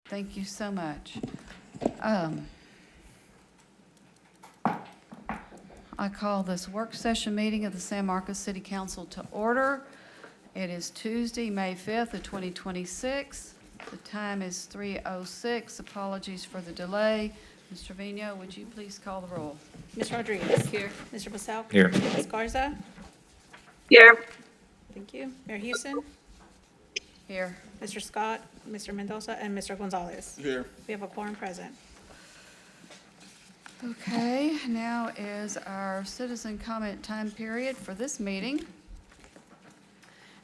Thank you so much. I call this work session meeting of the San Marcos City Council to order. It is Tuesday, May 5th of 2026. The time is 3:06. Apologies for the delay. Ms. Trevino, would you please call the roll? Ms. Rodriguez. Here. Mr. Basel. Here. Ms. Garza. Here. Thank you. Mayor Houston. Here. Mr. Scott, Mr. Mendoza, and Mr. Gonzalez. Here. We have a quorum present. Okay, now is our citizen comment time period for this meeting.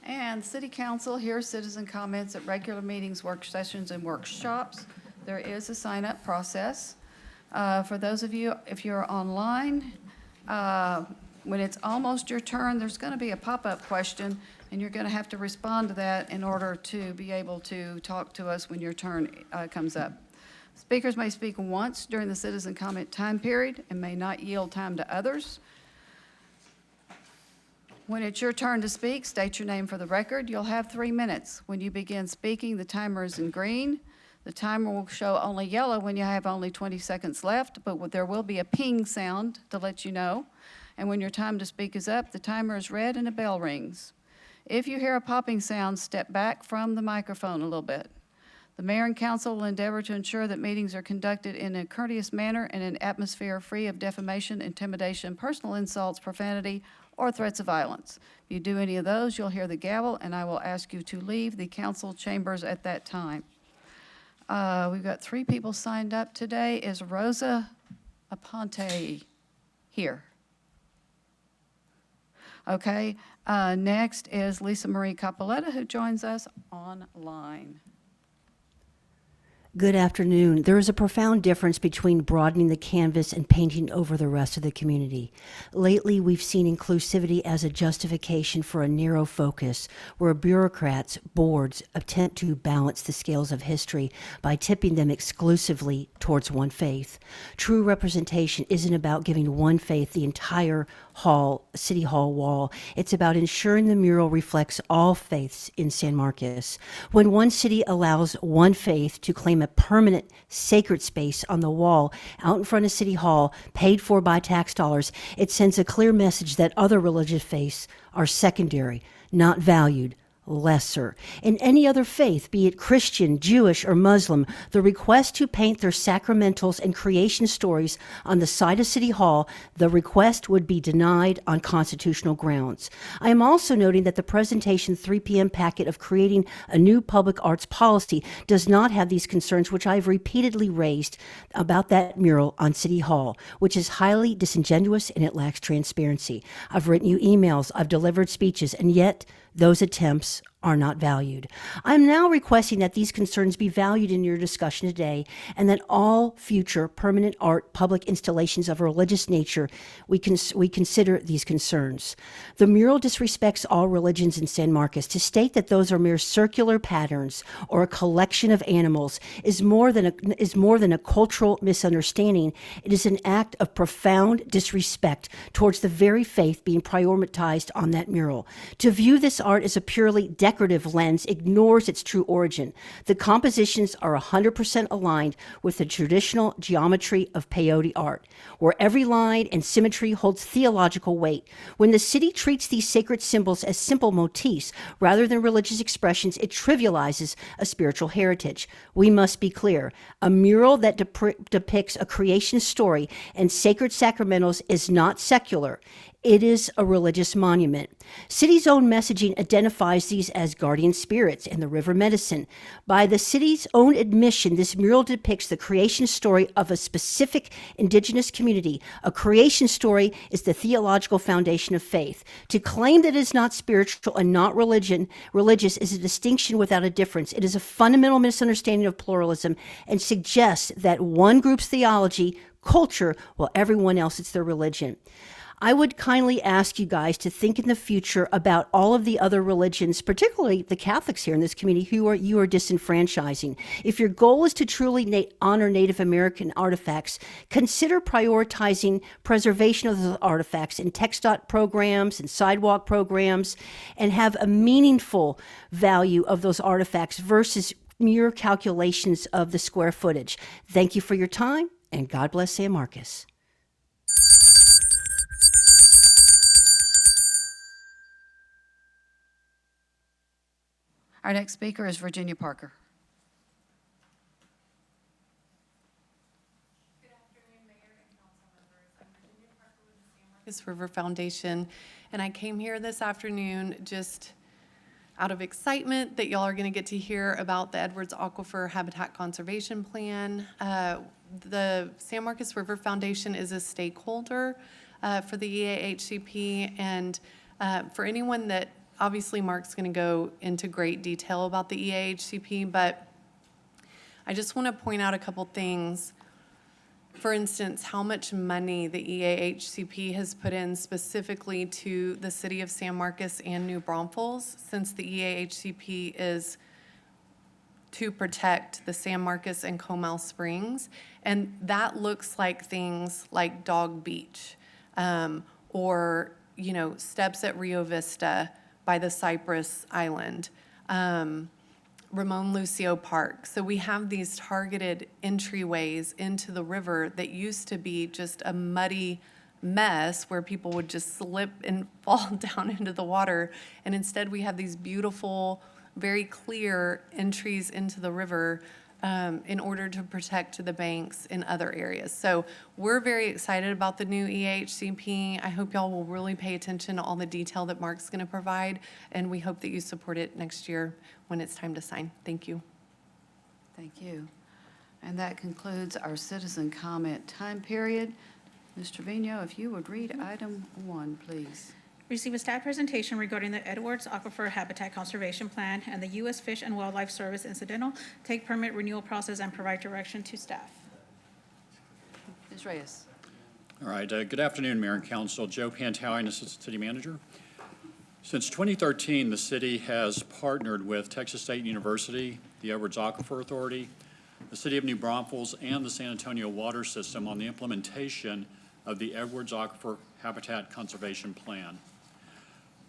And City Council hears citizen comments at regular meetings, work sessions, and workshops. There is a sign-up process. For those of you, if you're online, when it's almost your turn, there's going to be a pop-up question, and you're going to have to respond to that in order to be able to talk to us when your turn comes up. Speakers may speak once during the citizen comment time period and may not yield time to others. When it's your turn to speak, state your name for the record. You'll have 3 minutes. When you begin speaking, the timer is in green. The timer will show only yellow when you have only 20 seconds left, but there will be a ping sound to let you know. And when your time to speak is up, the timer is red and a bell rings. If you hear a popping sound, step back from the microphone a little bit. The mayor and council will endeavor to ensure that meetings are conducted in a courteous manner and an atmosphere free of defamation, intimidation, personal insults, profanity, or threats of violence. If you do any of those, you'll hear the gavel, and I will ask you to leave the council chambers at that time. We've got 3 people signed up today. Is Rosa Aponte here? Okay. Next is Lisa Marie Capoletta, who joins us online. Good afternoon. There is a profound difference between broadening the canvas and painting over the rest of the community. Lately, we've seen inclusivity as a justification for a narrow focus, where bureaucrats, boards, attempt to balance the scales of history by tipping them exclusively towards one faith. True representation isn't about giving one faith the entire City Hall wall. It's about ensuring the mural reflects all faiths in San Marcos. When one city allows one faith to claim a permanent sacred space on the wall out in front of City Hall, paid for by tax dollars, it sends a clear message that other religious faiths are secondary, not valued, lesser. In any other faith, be it Christian, Jewish, or Muslim, the request to paint their sacramentals and creation stories on the side of City Hall, the request would be denied on constitutional grounds. I am also noting that the presentation 3 p.m. packet of creating a new public arts policy does not have these concerns, which I've repeatedly raised about that mural on City Hall, which is highly disingenuous and it lacks transparency. I've written you emails, I've delivered speeches, and yet those attempts are not valued. I'm now requesting that these concerns be valued in your discussion today, and that all future permanent art public installations of a religious nature, we consider these concerns. The mural disrespects all religions in San Marcos. To state that those are mere circular patterns or a collection of animals is more than a cultural misunderstanding. It is an act of profound disrespect towards the very faith being prioritized on that mural. To view this art as a purely decorative lens ignores its true origin. The compositions are 100% aligned with the traditional geometry of peyote art, where every line and symmetry holds theological weight. When the city treats these sacred symbols as simple motifs rather than religious expressions, it trivializes a spiritual heritage. We must be clear. A mural that depicts a creation story and sacred sacramentals is not secular. It is a religious monument. City's own messaging identifies these as guardian spirits and the river medicine. By the city's own admission, this mural depicts the creation story of a specific indigenous community. A creation story is the theological foundation of faith. To claim that it is not spiritual and not religious is a distinction without a difference. It is a fundamental misunderstanding of pluralism and suggests that one group's theology, culture, while everyone else it's their religion. I would kindly ask you guys to think in the future about all of the other religions, particularly the Catholics here in this community, who you are disenfranchising. If your goal is to truly honor Native American artifacts, consider prioritizing preservation of those artifacts in TxDOT programs and sidewalk programs, and have a meaningful value of those artifacts versus mere calculations of the square footage. Thank you for your time, and God bless San Marcos. Our next speaker is Virginia Parker. Marcus River Foundation, and I came here this afternoon just out of excitement that y'all are going to get to hear about the Edwards Aquifer Habitat Conservation Plan. The San Marcos River Foundation is a stakeholder for the EAHCP, and for anyone that, obviously Mark's going to go into great detail about the EAHCP, but I just want to point out a couple things. For instance, how much money the EAHCP has put in specifically to the city of San Marcos and New Braunfels, since the EAHCP is to protect the San Marcos and Comal Springs. And that looks like things like Dog Beach, or, you know, steps at Rio Vista by the Cypress Island. Ramon Lucio Park. So we have these targeted entryways into the river that used to be just a muddy mess where people would just slip and fall down into the water. And instead we have these beautiful, very clear entries into the river in order to protect the banks in other areas. So we're very excited about the new EAHCP. I hope y'all will really pay attention to all the detail that Mark's going to provide, and we hope that you support it next year when it's time to sign. Thank you. Thank you. And that concludes our citizen comment time period. Ms. Trevino, if you would read item 1, please. Receive a staff presentation regarding the Edwards Aquifer Habitat Conservation Plan and the U.S. Fish and Wildlife Service incidental take permit renewal process and provide direction to staff. Ms. Reyes. All right, good afternoon, Mayor and Council. Joe Pantowen, Assistant City Manager. Since 2013, the city has partnered with Texas State University, the Edwards Aquifer Authority, the City of New Braunfels, and the San Antonio Water System on the implementation of the Edwards Aquifer Habitat Conservation Plan.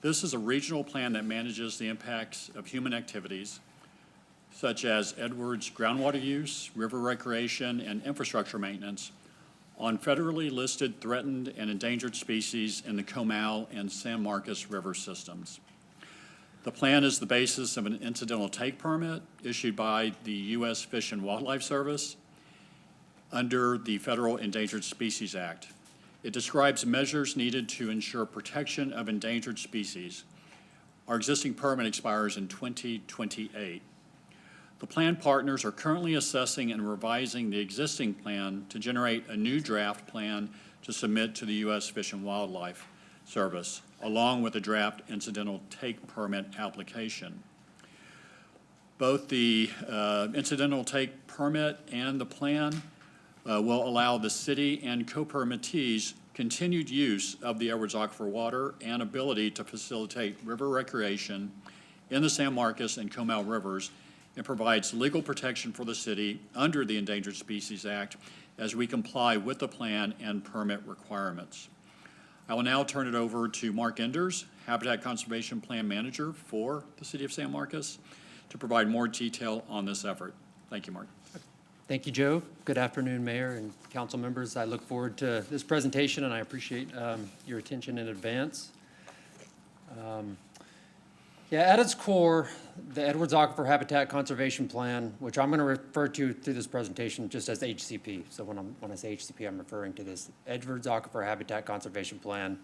This is a regional plan that manages the impacts of human activities, such as Edwards groundwater use, river recreation, and infrastructure maintenance on federally listed threatened and endangered species in the Comal and San Marcos River systems. The plan is the basis of an incidental take permit issued by the U.S. Fish and Wildlife Service under the Federal Endangered Species Act. It describes measures needed to ensure protection of endangered species. Our existing permit expires in 2028. The plan partners are currently assessing and revising the existing plan to generate a new draft plan to submit to the U.S. Fish and Wildlife Service, along with a draft incidental take permit application. Both the incidental take permit and the plan will allow the city and co-permittees continued use of the Edwards Aquifer water and ability to facilitate river recreation in the San Marcos and Comal rivers, and provides legal protection for the city under the Endangered Species Act as we comply with the plan and permit requirements. I will now turn it over to Mark Enders, Habitat Conservation Plan Manager for the City of San Marcos, to provide more detail on this effort. Thank you, Mark. Thank you, Joe. Good afternoon, Mayor and council members. I look forward to this presentation, and I appreciate your attention in advance. At its core, the Edwards Aquifer Habitat Conservation Plan, which I'm going to refer to through this presentation just as HCP. So when I say HCP, I'm referring to this Edwards Aquifer Habitat Conservation Plan.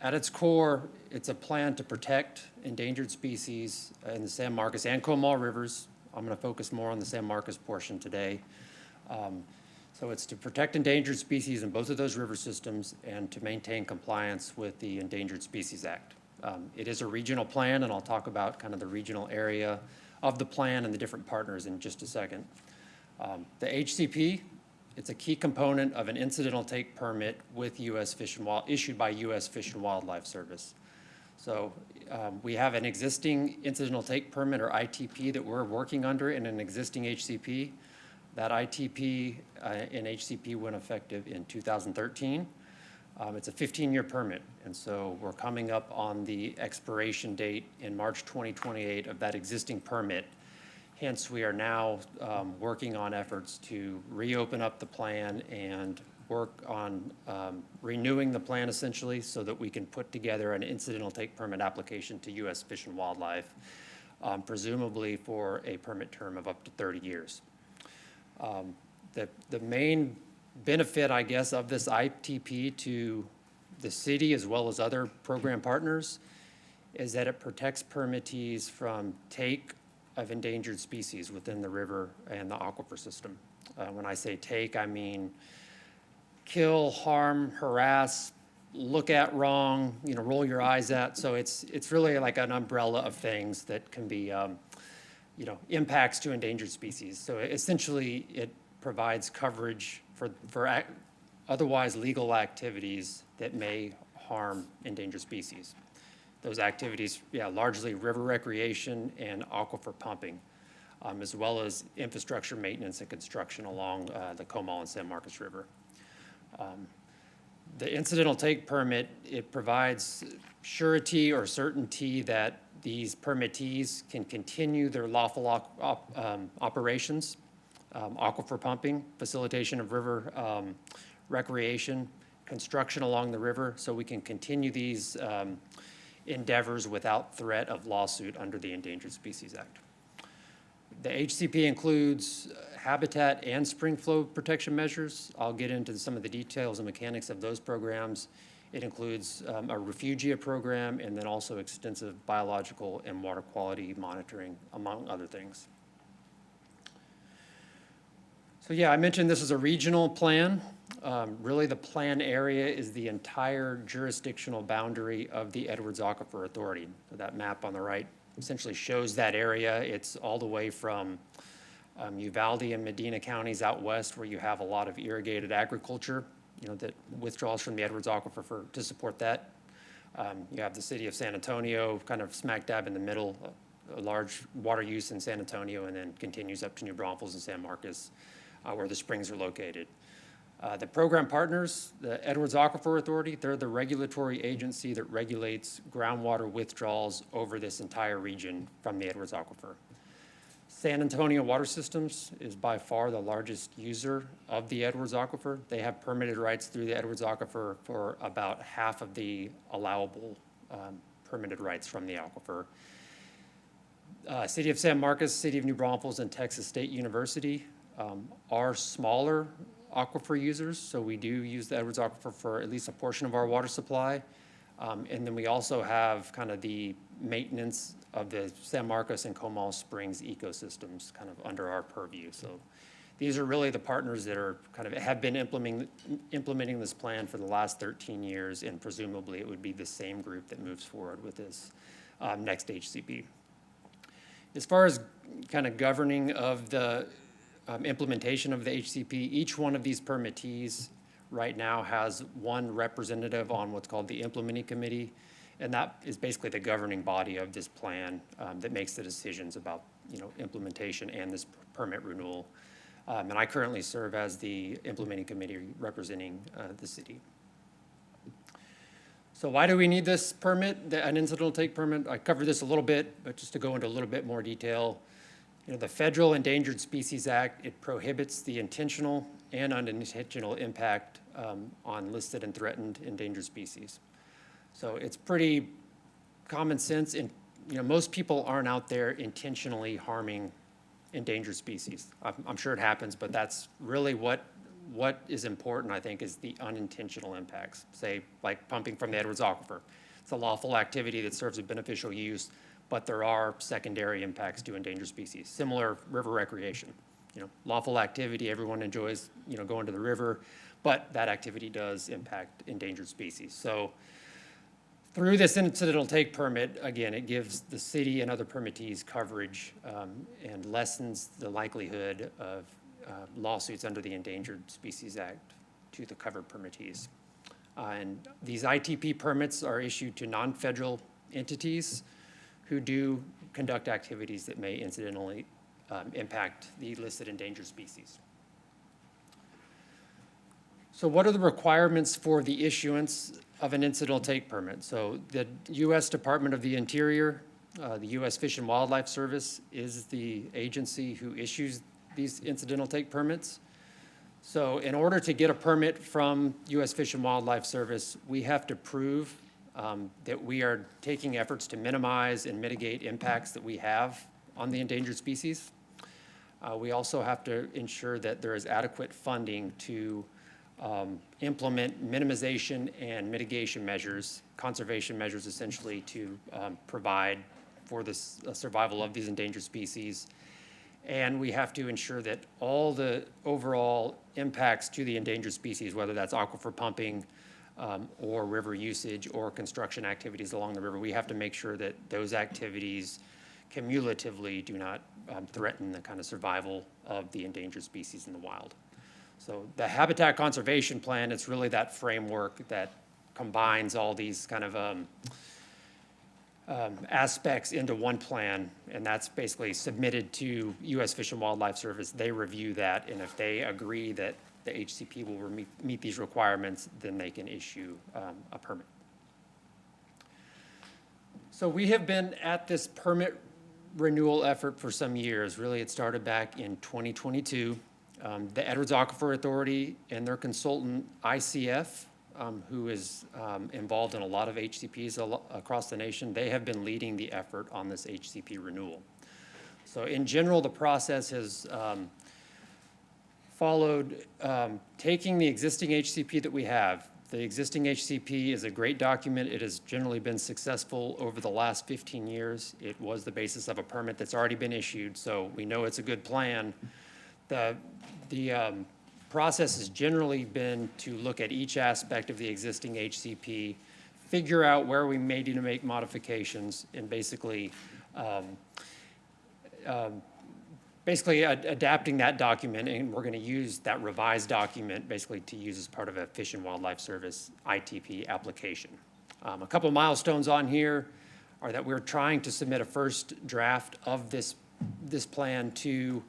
At its core, it's a plan to protect endangered species in the San Marcos and Comal rivers. I'm going to focus more on the San Marcos portion today. So it's to protect endangered species in both of those river systems and to maintain compliance with the Endangered Species Act. It is a regional plan, and I'll talk about kind of the regional area of the plan and the different partners in just a second. The HCP, it's a key component of an incidental take permit with issued by U.S. Fish and Wildlife Service. So we have an existing incidental take permit, or ITP, that we're working under in an existing HCP. That ITP in HCP went effective in 2013. It's a 15-year permit, and so we're coming up on the expiration date in March 2028 of that existing permit. Hence, we are now working on efforts to reopen up the plan and work on renewing the plan essentially so that we can put together an incidental take permit application to U.S. Fish and Wildlife, presumably for a permit term of up to 30 years. The main benefit, I guess, of this ITP to the city as well as other program partners is that it protects permittees from take of endangered species within the river and the aquifer system. When I say take, I mean kill, harm, harass, look at wrong, roll your eyes at. So it's really like an umbrella of things that can be, impacts to endangered species. So essentially, it provides coverage for otherwise legal activities that may harm endangered species. Those activities, largely river recreation and aquifer pumping, as well as infrastructure maintenance and construction along the Comal and San Marcos River. The incidental take permit, it provides surety or certainty that these permittees can continue their lawful operations, aquifer pumping, facilitation of river recreation, construction along the river, so we can continue these endeavors without threat of lawsuit under the Endangered Species Act. The HCP includes habitat and spring flow protection measures. I'll get into some of the details and mechanics of those programs. It includes a refugia program and then also extensive biological and water quality monitoring, among other things. So I mentioned this is a regional plan. Really, the plan area is the entire jurisdictional boundary of the Edwards Aquifer Authority. So that map on the right essentially shows that area. It's all the way from Uvalde and Medina counties out west, where you have a lot of irrigated agriculture, that withdraws from the Edwards Aquifer to support that. You have the city of San Antonio kind of smack dab in the middle, a large water use in San Antonio, and then continues up to New Braunfels and San Marcos, where the springs are located. The program partners, the Edwards Aquifer Authority, they're the regulatory agency that regulates groundwater withdrawals over this entire region from the Edwards Aquifer. San Antonio Water Systems is by far the largest user of the Edwards Aquifer. They have permitted rights through the Edwards Aquifer for about half of the allowable permitted rights from the aquifer. City of San Marcos, City of New Braunfels, and Texas State University are smaller aquifer users, so we do use the Edwards Aquifer for at least a portion of our water supply. And then we also have kind of the maintenance of the San Marcos and Comal Springs ecosystems kind of under our purview. So these are really the partners that are have been implementing this plan for the last 13 years, and presumably it would be the same group that moves forward with this next HCP. As far as kind of governing of the implementation of the HCP, each one of these permittees right now has one representative on what's called the implementing committee, and that is basically the governing body of this plan that makes the decisions about implementation and this permit renewal. And I currently serve as the implementing committee representing the city. So why do we need this permit, an incidental take permit? I covered this a little bit, but just to go into a little bit more detail. The Federal Endangered Species Act, it prohibits the intentional and unintentional impact on listed and threatened endangered species. So it's pretty common sense, and most people aren't out there intentionally harming endangered species. I'm sure it happens, but that's really what is important, I think, is the unintentional impacts. Say, like pumping from the Edwards Aquifer. It's a lawful activity that serves a beneficial use, but there are secondary impacts to endangered species. Similar river recreation, lawful activity, everyone enjoys, going to the river, but that activity does impact endangered species. So through this incidental take permit, again, it gives the city and other permittees coverage and lessens the likelihood of lawsuits under the Endangered Species Act to the covered permittees. And these ITP permits are issued to non-federal entities who do conduct activities that may incidentally impact the listed endangered species. So what are the requirements for the issuance of an incidental take permit? So the U.S. Department of the Interior The U.S. Fish and Wildlife Service is the agency who issues these incidental take permits. So in order to get a permit from U.S. Fish and Wildlife Service, we have to prove that we are taking efforts to minimize and mitigate impacts that we have on the endangered species. We also have to ensure that there is adequate funding to implement minimization and mitigation measures, conservation measures essentially, to provide for the survival of these endangered species. And we have to ensure that all the overall impacts to the endangered species, whether that's aquifer pumping or river usage or construction activities along the river, we have to make sure that those activities cumulatively do not threaten the kind of survival of the endangered species in the wild. So the Habitat Conservation Plan, it's really that framework that combines all these kind of aspects into one plan, and that's basically submitted to U.S. Fish and Wildlife Service. They review that, and if they agree that the HCP will meet these requirements, then they can issue a permit. So we have been at this permit renewal effort for some years. Really, it started back in 2022. The Edwards Aquifer Authority and their consultant, ICF, who is involved in a lot of HCPs across the nation, they have been leading the effort on this HCP renewal. So in general, the process has followed taking the existing HCP that we have. The existing HCP is a great document. It has generally been successful over the last 15 years. It was the basis of a permit that's already been issued, so we know it's a good plan. The process has generally been to look at each aspect of the existing HCP, figure out where we may need to make modifications, and basically adapting that document, and we're going to use that revised document basically to use as part of a Fish and Wildlife Service ITP application. A couple milestones on here are that we're trying to submit a first draft of this plan to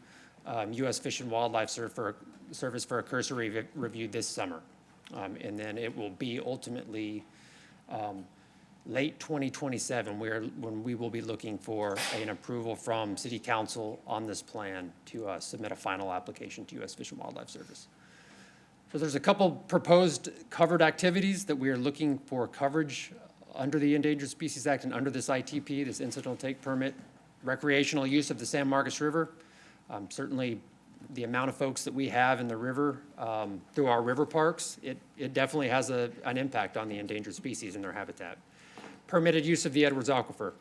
U.S. Fish and Wildlife Service for a cursory review this summer. And then it will be ultimately late 2027 when we will be looking for an approval from City Council on this plan to submit a final application to U.S. Fish and Wildlife Service. So there's a couple proposed covered activities that we are looking for coverage under the Endangered Species Act and under this ITP, this incidental take permit. Recreational use of the San Marcos River. Certainly the amount of folks that we have in the river through our river parks, it definitely has an impact on the endangered species and their habitat. Permitted use of the Edwards Aquifer.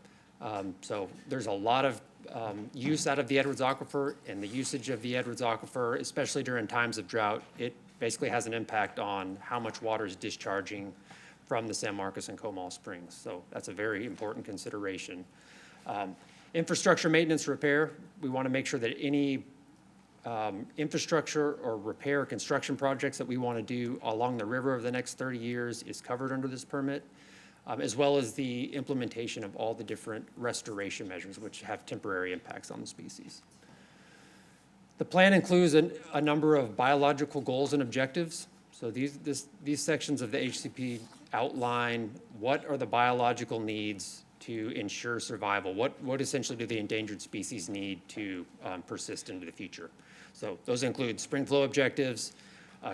So there's a lot of use out of the Edwards Aquifer, and the usage of the Edwards Aquifer, especially during times of drought, it basically has an impact on how much water is discharging from the San Marcos and Comal Springs. So that's a very important consideration. Infrastructure maintenance repair, we want to make sure that any infrastructure or repair construction projects that we want to do along the river over the next 30 years is covered under this permit, as well as the implementation of all the different restoration measures which have temporary impacts on the species. The plan includes a number of biological goals and objectives. So these sections of the HCP outline what are the biological needs to ensure survival. What essentially do the endangered species need to persist into the future? So those include spring flow objectives,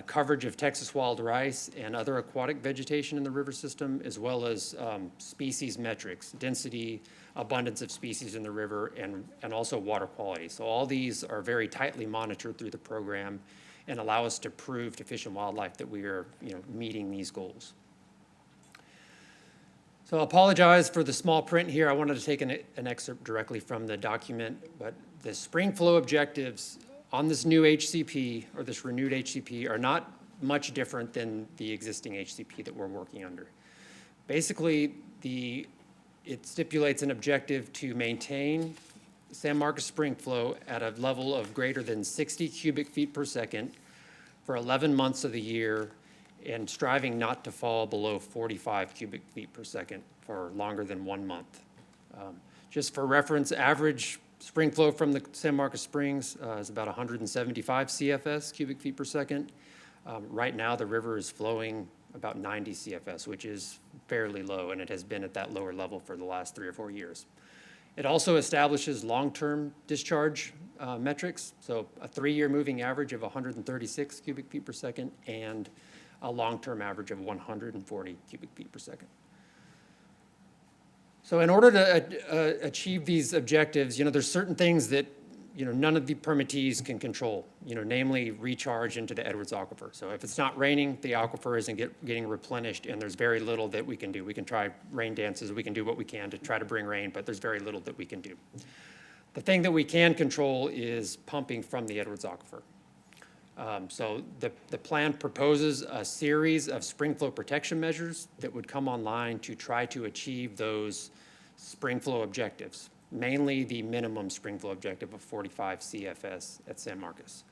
coverage of Texas wild rice and other aquatic vegetation in the river system, as well as species metrics, density, abundance of species in the river, and also water quality. So all these are very tightly monitored through the program and allow us to prove to Fish and Wildlife that we are meeting these goals. So I apologize for the small print here. I wanted to take an excerpt directly from the document, but the spring flow objectives on this new HCP, or this renewed HCP, are not much different than the existing HCP that we're working under. Basically, it stipulates an objective to maintain San Marcos spring flow at a level of greater than 60 cubic feet per second for 11 months of the year, and striving not to fall below 45 cubic feet per second for longer than 1 month. Just for reference, average spring flow from the San Marcos Springs is about 175 CFS, cubic feet per second. Right now, the river is flowing about 90 CFS, which is fairly low, and it has been at that lower level for the last 3 or 4 years. It also establishes long-term discharge metrics, so a 3-year moving average of 136 cubic feet per second and a long-term average of 140 cubic feet per second. So in order to achieve these objectives, there's certain things that, none of the permittees can control, namely recharge into the Edwards Aquifer. So if it's not raining, the aquifer isn't getting replenished, and there's very little that we can do. We can try rain dances, we can do what we can to try to bring rain, but there's very little that we can do. The thing that we can control is pumping from the Edwards Aquifer. So the plan proposes a series of spring flow protection measures that would come online to try to achieve those spring flow objectives, mainly the minimum spring flow objective of 45 CFS at San Marcos.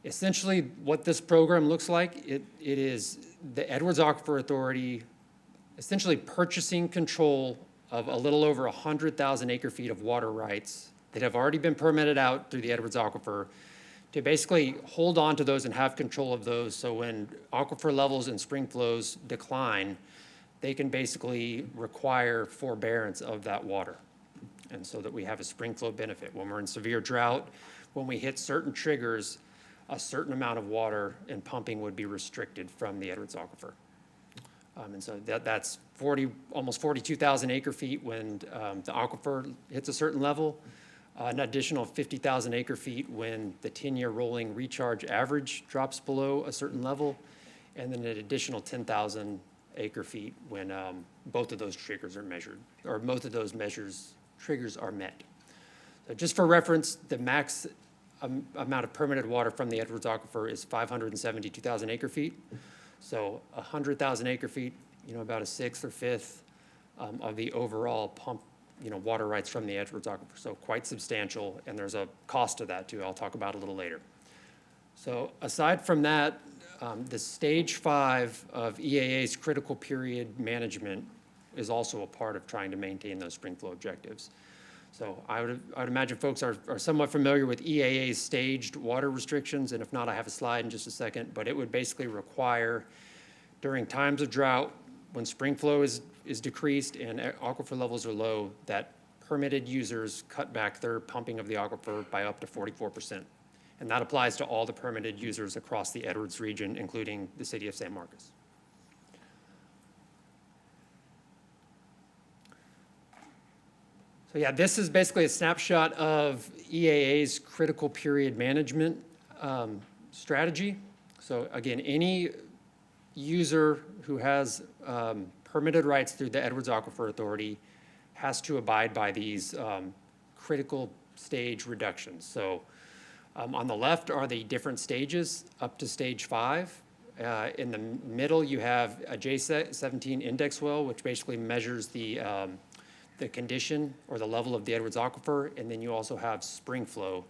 Essentially, what this program looks like, it is the Edwards Aquifer Authority essentially purchasing control of a little over 100,000 acre feet of water rights that have already been permitted out through the Edwards Aquifer, to basically hold on to those and have control of those, so when aquifer levels and spring flows decline, they can basically require forbearance of that water. And so that we have a spring flow benefit. When we're in severe drought, when we hit certain triggers, a certain amount of water and pumping would be restricted from the Edwards Aquifer. And so that's almost 42,000 acre feet when the aquifer hits a certain level. An additional 50,000 acre feet when the 10-year rolling recharge average drops below a certain level, and then an additional 10,000 acre feet when both of those triggers are measured, or both of those triggers are met. So just for reference, the max amount of permitted water from the Edwards Aquifer is 572,000 acre feet. So 100,000 acre feet, about a sixth or fifth of the overall pump water rights from the Edwards Aquifer, so quite substantial, and there's a cost to that too, I'll talk about a little later. So aside from that, the stage 5 of EAA's critical period management is also a part of trying to maintain those spring flow objectives. So I would imagine folks are somewhat familiar with EAA's staged water restrictions, and if not, I have a slide in just a second, but it would basically require, during times of drought, when spring flow is decreased and aquifer levels are low, that permitted users cut back their pumping of the aquifer by up to 44%. And that applies to all the permitted users across the Edwards region, including the city of San Marcos. So yeah, this is basically a snapshot of EAA's critical period management strategy. So again, any user who has permitted rights through the Edwards Aquifer Authority has to abide by these critical stage reductions. So on the left are the different stages up to stage 5. In the middle, you have a J17 index well, which basically measures the condition or the level of the Edwards Aquifer, and then you also have spring flow.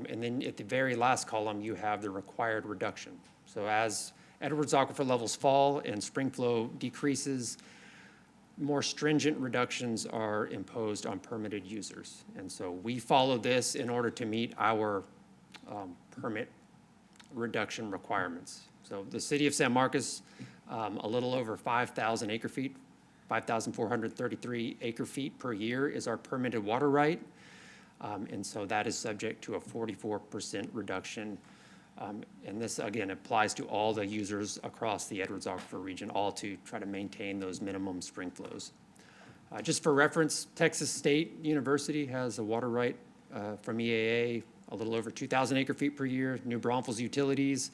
And then at the very last column, you have the required reduction. So as Edwards Aquifer levels fall and spring flow decreases, more stringent reductions are imposed on permitted users. And so we follow this in order to meet our permit reduction requirements. So the city of San Marcos, a little over 5,000 acre feet, 5,433 acre feet per year is our permitted water right. And so that is subject to a 44% reduction. And this, again, applies to all the users across the Edwards Aquifer region, all to try to maintain those minimum spring flows. Just for reference, Texas State University has a water right from EAA, a little over 2,000 acre feet per year. New Braunfels Utilities,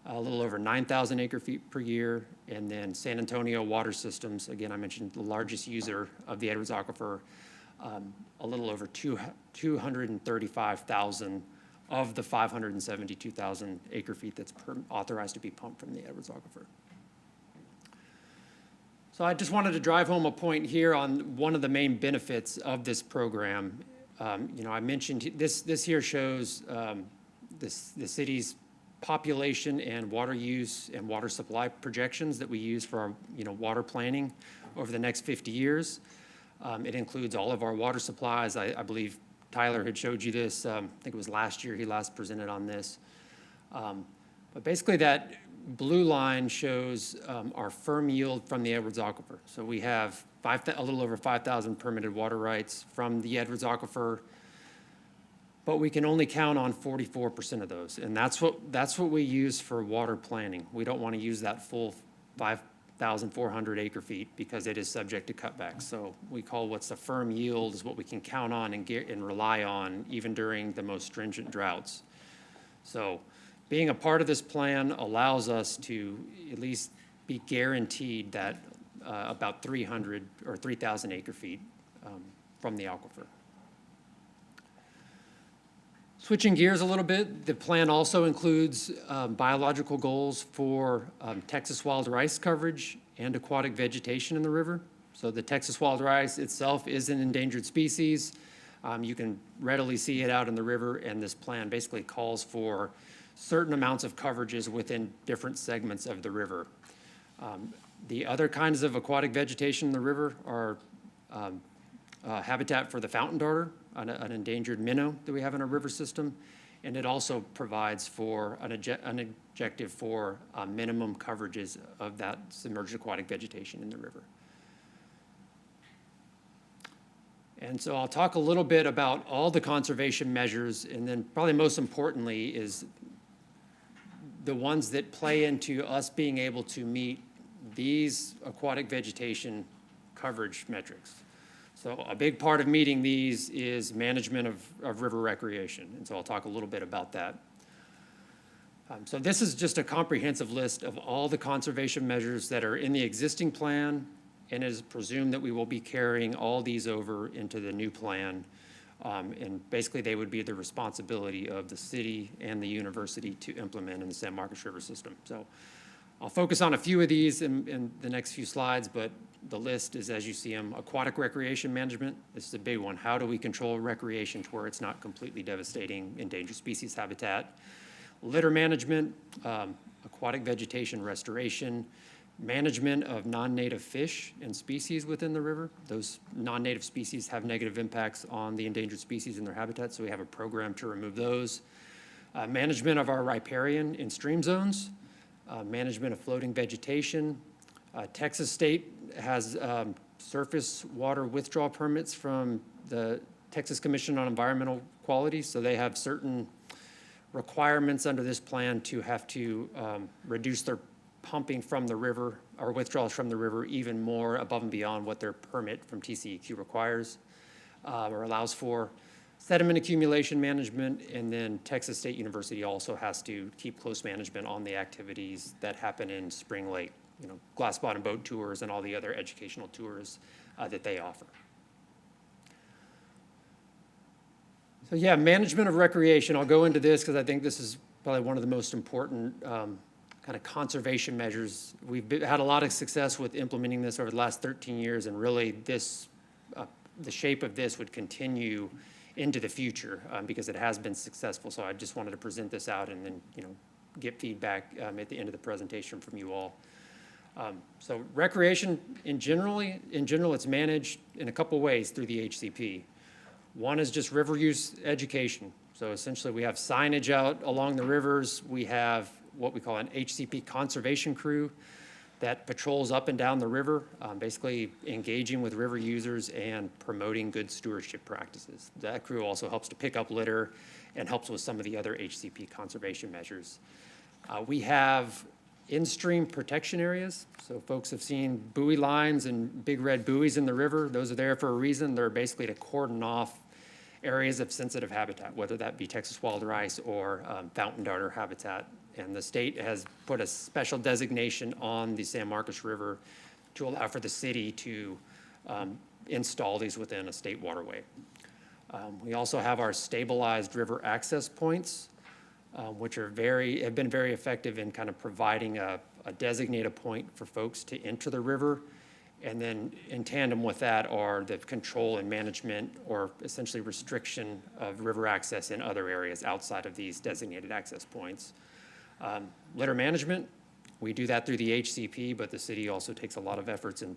a little over 9,000 acre feet per year. And then San Antonio Water Systems, again, I mentioned the largest user of the Edwards Aquifer, a little over 235,000 of the 572,000 acre feet that's authorized to be pumped from the Edwards Aquifer. So I just wanted to drive home a point here on one of the main benefits of this program. I mentioned this here shows the city's population and water use and water supply projections that we use for our water planning over the next 50 years. It includes all of our water supplies. I believe Tyler had showed you this. I think it was last year he last presented on this. But basically that blue line shows our firm yield from the Edwards Aquifer. So we have a little over 5,000 permitted water rights from the Edwards Aquifer, but we can only count on 44% of those. And that's what we use for water planning. We don't want to use that full 5,400 acre feet because it is subject to cutbacks. So we call what's the firm yield is what we can count on and rely on even during the most stringent droughts. So being a part of this plan allows us to at least be guaranteed that about 300 or 3,000 acre feet from the aquifer. Switching gears a little bit, the plan also includes biological goals for Texas wild rice coverage and aquatic vegetation in the river. So the Texas wild rice itself is an endangered species. You can readily see it out in the river, and this plan basically calls for certain amounts of coverages within different segments of the river. The other kinds of aquatic vegetation in the river are habitat for the fountain darter, an endangered minnow that we have in our river system, and it also provides for an objective for minimum coverages of that submerged aquatic vegetation in the river. And so I'll talk a little bit about all the conservation measures, and then probably most importantly is the ones that play into us being able to meet these aquatic vegetation coverage metrics. So a big part of meeting these is management of river recreation, and so I'll talk a little bit about that. So this is just a comprehensive list of all the conservation measures that are in the existing plan, and it is presumed that we will be carrying all these over into the new plan. And basically they would be the responsibility of the city and the university to implement in the San Marcos River system. So I'll focus on a few of these in the next few slides, but the list is as you see them. Aquatic recreation management, this is a big one. How do we control recreation to where it's not completely devastating endangered species habitat? Litter management, aquatic vegetation restoration, management of non-native fish and species within the river. Those non-native species have negative impacts on the endangered species and their habitat, so we have a program to remove those. Management of our riparian in stream zones, management of floating vegetation. Texas State has surface water withdrawal permits from the Texas Commission on Environmental Quality, so they have certain requirements under this plan to have to reduce their pumping from the river or withdrawals from the river even more above and beyond what their permit from TCEQ requires or allows for. Sediment accumulation management, and then Texas State University also has to keep close management on the activities that happen in Spring Lake, you know, glass bottom boat tours and all the other educational tours that they offer. So yeah, management of recreation, I'll go into this because I think this is probably one of the most important kind of conservation measures. We've had a lot of success with implementing this over the last 13 years, and really this, the shape of this would continue into the future because it has been successful. So I just wanted to present this out and then, you know, get feedback at the end of the presentation from you all. So recreation in general, it's managed in a couple ways through the HCP. One is just river use education. So essentially we have signage out along the rivers. We have what we call an HCP conservation crew that patrols up and down the river, basically engaging with river users and promoting good stewardship practices. That crew also helps to pick up litter and helps with some of the other HCP conservation measures. We have in-stream protection areas. So folks have seen buoy lines and big red buoys in the river. Those are there for a reason. They're basically to cordon off areas of sensitive habitat, whether that be Texas wild rice or fountain darter habitat. And the state has put a special designation on the San Marcos River to allow for the city to install these within a state waterway. We also have our stabilized river access points, which are have been very effective in kind of providing a designated point for folks to enter the river. And then in tandem with that are the control and management or essentially restriction of river access in other areas outside of these designated access points. Litter management, we do that through the HCP, but the city also takes a lot of efforts and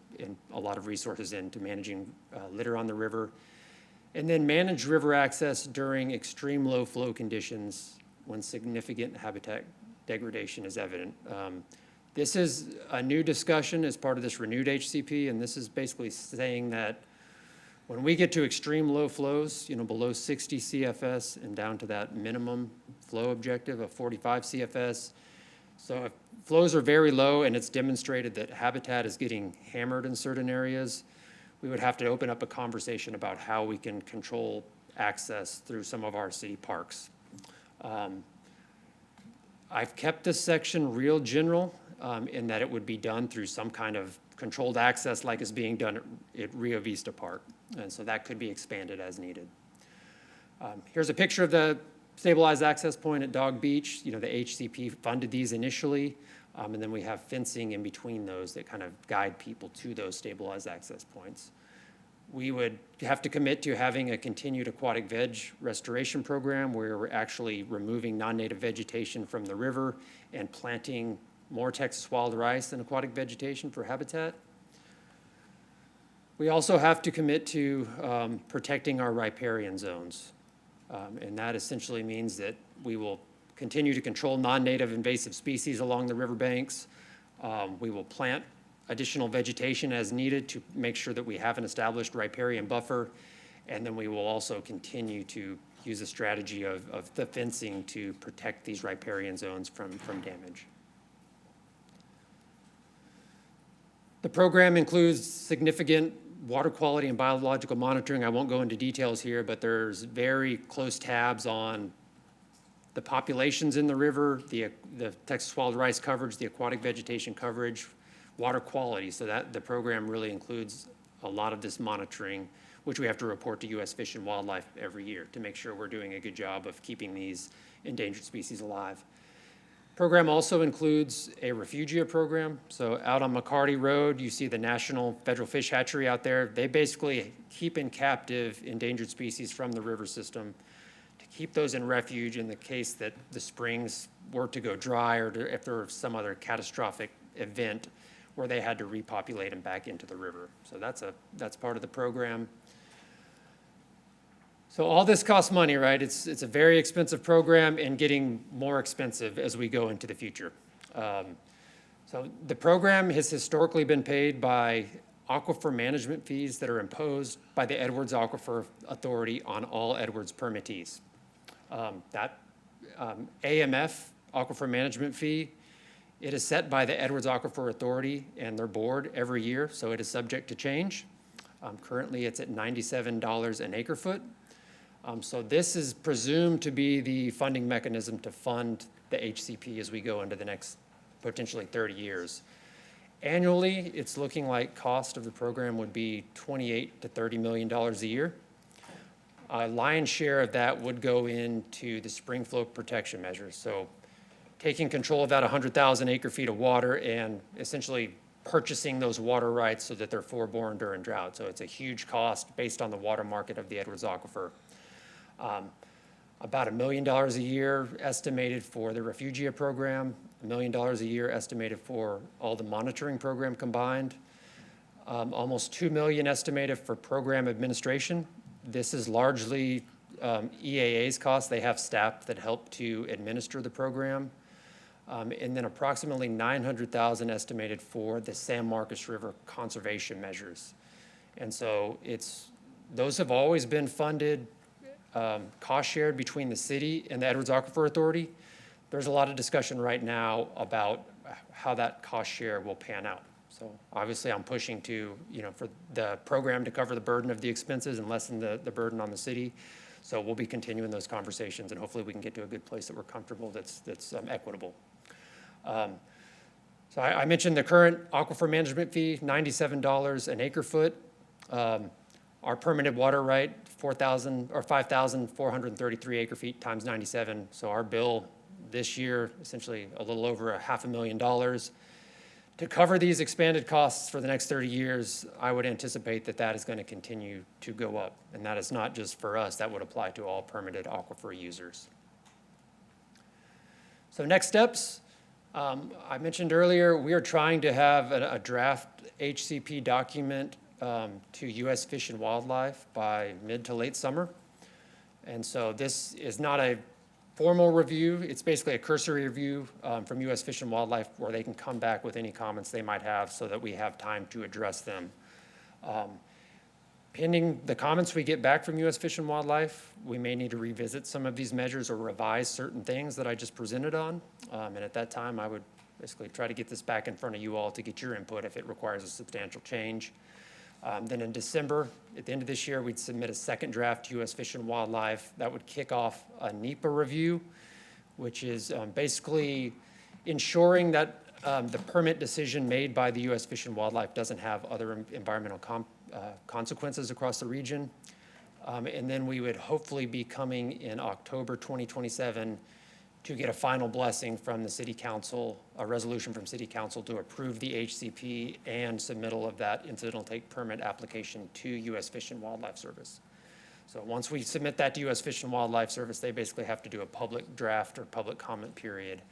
a lot of resources into managing litter on the river. And then manage river access during extreme low flow conditions when significant habitat degradation is evident. This is a new discussion as part of this renewed HCP, and this is basically saying that when we get to extreme low flows, below 60 CFS and down to that minimum flow objective of 45 CFS, so if flows are very low and it's demonstrated that habitat is getting hammered in certain areas, we would have to open up a conversation about how we can control access through some of our city parks. I've kept this section real general in that it would be done through some kind of controlled access like is being done at Rio Vista Park. And so that could be expanded as needed. Here's a picture of the stabilized access point at Dog Beach. The HCP funded these initially, and then we have fencing in between those that kind of guide people to those stabilized access points. We would have to commit to having a continued aquatic veg restoration program where we're actually removing non-native vegetation from the river and planting more Texas wild rice and aquatic vegetation for habitat. We also have to commit to protecting our riparian zones. And that essentially means that we will continue to control non-native invasive species along the riverbanks. We will plant additional vegetation as needed to make sure that we have an established riparian buffer. And then we will also continue to use a strategy of the fencing to protect these riparian zones from damage. The program includes significant water quality and biological monitoring. I won't go into details here, but there's very close tabs on the populations in the river, the Texas wild rice coverage, the aquatic vegetation coverage, water quality. So that the program really includes a lot of this monitoring, which we have to report to U.S. Fish and Wildlife every year to make sure we're doing a good job of keeping these endangered species alive. Program also includes a refugia program. So out on McCarty Road, you see the National Federal Fish Hatchery out there. They basically keep in captive endangered species from the river system to keep those in refuge in the case that the springs were to go dry or if there were some other catastrophic event where they had to repopulate them back into the river. So that's part of the program. So all this costs money, right? It's a very expensive program and getting more expensive as we go into the future. So the program has historically been paid by aquifer management fees that are imposed by the Edwards Aquifer Authority on all Edwards permittees. AMF, Aquifer Management Fee, it is set by the Edwards Aquifer Authority and their board every year, so it is subject to change. Currently, it's at $97 an acre foot. So this is presumed to be the funding mechanism to fund the HCP as we go into the next potentially 30 years. Annually, it's looking like cost of the program would be $28 to $30 million a year. A lion's share of that would go into the spring flow protection measures. So taking control of that 100,000 acre feet of water and essentially purchasing those water rights so that they're foreborn during drought. So it's a huge cost based on the water market of the Edwards Aquifer. About $1 million a year estimated for the refugia program, $1 million a year estimated for all the monitoring program combined, almost $2 million estimated for program administration. This is largely EAA's cost. They have staff that help to administer the program. And then approximately $900,000 estimated for the San Marcos River conservation measures. And so those have always been funded, cost shared between the city and the Edwards Aquifer Authority. There's a lot of discussion right now about how that cost share will pan out. So obviously I'm pushing for the program to cover the burden of the expenses and lessen the burden on the city. So we'll be continuing those conversations and hopefully we can get to a good place that we're comfortable that's equitable. So I mentioned the current aquifer management fee, $97 an acre foot. Our permitted water right, 5,433 acre feet times 97. So our bill this year, essentially a little over $500,000. To cover these expanded costs for the next 30 years, I would anticipate that is going to continue to go up. And that is not just for us, that would apply to all permitted aquifer users. So next steps, I mentioned earlier, we are trying to have a draft HCP document to U.S. Fish and Wildlife by mid to late summer. And so this is not a formal review. It's basically a cursory review from U.S. Fish and Wildlife where they can come back with any comments they might have so that we have time to address them. Pending the comments we get back from U.S. Fish and Wildlife, we may need to revisit some of these measures or revise certain things that I just presented on. And at that time, I would basically try to get this back in front of you all to get your input if it requires a substantial change. Then in December, at the end of this year, we'd submit a second draft to U.S. Fish and Wildlife. That would kick off a NEPA review, which is basically ensuring that the permit decision made by the U.S. Fish and Wildlife doesn't have other environmental consequences across the region. And then we would hopefully be coming in October 2027 to get a final blessing from the city council, a resolution from city council to approve the HCP and submittal of that incidental take permit application to U.S. Fish and Wildlife Service. So once we submit that to U.S. Fish and Wildlife Service, they basically have to do a public draft or public comment period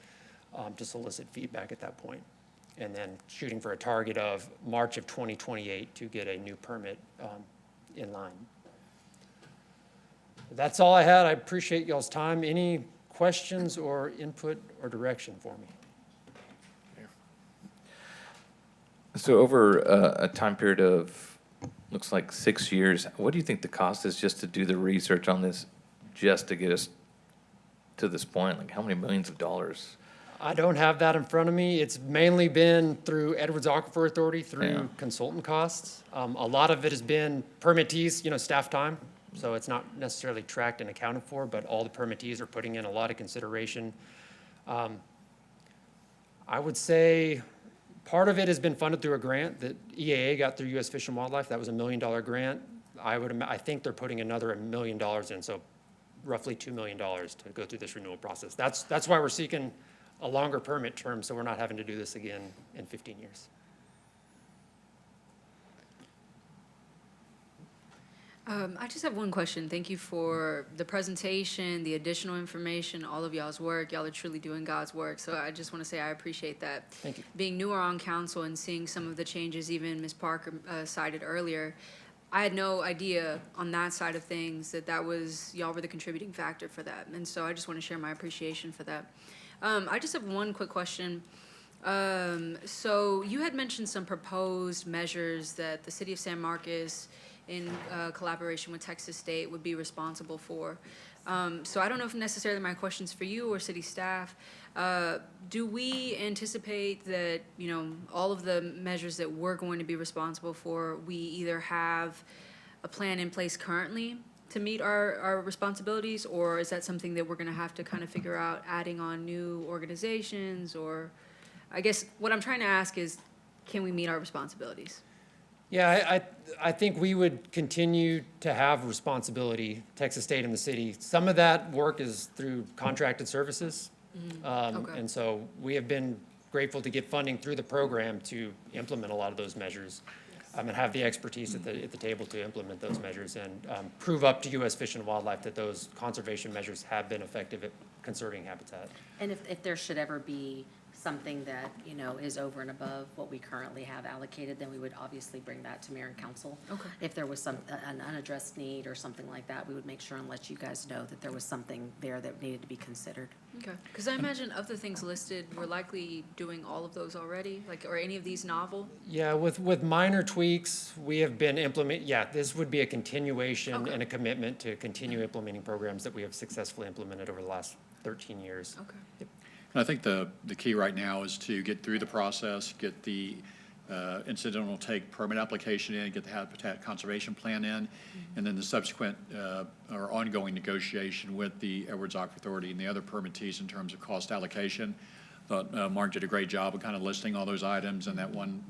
to solicit feedback at that point. And then shooting for a target of March of 2028 to get a new permit in line. That's all I had. I appreciate y'all's time. Any questions or input or direction for me? So over a time period of, looks like 6 years, what do you think the cost is just to do the research on this, just to get us to this point? Like, how many millions of dollars? I don't have that in front of me. It's mainly been through Edwards Aquifer Authority, Yeah. through consultant costs. A lot of it has been permittees, staff time. So it's not necessarily tracked and accounted for, but all the permittees are putting in a lot of consideration. I would say part of it has been funded through a grant that EAA got through U.S. Fish and Wildlife. That was $1 million grant. I think they're putting another $1 million in, so roughly $2 million to go through this renewal process. That's why we're seeking a longer permit term, so we're not having to do this again in 15 years. I just have one question. Thank you for the presentation, the additional information, all of y'all's work. Y'all are truly doing God's work. So I just want to say I appreciate that. Thank you. Being newer on council and seeing some of the changes even Ms. Parker cited earlier, I had no idea on that side of things that y'all were the contributing factor for that. And so I just want to share my appreciation for that. I just have one quick question. So you had mentioned some proposed measures that the city of San Marcos in collaboration with Texas State would be responsible for. So I don't know if necessarily my question's for you or city staff. Do we anticipate that, all of the measures that we're going to be responsible for, we either have a plan in place currently to meet our responsibilities, or is that something that we're gonna have to kind of figure out adding on new organizations? Or I guess what I'm trying to ask is, can we meet our responsibilities? Yeah, I think we would continue to have responsibility, Texas State and the city. Some of that work is through contracted services. Okay. And so we have been grateful to get funding through the program to implement a lot of those measures. And have the expertise at the table to implement those measures and prove up to U.S. Fish and Wildlife that those conservation measures have been effective at conserving habitat. And if there should ever be something that, is over and above what we currently have allocated, then we would obviously bring that to mayor and council. Okay. If there was an unaddressed need or something like that, we would make sure and let you guys know that there was something there that needed to be considered. Okay, because I imagine of the things listed, we're likely doing all of those already, or any of these novel? Yeah, with minor tweaks, we have been this would be a continuation Okay. and a commitment to continue implementing programs that we have successfully implemented over the last 13 years. Okay. And I think the key right now is to get through the process, get the incidental take permit application in, get the habitat conservation plan in, and then the subsequent or ongoing negotiation with the Edwards Aquifer Authority and the other permittees in terms of cost allocation. Thought Mark did a great job of kind of listing all those items, and that one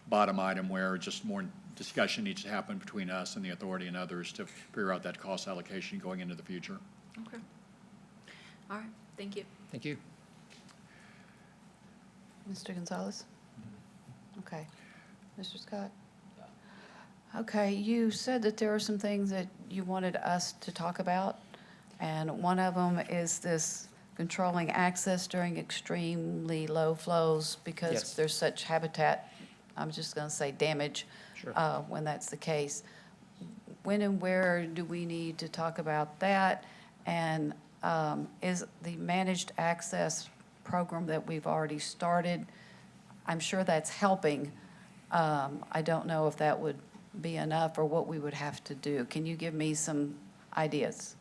bottom item where just more discussion needs to happen between us and the authority and others to figure out that cost allocation going into the future. Okay. All right, thank you. Thank you. Mr. Gonzalez? Okay. Mr. Scott? Okay, you said that there are some things that you wanted us to talk about, and one of them is this controlling access during extremely low flows because Yes. there's such habitat, I'm just going to say damage, Sure. when that's the case. When and where do we need to talk about that? And is the managed access program that we've already started. I'm sure that's helping. I don't know if that would be enough or what we would have to do. Can you give me some ideas?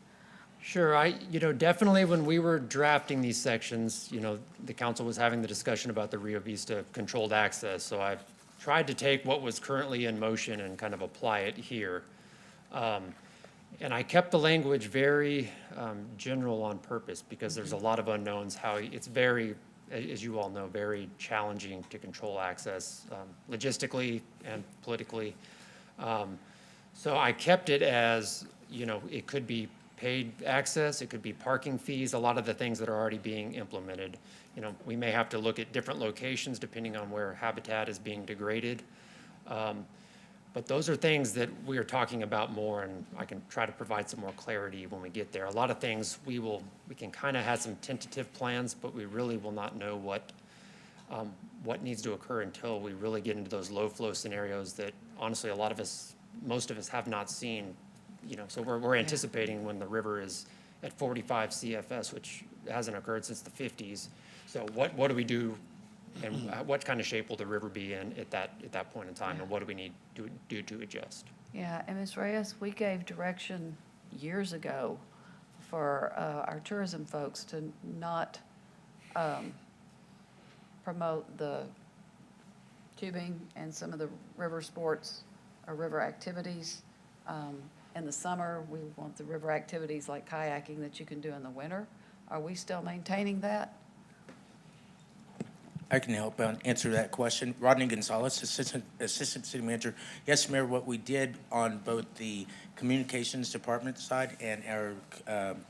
Sure, definitely when we were drafting these sections, the council was having the discussion about the Rio Vista controlled access. So I tried to take what was currently in motion and kind of apply it here. And I kept the language very general on purpose because there's a lot of unknowns, how it's very, as you all know, very challenging to control access logistically and politically. So I kept it as, it could be paid access, it could be parking fees, a lot of the things that are already being implemented. We may have to look at different locations depending on where habitat is being degraded. But those are things that we are talking about more, and I can try to provide some more clarity when we get there. A lot of things we can kind of have some tentative plans, but we really will not know what needs to occur until we really get into those low flow scenarios that honestly most of us have not seen. So we're anticipating when the river is at 45 CFS, which hasn't occurred since the 50s. So what do we do, and what kind of shape will the river be in at that point in time, and what do we need to do to adjust? Yeah, and Ms. Reyes, we gave direction years ago for our tourism folks to not promote the tubing and some of the river sports or river activities. In the summer, we want the river activities like kayaking that you can do in the winter. Are we still maintaining that? I can help answer that question. Rodney Gonzalez, Assistant City Manager. Yes, Mayor, what we did on both the Communications Department side and our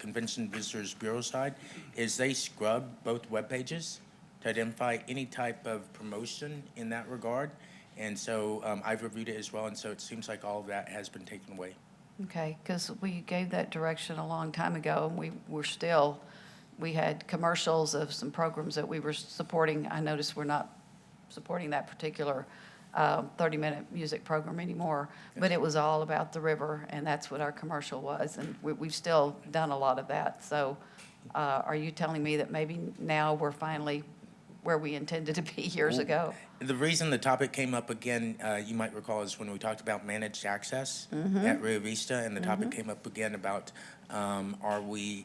Convention Visitors Bureau side is they scrub both web pages to identify any type of promotion in that regard. And so I've reviewed it as well, and so it seems like all of that has been taken away. Okay, because we gave that direction a long time ago, and we had commercials of some programs that we were supporting. I noticed we're not supporting that particular 30-minute music program anymore, but it was all about the river, and that's what our commercial was, and we've still done a lot of that. So are you telling me that maybe now we're finally where we intended to be years ago? The reason the topic came up again, you might recall, is when we talked about managed access at Rio Vista, and the topic came up again about are we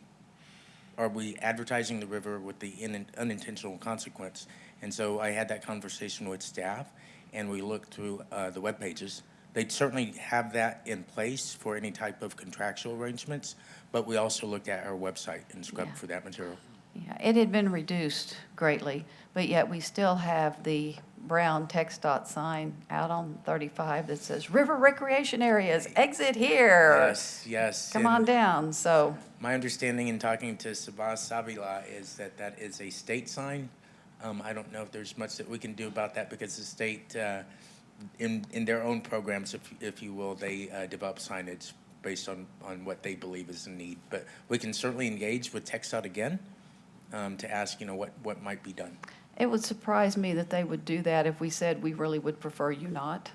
advertising the river with the unintentional consequence? And so I had that conversation with staff, and we looked through the web pages. They certainly have that in place for any type of contractual arrangements, but we also looked at our website and scrubbed for that material. Yeah, it had been reduced greatly, but yet we still have the brown text dot sign out on 35 that says river recreation areas, exit here. Yes. Come on down, so. My understanding in talking to Sabas Savila is that that is a state sign. I don't know if there's much that we can do about that because the state, in their own programs, if you will, they develop signage based on what they believe is the need. But we can certainly engage with TxDOT again to ask, what might be done. It would surprise me that they would do that if we said we really would prefer you not.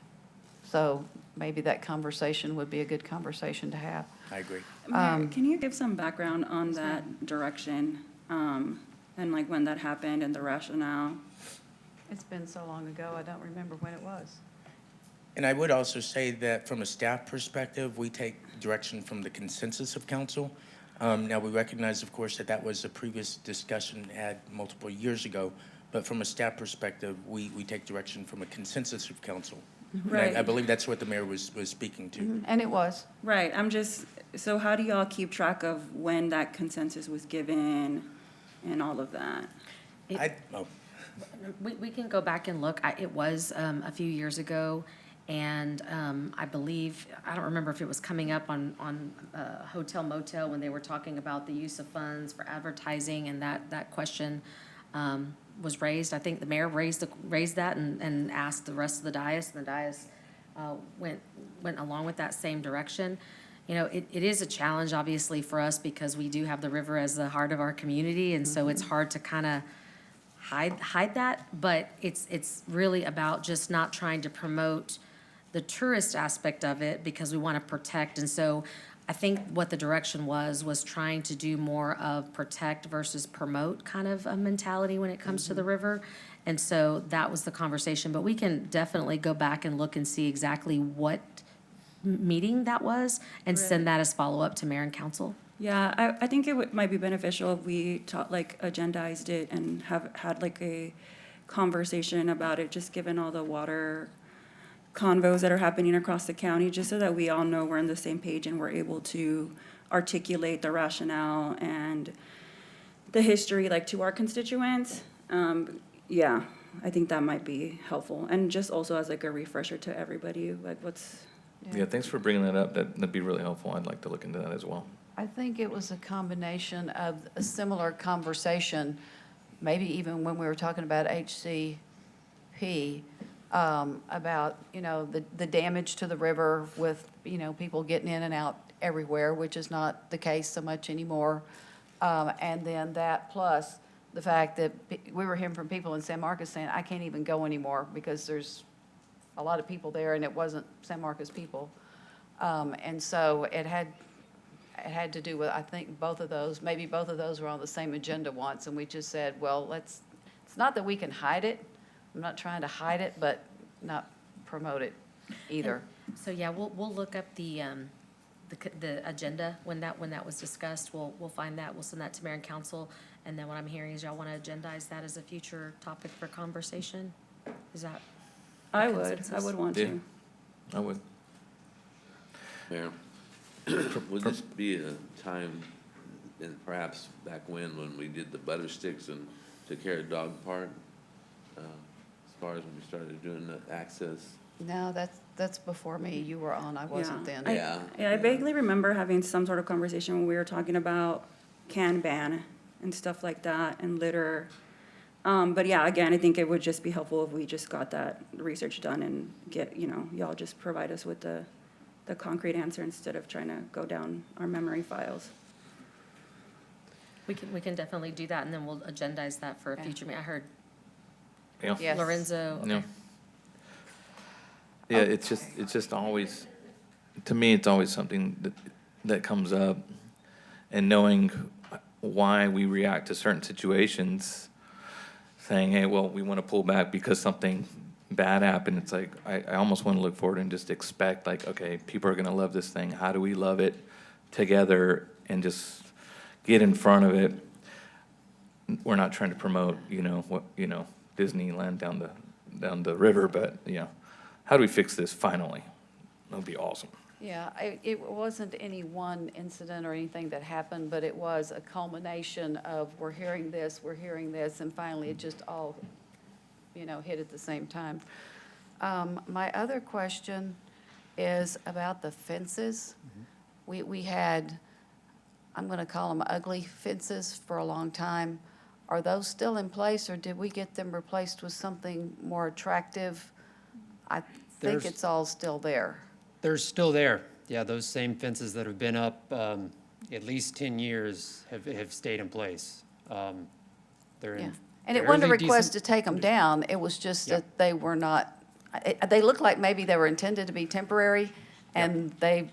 So maybe that conversation would be a good conversation to have. I agree. Mayor, can you give some background on that direction, and like when that happened and the rationale? It's been so long ago, I don't remember when it was. And I would also say that from a staff perspective, we take direction from the consensus of council. Now, we recognize, of course, that was a previous discussion had multiple years ago, but from a staff perspective, we take direction from a consensus of council. Right. And I believe that's what the mayor was speaking to. And it was. Right, so how do y'all keep track of when that consensus was given and all of that? We can go back and look. It was a few years ago, and I believe, I don't remember if it was coming up on Hotel Motel when they were talking about the use of funds for advertising, and that question was raised. I think the mayor raised that and asked the rest of the dais, and the dais went along with that same direction. It is a challenge, obviously, for us because we do have the river as the heart of our community, and so it's hard to kind of hide that, but it's really about just not trying to promote the tourist aspect of it because we want to protect. And so I think what the direction was trying to do more of protect versus promote kind of a mentality when it comes to the river. And so that was the conversation, but we can definitely go back and look and see exactly what meeting that was and send that as follow-up to mayor and council. Yeah, I think might be beneficial if we taught, like, agendized it and have had like a conversation about it, just given all the water convos that are happening across the county, just so that we all know we're on the same page and we're able to articulate the rationale and the history, like, to our constituents. Yeah, I think that might be helpful. And just also as like a refresher to everybody, like Yeah, thanks for bringing that up. That'd be really helpful. I'd like to look into that as well. I think it was a combination of a similar conversation, maybe even when we were talking about HCP, about, the damage to the river with, people getting in and out everywhere, which is not the case so much anymore. And then that plus the fact that we were hearing from people in San Marcos saying, I can't even go anymore because there's a lot of people there and it wasn't San Marcos people. And so it had to do with, I think, maybe both of those were on the same agenda once, and we just said, well, it's not that we can hide it. I'm not trying to hide it, but not promote it either. So, yeah, we'll look up the agenda when that was discussed. We'll find that. We'll send that to mayor and council. And then what I'm hearing is y'all want to agendize that as a future topic for conversation? Is that? I consensus? would want Yeah. to. I would. Mayor, would this be a time, and perhaps back when we did the butter sticks and took care of dog park, as far as when we started doing the access? No, that's before me. You were on. I wasn't then. Yeah. I vaguely remember having some sort of conversation when we were talking about can ban and stuff like that and litter. But yeah, again, I think it would just be helpful if we just got that research done and get, y'all just provide us with the concrete answer instead of trying to go down our memory files. We can definitely do that, and then we'll agendize that for a future meeting. I heard Yeah. Yes. Lorenzo. No. Yeah, it's just always, to me, it's always something that comes up, and knowing why we react to certain situations, saying, hey, well, we want to pull back because something bad happened. It's like, I almost want to look forward and just expect, like, okay, people are going to love this thing. How do we love it together and just get in front of it? We're not trying to promote, Disneyland down the river, but, how do we fix this finally? That would be awesome. Yeah, it wasn't any one incident or anything that happened, but it was a culmination of we're hearing this, and finally it just all, hit at the same time. My other question is about the fences. We had, I'm going to call them ugly fences for a long time. Are those still in place, or did we get them replaced with something more attractive? I think There's- it's all still there. They're still there. Yeah, those same fences that have been up at least 10 years have stayed in place. They're Yeah. in And it wasn't a fairly request to decent take them down, it was just Yeah. that they were not, they looked like maybe they were intended to be temporary, and they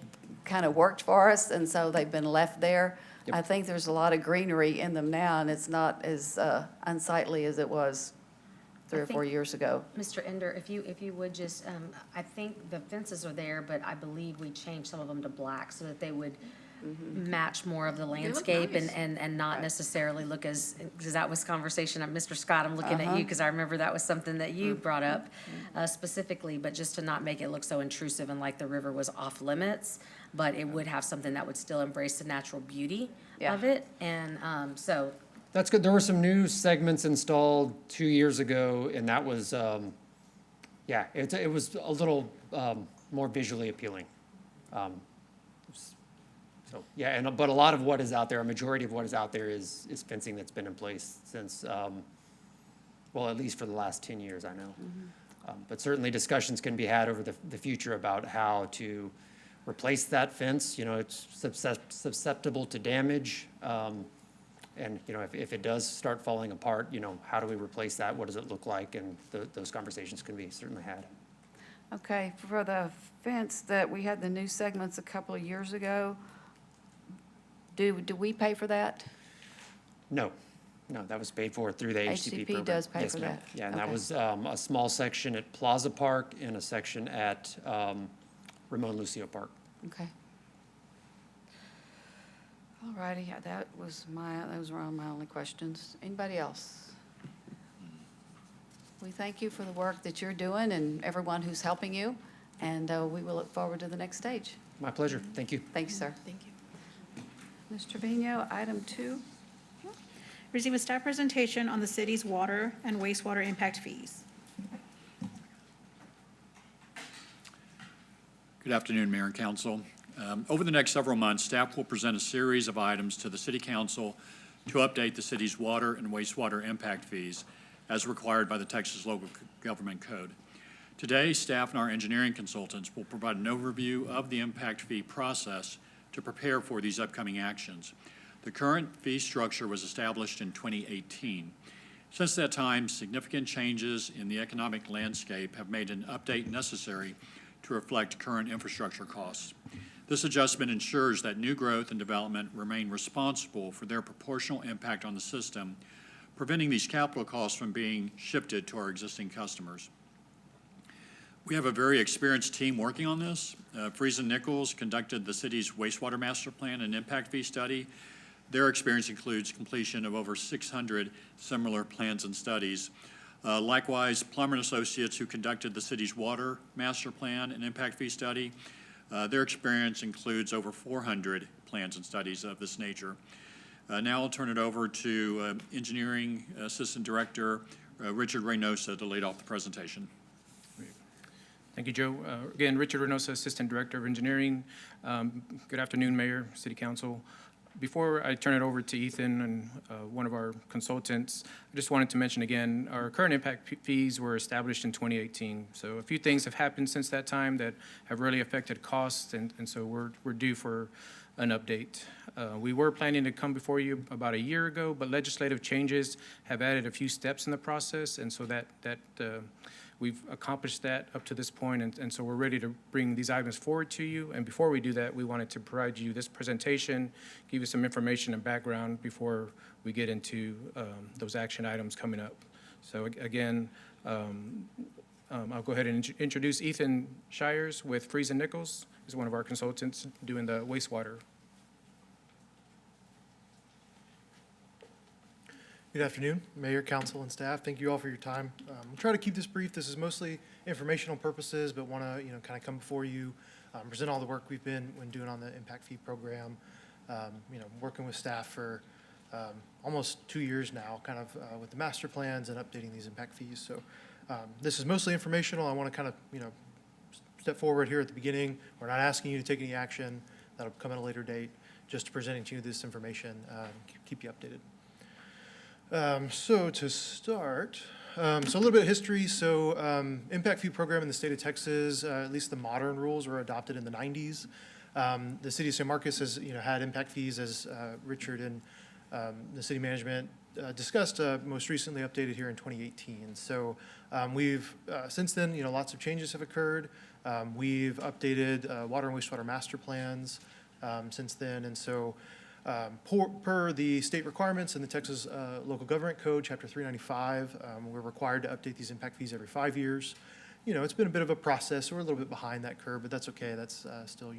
kind of worked for us, and so they've been left there. Yep. I think there's a lot of greenery in them now, and it's not as unsightly as it was 3 or 4 years ago. Mr. Ender, if you would just, I think the fences are there, but I believe we changed some of them to black so that they would match more of the landscape nice. and not necessarily look as, because that was conversation, Mr. Scott, I'm looking at you because I remember that was something that you brought up specifically, but just to not make it look so intrusive and like the river was off limits, but it would have something that would still embrace the natural beauty Yeah. of it. And so That's good. There were some new segments installed 2 years ago, and that was, it was a little more visually appealing. But a lot of what is out there, a majority of what is out there is fencing that's been in place since, at least for the last 10 years, I know. But certainly discussions can be had over the future about how to replace that fence. It's susceptible to damage. And, if it does start falling apart, how do we replace that? What does it look like? And those conversations can be certainly had. Okay, for the fence that we had the new segments a couple of years ago, Do we pay for that? No, no, that was paid for through the HCP HCP program. does pay Yes, for ma'am. that. Yeah, and that Okay. was a small section at Plaza Park and a section at Ramon Lucio Park. Okay. All righty, yeah, those were all my only questions. Anybody else? We thank you for the work that you're doing and everyone who's helping you, and we will look forward to the next stage. My pleasure. Thank you. Thank you, sir. Thank you. Ms. Trevino, item 2. Receive a staff presentation on the city's water and wastewater impact fees. Good afternoon, Mayor and Council. Over the next several months, staff will present a series of items to the City Council to update the city's water and wastewater impact fees as required by the Texas Local Government Code. Today, staff and our engineering consultants will provide an overview of the impact fee process to prepare for these upcoming actions. The current fee structure was established in 2018. Since that time, significant changes in the economic landscape have made an update necessary to reflect current infrastructure costs. This adjustment ensures that new growth and development remain responsible for their proportional impact on the system, preventing these capital costs from being shifted to our existing customers. We have a very experienced team working on this. Friesen Nichols conducted the city's wastewater master plan and impact fee study. Their experience includes completion of over 600 similar plans and studies. Likewise, Plummer and Associates, who conducted the city's water master plan and impact fee study, their experience includes over 400 plans and studies of this nature. Now I'll turn it over to Engineering Assistant Director Richard Reynosa to lead off the presentation. Thank you, Joe. Again, Richard Reynosa, Assistant Director of Engineering. Good afternoon, Mayor, City Council. Before I turn it over to Ethan and one of our consultants, I just wanted to mention again, our current impact fees were established in 2018. So a few things have happened since that time that have really affected costs, and so we're due for an update. We were planning to come before you about a year ago, but legislative changes have added a few steps in the process, and so that we've accomplished that up to this point, and so we're ready to bring these items forward to you. And before we do that, we wanted to provide you this presentation, give you some information and background before we get into those action items coming up. So again, I'll go ahead and introduce Ethan Shires with Friesen Nichols. He's one of our consultants doing the wastewater. Good afternoon, Mayor, Council, and staff. Thank you all for your time. We'll try to keep this brief. This is mostly informational purposes, but want to, kind of come before you, present all the work we've been doing on the impact fee program. Working with staff for almost 2 years now, kind of with the master plans and updating these impact fees. So this is mostly informational. I want to kind of, step forward here at the beginning. We're not asking you to take any action. That'll come at a later date. Just presenting to you this information, keep you updated. So to start, so a little bit of history. So impact fee program in the state of Texas, at least the modern rules were adopted in the 90s. The city of San Marcos has had impact fees, as Richard and the city management discussed, most recently updated here in 2018. So we've since then, lots of changes have occurred. We've updated water and wastewater master plans since then, and so per the state requirements in the Texas Local Government Code, Chapter 395, we're required to update these impact fees every 5 years. It's been a bit of a process. So we're a little bit behind that curve, but that's okay. That's still,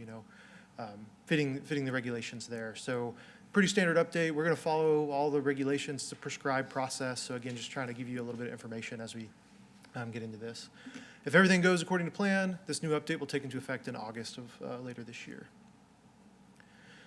fitting the regulations there. So pretty standard update. We're going to follow all the regulations. It's a prescribed process. So again, just trying to give you a little bit of information as we get into this. If everything goes according to plan, this new update will take into effect in August of later this year.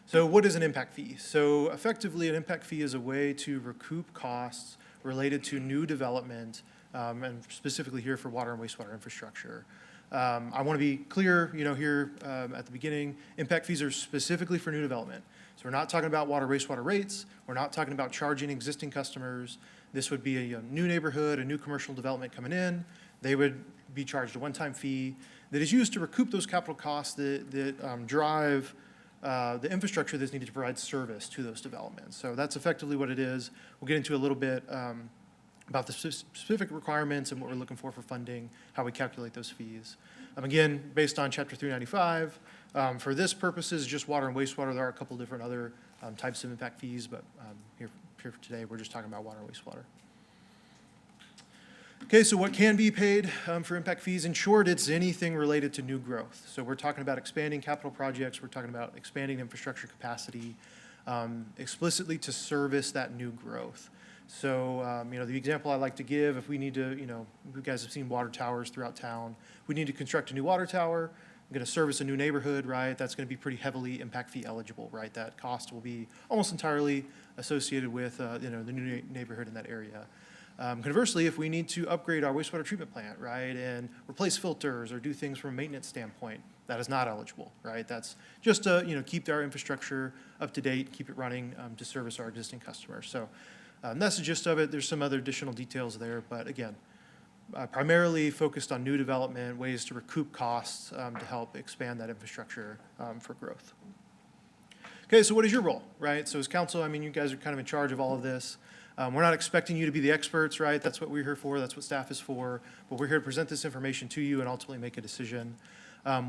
So what is an impact fee? So effectively, an impact fee is a way to recoup costs related to new development, and specifically here for water and wastewater infrastructure. I want to be clear, here at the beginning, impact fees are specifically for new development. So we're not talking about water wastewater rates. We're not talking about charging existing customers. This would be a new neighborhood, a new commercial development coming in. They would be charged a one-time fee that is used to recoup those capital costs that drive the infrastructure that's needed to provide service to those developments. So that's effectively what it is. We'll get into a little bit about the specific requirements and what we're looking for funding, how we calculate those fees. Again, based on Chapter 395, for this purposes, just water and wastewater. There are a couple different other types of impact fees, but here for today, we're just talking about water and wastewater. Okay, so what can be paid for impact fees? In short, it's anything related to new growth. So we're talking about expanding capital projects, we're talking about expanding infrastructure capacity, explicitly to service that new growth. So, the example I like to give, if we need to, you guys have seen water towers throughout town. We need to construct a new water tower, I'm going to service a new neighborhood, right? That's going to be pretty heavily impact fee eligible, right? That cost will be almost entirely associated with, the new neighborhood in that area. Conversely, if we need to upgrade our wastewater treatment plant, right, and replace filters or do things from a maintenance standpoint, that is not eligible, right? That's just to, keep our infrastructure up to date, keep it running to service our existing customers. So that's the gist of it. There's some other additional details there, but again, primarily focused on new development, ways to recoup costs to help expand that infrastructure for growth. Okay, so what is your role, right? So as council, you guys are kind of in charge of all of this. We're not expecting you to be the experts, right? That's what we're here for. That's what staff is for. But we're here to present this information to you and ultimately make a decision.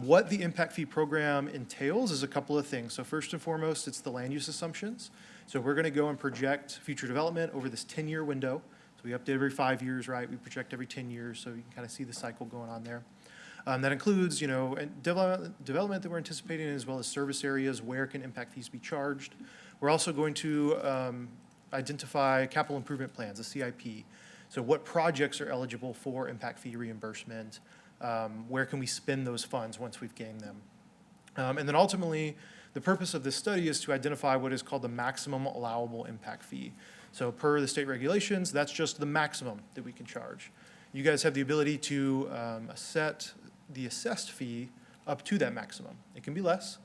What the impact fee program entails is a couple of things. So first and foremost, it's the land use assumptions. So we're going to go and project future development over this 10-year window. So we update every 5 years, right? We project every 10 years, so you can kind of see the cycle going on there. That includes, development that we're anticipating, as well as service areas. Where can impact fees be charged? We're also going to identify capital improvement plans, a CIP. So what projects are eligible for impact fee reimbursement? Where can we spend those funds once we've gained them? And then ultimately, the purpose of this study is to identify what is called the maximum allowable impact fee. So per the state regulations, that's just the maximum that we can charge. You guys have the ability to set the assessed fee up to that maximum. It can be less.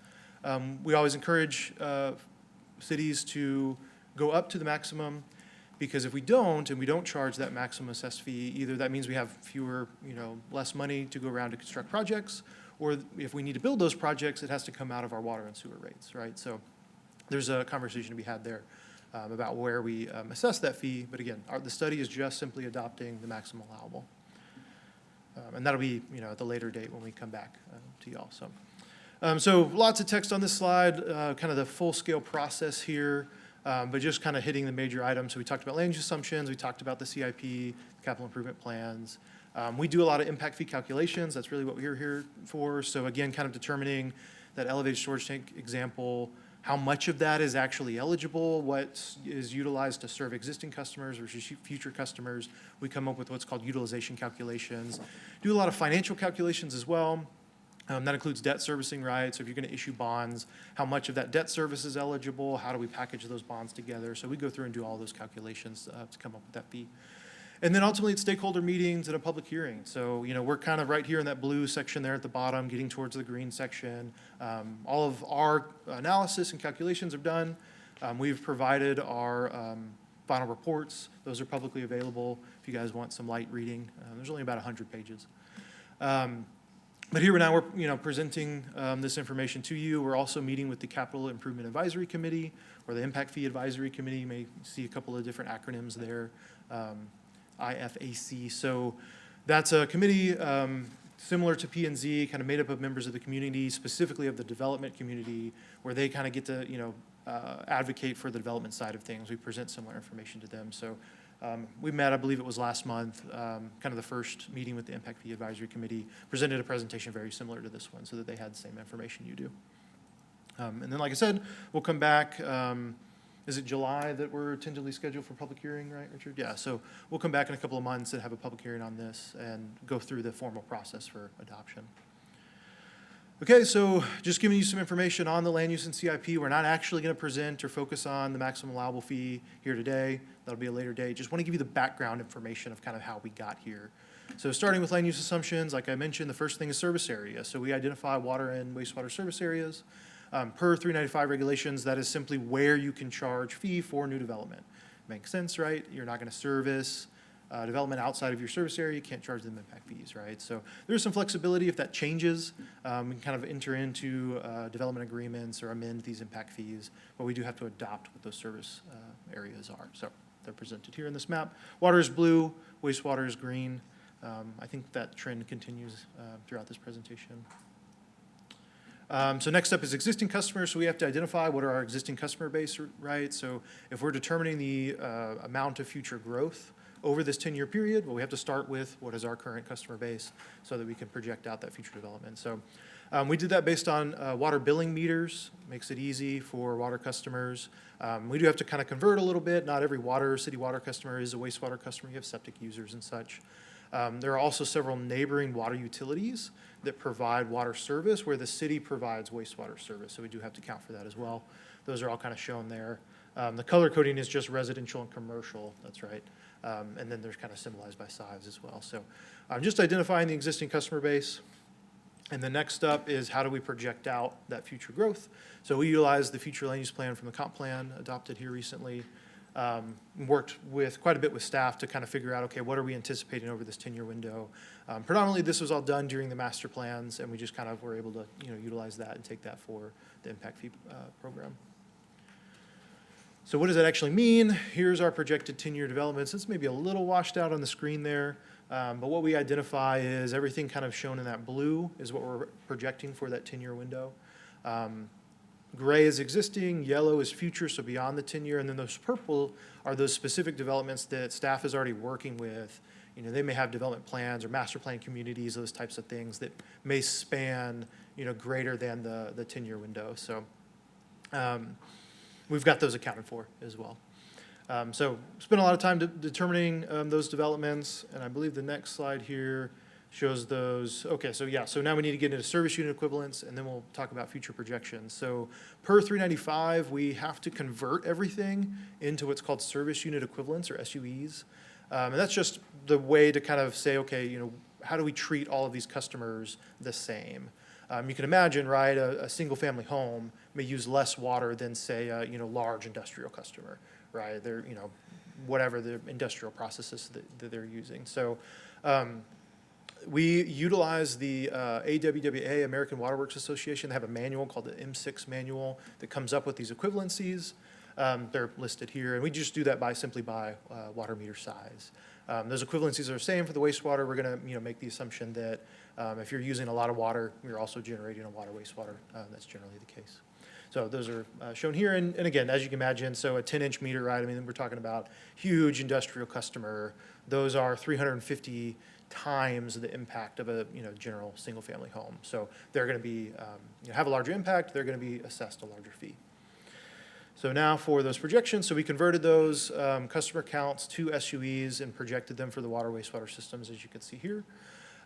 We always encourage cities to go up to the maximum, because if we don't, and we don't charge that maximum assessed fee, either that means we have less money to go around to construct projects, or if we need to build those projects, it has to come out of our water and sewer rates, right? So there's a conversation to be had there about where we assess that fee. But again, the study is just simply adopting the maximum allowable. And that'll be, at the later date when we come back to y'all. So lots of text on this slide, kind of the full-scale process here. But just kind of hitting the major items. So we talked about land use assumptions, we talked about the CIP, capital improvement plans. We do a lot of impact fee calculations. That's really what we're here for. So again, kind of determining that elevated storage tank example, how much of that is actually eligible, what is utilized to serve existing customers versus future customers. We come up with what's called utilization calculations. Do a lot of financial calculations as well. That includes debt servicing rights. So if you're going to issue bonds, how much of that debt service is eligible? How do we package those bonds together? So we go through and do all those calculations to come up with that fee. And then ultimately, it's stakeholder meetings and a public hearing. So, we're kind of right here in that blue section there at the bottom, getting towards the green section. All of our analysis and calculations are done. We've provided our final reports. Those are publicly available if you guys want some light reading. There's only about 100 pages. But here now we're presenting this information to you. We're also meeting with the Capital Improvement Advisory Committee, or the Impact Fee Advisory Committee. You may see a couple of different acronyms there, IFAC. So that's a committee similar to P&Z, kind of made up of members of the community, specifically of the development community, where they kind of get to advocate for the development side of things. We present similar information to them. So we met, I believe it was last month, kind of the first meeting with the Impact Fee Advisory Committee, presented a presentation very similar to this one so that they had the same information you do. And then, like I said, we'll come back. Is it July that we're tentatively scheduled for public hearing, right, Richard? Yeah, so we'll come back in a couple of months and have a public hearing on this and go through the formal process for adoption. Okay, so just giving you some information on the land use and CIP. We're not actually going to present or focus on the maximum allowable fee here today. That'll be a later date. Just want to give you the background information of kind of how we got here. So starting with land use assumptions, like I mentioned, the first thing is service area. So we identify water and wastewater service areas. Per 395 regulations, that is simply where you can charge fee for new development. Makes sense, right? You're not going to service development outside of your service area. You can't charge them impact fees, right? So there's some flexibility if that changes. We can kind of enter into development agreements or amend these impact fees, but we do have to adopt what those service areas are. So they're presented here in this map. Water is blue, wastewater is green. I think that trend continues throughout this presentation. So next up is existing customers. So we have to identify what are our existing customer base, right? So if we're determining the amount of future growth over this 10-year period, well, we have to start with what is our current customer base so that we can project out that future development. So we did that based on water billing meters. Makes it easy for water customers. We do have to kind of convert a little bit. Not every city water customer is a wastewater customer. You have septic users and such. There are also several neighboring water utilities that provide water service where the city provides wastewater service. So we do have to count for that as well. Those are all kind of shown there. The color coding is just residential and commercial, that's right. And then there's kind of symbolized by size as well. So just identifying the existing customer base. And the next up is how do we project out that future growth? So we utilize the future land use plan from the comp plan adopted here recently. Worked with quite a bit with staff to kind of figure out, okay, what are we anticipating over this 10-year window? Predominantly, this was all done during the master plans, and we just kind of were able to, utilize that and take that for the impact fee program. So what does that actually mean? Here's our projected 10-year developments. It's maybe a little washed out on the screen there, but what we identify is everything kind of shown in that blue is what we're projecting for that 10-year window. Gray is existing, yellow is future, so beyond the 10-year, and then those purple are those specific developments that staff is already working with. They may have development plans or master plan communities, those types of things that may span, greater than the 10-year window. So we've got those accounted for as well. So spent a lot of time determining those developments, and I believe the next slide here shows those. Okay, so yeah, so now we need to get into service unit equivalents, and then we'll talk about future projections. So per 395, we have to convert everything into what's called service unit equivalents, or SUEs. And that's just the way to kind of say, okay, how do we treat all of these customers the same? You can imagine, right, a single-family home may use less water than, say, a large industrial customer, right? They're, whatever the industrial processes that they're using. So we utilize the AWWA, American Water Works Association. They have a manual called the M6 manual that comes up with these equivalencies. They're listed here, and we just do that simply by water meter size. Those equivalencies are the same for the wastewater. We're going to make the assumption that if you're using a lot of water, you're also generating a water wastewater. That's generally the case. So those are shown here, and again, as you can imagine, so a 10-inch meter, right? I mean, we're talking about huge industrial customer. Those are 350 times the impact of a general single-family home. So they're going to be have a larger impact. They're going to be assessed a larger fee. So now for those projections, so we converted those customer counts to SUEs and projected them for the water wastewater systems, as you can see here.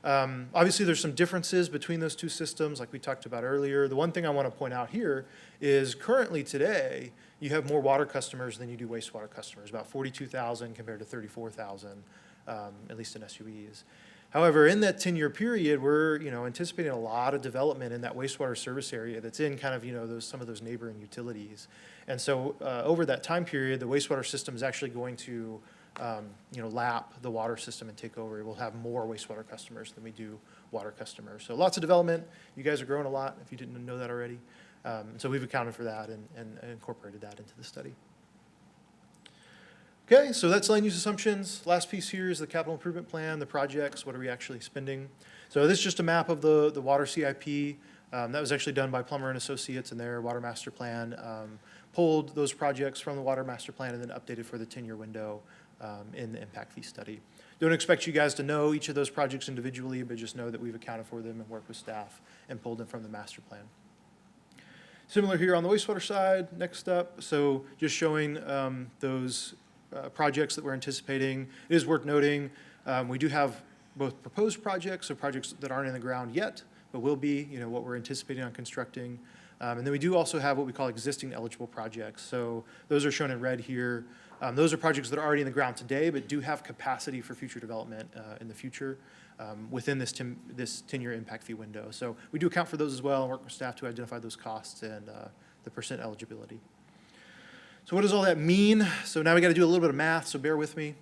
Obviously, there's some differences between those two systems, like we talked about earlier. The one thing I want to point out here is currently today, you have more water customers than you do wastewater customers, about 42,000 compared to 34,000, at least in SUEs. However, in that 10-year period, we're anticipating a lot of development in that wastewater service area that's in kind of some of those neighboring utilities. And so over that time period, the wastewater system is actually going to lap the water system and take over. We'll have more wastewater customers than we do water customers. So lots of development. You guys are growing a lot, if you didn't know that already. So we've accounted for that and incorporated that into the study. Okay, so that's land use assumptions. Last piece here is the capital improvement plan, the projects, what are we actually spending? So this is just a map of the water CIP. That was actually done by Plummer and Associates in their water master plan. Pulled those projects from the water master plan and then updated for the 10-year window in the impact fee study. Don't expect you guys to know each of those projects individually, but just know that we've accounted for them and worked with staff and pulled them from the master plan. Similar here on the wastewater side, next up, so just showing those projects that we're anticipating. It is worth noting, we do have both proposed projects, so projects that aren't in the ground yet, but will be, what we're anticipating on constructing. And then we do also have what we call existing eligible projects. So those are shown in red here. Those are projects that are already in the ground today, but do have capacity for future development in the future within this 10-year impact fee window. So we do account for those as well and work with staff to identify those costs and the percent eligibility. So what does all that mean? So now we got to do a little bit of math, so bear with me.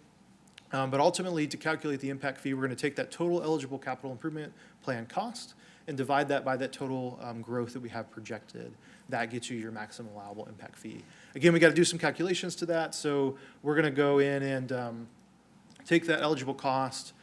But ultimately, to calculate the impact fee, we're going to take that total eligible capital improvement plan cost and divide that by that total growth that we have projected. That gets you your maximum allowable impact fee. Again, we got to do some calculations to that, so we're going to go in and take that eligible cost,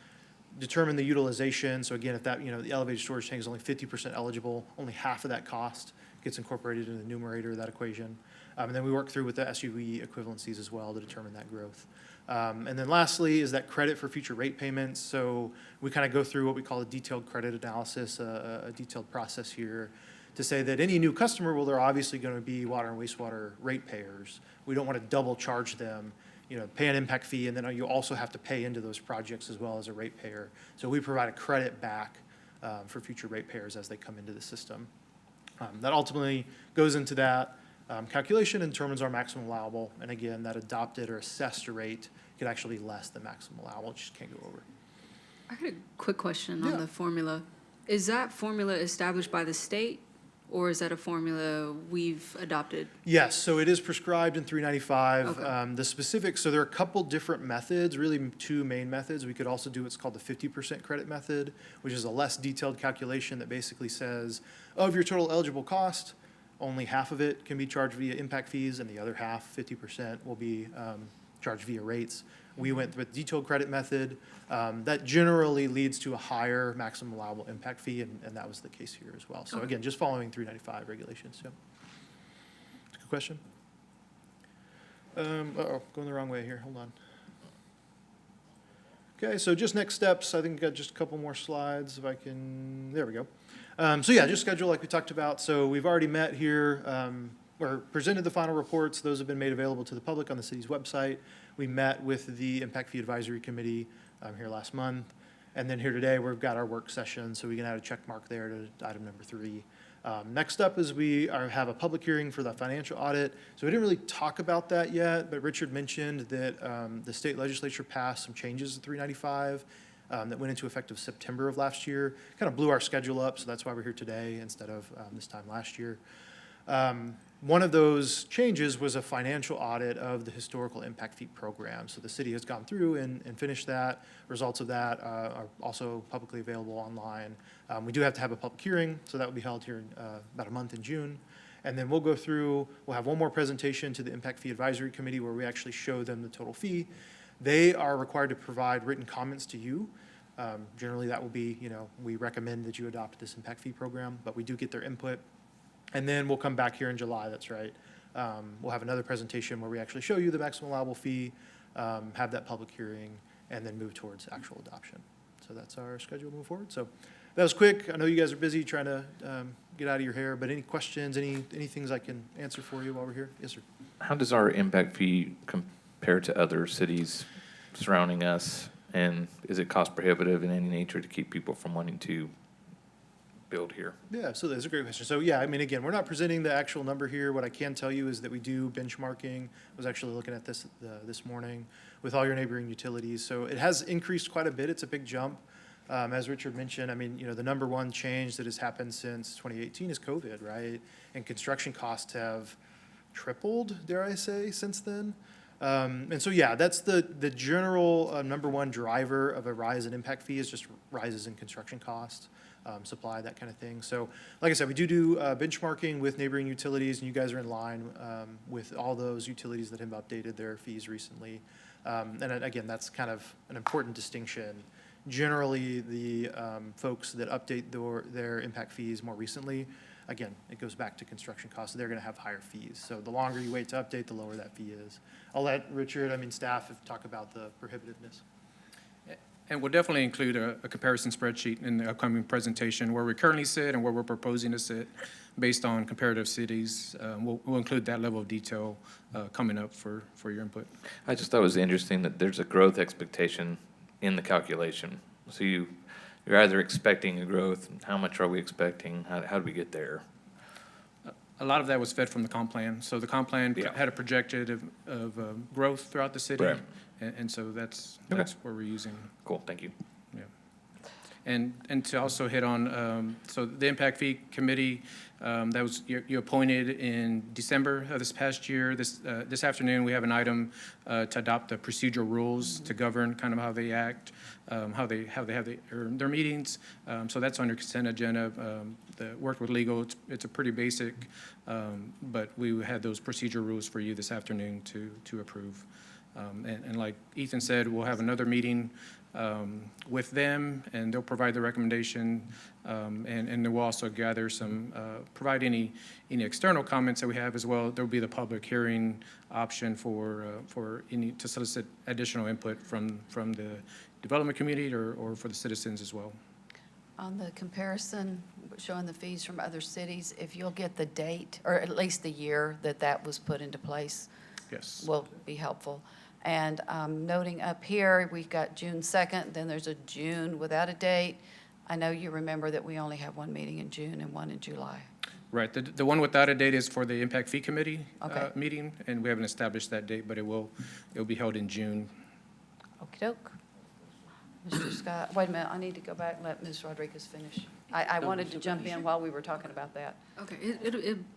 determine the utilization. So again, if that, the elevated storage tank is only 50% eligible, only half of that cost gets incorporated in the numerator of that equation. And then we work through with the SUV equivalencies as well to determine that growth. And then lastly is that credit for future rate payments. So we kind of go through what we call a detailed credit analysis, a detailed process here to say that any new customer, well, they're obviously going to be water and wastewater rate payers. We don't want to double charge them, pay an impact fee, and then you also have to pay into those projects as well as a rate payer. So we provide a credit back for future rate payers as they come into the system. That ultimately goes into that calculation and determines our maximum allowable. And again, that adopted or assessed rate could actually be less than maximum allowable. It just can't go over. I had a quick question Yeah. on the formula. Is that formula established by the state, or is that a formula we've adopted? Yes, so it is prescribed in 395. Okay. The specifics, so there are a couple different methods, really two main methods. We could also do what's called the 50% credit method, which is a less detailed calculation that basically says, of your total eligible cost, only half of it can be charged via impact fees, and the other half, 50%, will be charged via rates. We went with detailed credit method. That generally leads to a higher maximum allowable impact fee, and that was the case here as well. So Okay. again, just following 395 regulations, yeah. Good question. Uh-oh, going the wrong way here, hold on. Okay, so just next steps, I think I got just a couple more slides if I can, there we go. So yeah, just schedule like we talked about. So we've already met here, or presented the final reports. Those have been made available to the public on the city's website. We met with the Impact Fee Advisory Committee here last month. And then here today, we've got our work session, so we can add a check mark there to item number 3. Next up is we have a public hearing for the financial audit. So we didn't really talk about that yet, but Richard mentioned that the state legislature passed some changes to 395 that went into effect of September of last year. Kind of blew our schedule up, so that's why we're here today instead of this time last year. One of those changes was a financial audit of the historical impact fee program. So the city has gone through and finished that. Results of that are also publicly available online. We do have to have a public hearing, so that will be held here in about a month in June. And then we'll go through, we'll have one more presentation to the Impact Fee Advisory Committee where we actually show them the total fee. They are required to provide written comments to you. Generally, that will be, we recommend that you adopt this impact fee program, but we do get their input. And then we'll come back here in July, that's right. We'll have another presentation where we actually show you the maximum allowable fee, have that public hearing, and then move towards actual adoption. So that's our schedule moving forward. So that was quick. I know you guys are busy trying to get out of your hair, but any questions, any things I can answer for you while we're here? Yes, sir. How does our impact fee compare to other cities surrounding us? And is it cost prohibitive in any nature to keep people from wanting to build here? Yeah, absolutely. That's a great question. So yeah, I mean, again, we're not presenting the actual number here. What I can tell you is that we do benchmarking. I was actually looking at this this morning with all your neighboring utilities. So it has increased quite a bit. It's a big jump. As Richard mentioned, I mean, the number one change that has happened since 2018 is COVID, right? And construction costs have tripled, dare I say, since then. And so, yeah, that's the general number one driver of a rise in impact fee is just rises in construction costs, supply, that kind of thing. So, like I said, we do benchmarking with neighboring utilities, and you guys are in line with all those utilities that have updated their fees recently. And again, that's kind of an important distinction. Generally, the folks that update their impact fees more recently, again, it goes back to construction costs. They're going to have higher fees. So the longer you wait to update, the lower that fee is. I'll let Richard, staff, talk about the prohibitiveness. And we'll definitely include a comparison spreadsheet in the upcoming presentation where we currently sit and where we're proposing to sit based on comparative cities. We'll include that level of detail coming up for your input. I just thought it was interesting that there's a growth expectation in the calculation. So you're either expecting a growth, how much are we expecting, how do we get there? A lot of that was fed from the comp plan. So the comp plan Yeah. had a projected of growth throughout the city. Right. And so that's Okay. where we're using. Cool, thank you. Yeah. And to also hit on, so the Impact Fee Committee, that was, you appointed in December of this past year. This afternoon, we have an item to adopt the procedural rules to govern kind of how they act, how they have their meetings. So that's on your consent agenda. The work with legal, it's a pretty basic, but we had those procedure rules for you this afternoon to approve. And like Ethan said, we'll have another meeting with them, and they'll provide the recommendation, and then we'll also gather some, provide any external comments that we have as well. There'll be the public hearing option for any, to solicit additional input from the development community or for the citizens as well. On the comparison, showing the fees from other cities, if you'll get the date, or at least the year that that was put into place, Yes. will be helpful. And noting up here, we've got June 2nd, then there's a June without a date. I know you remember that we only have one meeting in June and one in July. Right. The one without a date is for the Impact Fee Committee Okay. meeting, and we haven't established that date, but it'll be held in June. Okey-doke. Mr. Scott, wait a minute, I need to go back and let Ms. Rodriguez finish. I wanted to jump in while we were talking about that. Okay,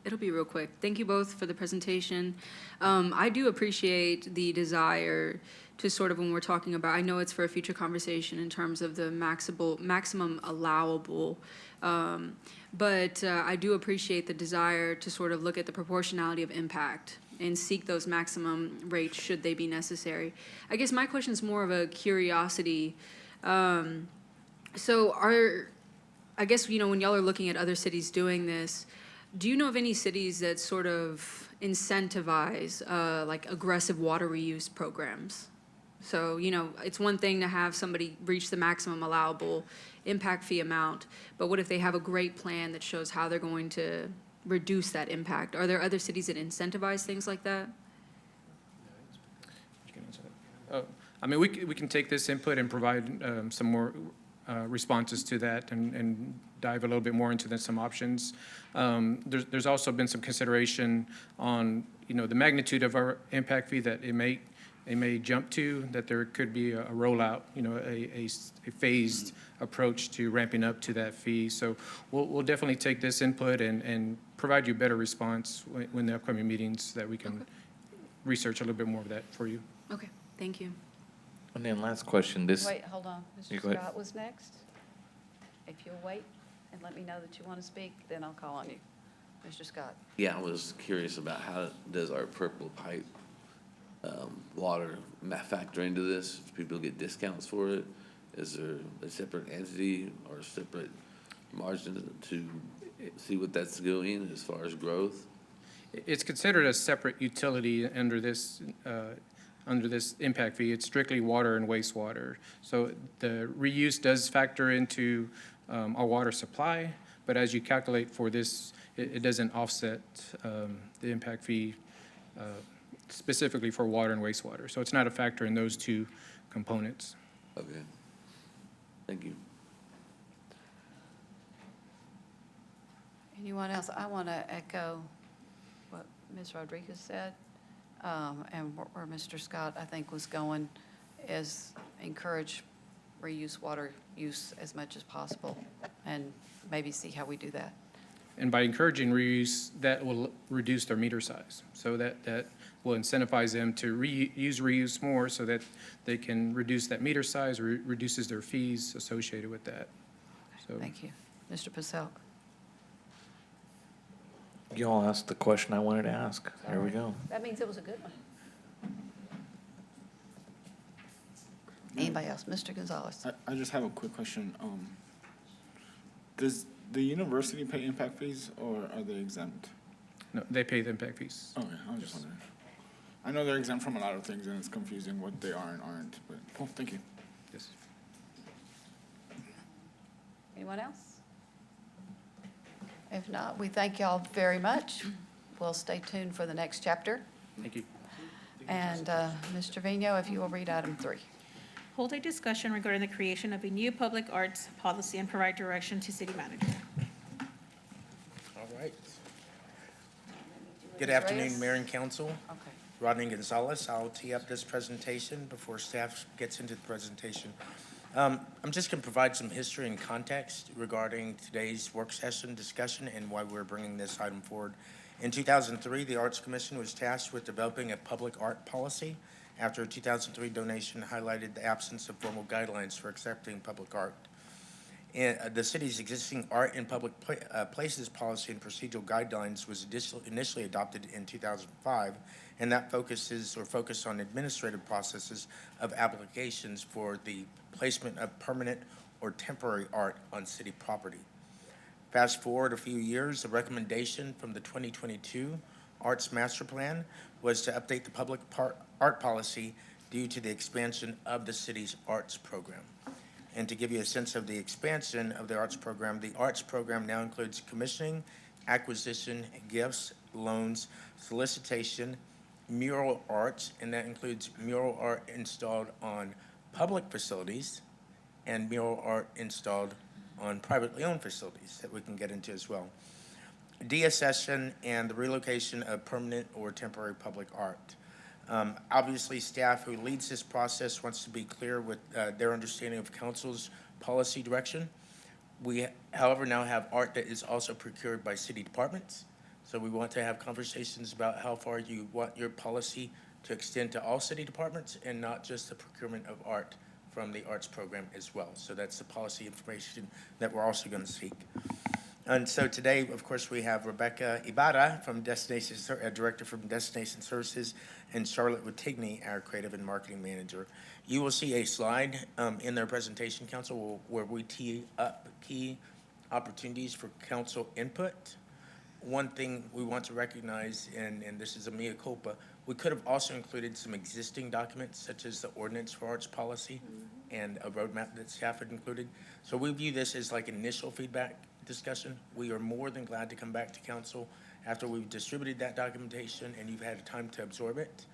it'll be real quick. Thank you both for the presentation. I do appreciate the desire to sort of, when we're talking about, I know it's for a future conversation in terms of the maximum allowable, but I do appreciate the desire to sort of look at the proportionality of impact and seek those maximum rates should they be necessary. I guess my question is more of a curiosity. So I guess, you know, when y'all are looking at other cities doing this, do you know of any cities that sort of incentivize like aggressive water reuse programs? So, you know, it's one thing to have somebody reach the maximum allowable impact fee amount, but what if they have a great plan that shows how they're going to reduce that impact? Are there other cities that incentivize things like that? I mean, we can take this input and provide some more responses to that and dive a little bit more into some options. There's also been some consideration on, you know, the magnitude of our impact fee that it may jump to, that there could be a rollout, you know, a phased approach to ramping up to that fee. So we'll definitely take this input and provide you a better response when the upcoming meetings, that we can research a little bit more of that for you. Okay, thank you. And then last question, this, Wait, hold on. You Mr. go ahead. Scott was next. If you'll wait and let me know that you want to speak, then I'll call on you. Mr. Scott. Yeah, I was curious about how does our purple pipe water factor into this? Do people get discounts for it? Is there a separate entity or a separate margin to see what that's doing as far as growth? It's considered a separate utility under this impact fee. It's strictly water and wastewater. So the reuse does factor into our water supply, but as you calculate for this, it doesn't offset the impact fee specifically for water and wastewater. So it's not a factor in those two components. Okay. Thank you. Anyone else? I want to echo what Ms. Rodriguez said, and where Mr. Scott, I think, was going, is encourage reuse water use as much as possible, and maybe see how we do that. And by encouraging reuse, that will reduce their meter size. So that will incentivize them to reuse more so that they can reduce that meter size, reduces their fees associated with that. So Thank you. Mr. Pacelk. you all asked the question I wanted to ask. There we go. That means it was a good one. Anybody else? Mr. Gonzalez. I just have a quick question. Does the university pay impact fees, or are they exempt? no, they pay the impact fees. Okay, I was just wondering. I know they're exempt from a lot of things, and it's confusing what they are and aren't, but, cool, thank you. Yes. Anyone else? If not, we thank y'all very much. We'll stay tuned for the next chapter. Thank you. And Ms. Trevino, if you will read item 3. Hold a discussion regarding the creation of a new public arts policy and provide direction to city manager. All right. Good afternoon, Mayor and Council. Okay. Rodney Gonzalez. I'll tee up this presentation before staff gets into the presentation. I'm just going to provide some history and context regarding today's work session discussion and why we're bringing this item forward. In 2003, the Arts Commission was tasked with developing a public art policy after a 2003 donation highlighted the absence of formal guidelines for accepting public art. The city's existing art in public places policy and procedural guidelines was initially adopted in 2005, and that focused on administrative processes of applications for the placement of permanent or temporary art on city property. Fast forward a few years, a recommendation from the 2022 Arts Master Plan was to update the public art policy due to the expansion of the city's arts program. And to give you a sense of the expansion of the arts program now includes commissioning, acquisition, gifts, loans, solicitation, mural arts, and that includes mural art installed on public facilities and mural art installed on privately owned facilities that we can get into as well. Deaccession and the relocation of permanent or temporary public art. Obviously, staff who leads this process wants to be clear with their understanding of council's policy direction. We, however, now have art that is also procured by city departments. So we want to have conversations about how far you want your policy to extend to all city departments and not just the procurement of art from the arts program as well. So that's the policy information that we're also going to seek. And so today, of course, we have Rebecca Ibarra from Director from Destination Services, and Charlotte Wittigny, our Creative and Marketing Manager. You will see a slide in their presentation, Council, where we tee up key opportunities for council input. One thing we want to recognize, and this is a mea culpa, we could have also included some existing documents, such as the ordinance for arts policy and a roadmap that staff had included. So we view this as like initial feedback discussion. We are more than glad to come back to council after we've distributed that documentation and you've had time to absorb it,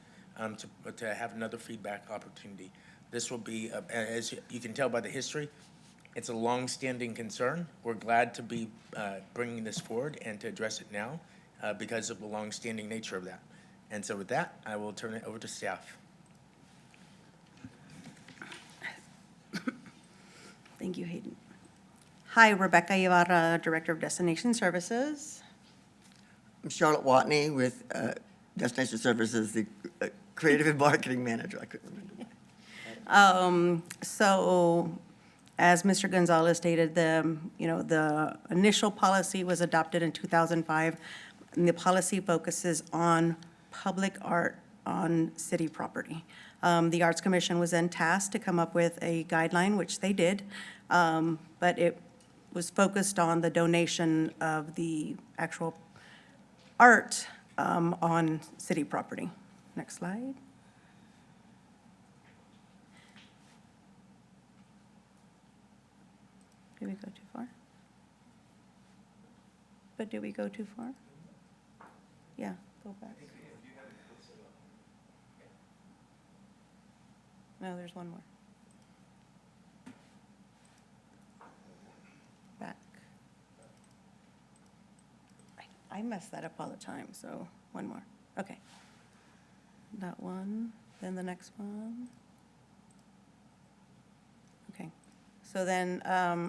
to have another feedback opportunity. This will be, as you can tell by the history, it's a long-standing concern. We're glad to be bringing this forward and to address it now because of the long-standing nature of that. And so with that, I will turn it over to staff. Thank you, Hayden. Hi, Rebecca Ibarra, Director of Destination Services. I'm Charlotte Watney with Destination Services, the Creative and Marketing Manager. I couldn't remember. So, as Mr. Gonzalez stated, the initial policy was adopted in 2005, and the policy focuses on public art on city property. The Arts Commission was then tasked to come up with a guideline, which they did, but it was focused on the donation of the actual art on city property. Next slide. Did we go too far? But did we go too far? Yeah, go back. No, there's one more. Back. I mess that up all the time, so one more. Okay. That one, then the next one. Okay. So then,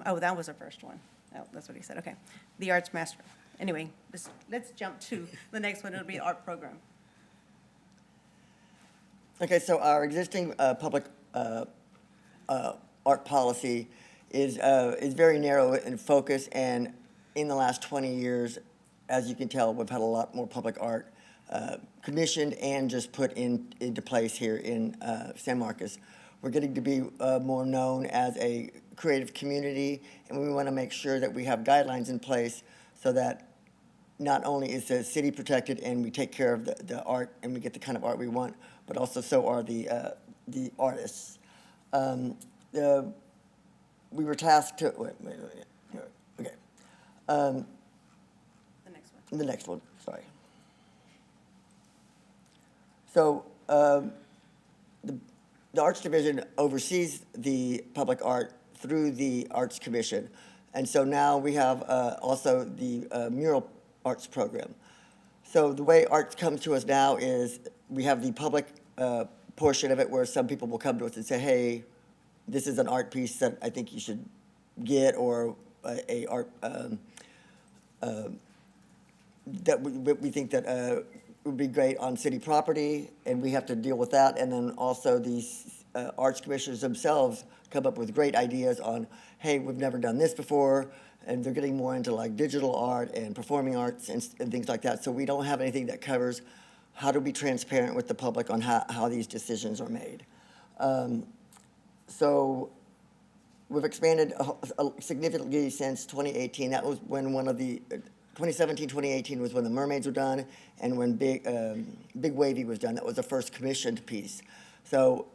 oh, that was the first one. Oh, that's what he said. Okay. The Arts Master. Anyway, let's jump to the next one. It'll be art program. Okay, so our existing public art policy is very narrow in focus, and in the last 20 years, as you can tell, we've had a lot more public art commissioned and just put into place here in San Marcos. We're getting to be more known as a creative community, and we want to make sure that we have guidelines in place so that not only is the city protected and we take care of the art and we get the kind of art we want, but also so are the artists. We were tasked to, wait, okay. The next one. The next one, sorry. So the Arts Division oversees the public art through the Arts Commission. And so now we have also the mural arts program. So the way arts comes to us now is we have the public portion of it where some people will come to us and say, hey, this is an art piece that I think you should get, or a art that we think that would be great on city property, and we have to deal with that. And then also the arts commissioners themselves come up with great ideas on, hey, we've never done this before, and they're getting more into like digital art and performing arts and things like that. So we don't have anything that covers how to be transparent with the public on how these decisions are made. So we've expanded significantly since 2018. That was when 2017, 2018 was when the Mermaids were done, and when Big Wavy was done. That was the first commissioned piece. So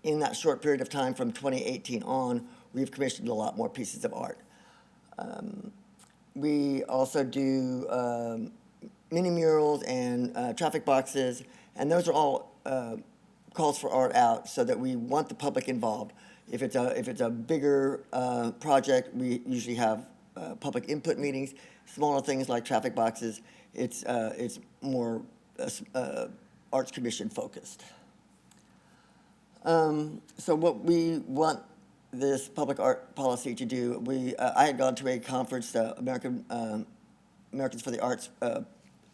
in that short period of time from 2018 on, we've commissioned a lot more pieces of art. We also do mini murals and traffic boxes, and those are all calls for art out so that we want the public involved. If it's a bigger project, we usually have public input meetings. Smaller things like traffic boxes, it's more Arts Commission focused. So what we want this public art policy to do, I had gone to a conference, the Americans for the Arts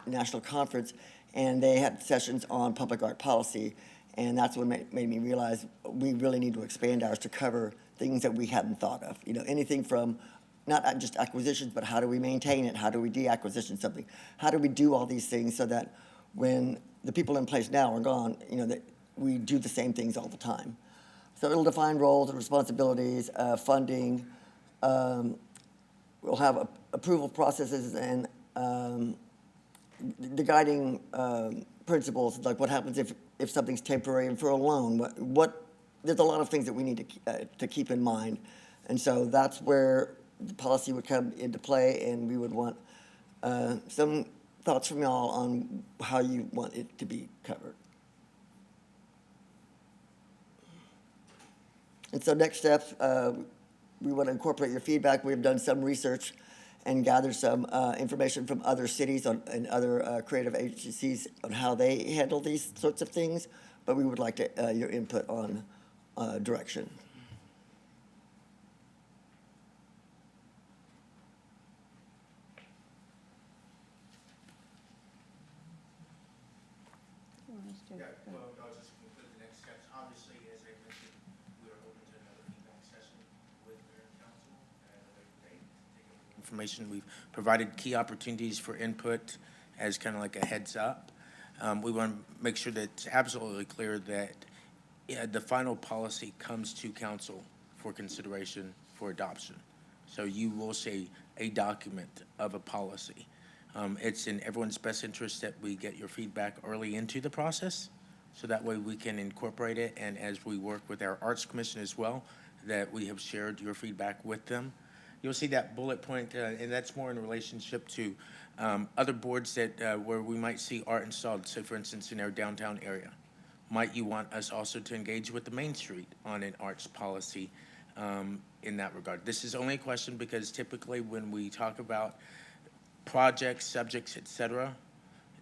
National Conference, and they had sessions on public art policy, and that's what made me realize we really need to expand ours to cover things that we hadn't thought of. You know, anything from not just acquisitions, but how do we maintain it? How do we de-acquisition something? How do we do all these things so that when the people in place now are gone, you know, that we do the same things all the time? So it'll define roles and responsibilities, funding. We'll have approval processes and the guiding principles, like what happens if something's temporary and for a loan. There's a lot of things that we need to keep in mind. And so that's where the policy would come into play, and we would want some thoughts from y'all on how you want it to be covered. And so next steps, we want to incorporate your feedback. We've done some research and gathered some information from other cities and other creative agencies on how they handle these sorts of things, but we would like your input on direction. Yeah, well, I'll just conclude the next steps. Obviously, as I mentioned, we are open to another feedback session with mayor and council at a later date. Information, we've provided key opportunities for input as kind of like a heads up. We want to make sure that it's absolutely clear that the final policy comes to council for consideration for adoption. So you will see a document of a policy. It's in everyone's best interest that we get your feedback early into the process, so that way we can incorporate it, and as we work with our Arts Commission as well, that we have shared your feedback with them. You'll see that bullet point, and that's more in relationship to other boards that where we might see art installed. So for instance, in our downtown area, might you want us also to engage with the Main Street on an arts policy in that regard? This is only a question because typically when we talk about projects, subjects, et cetera,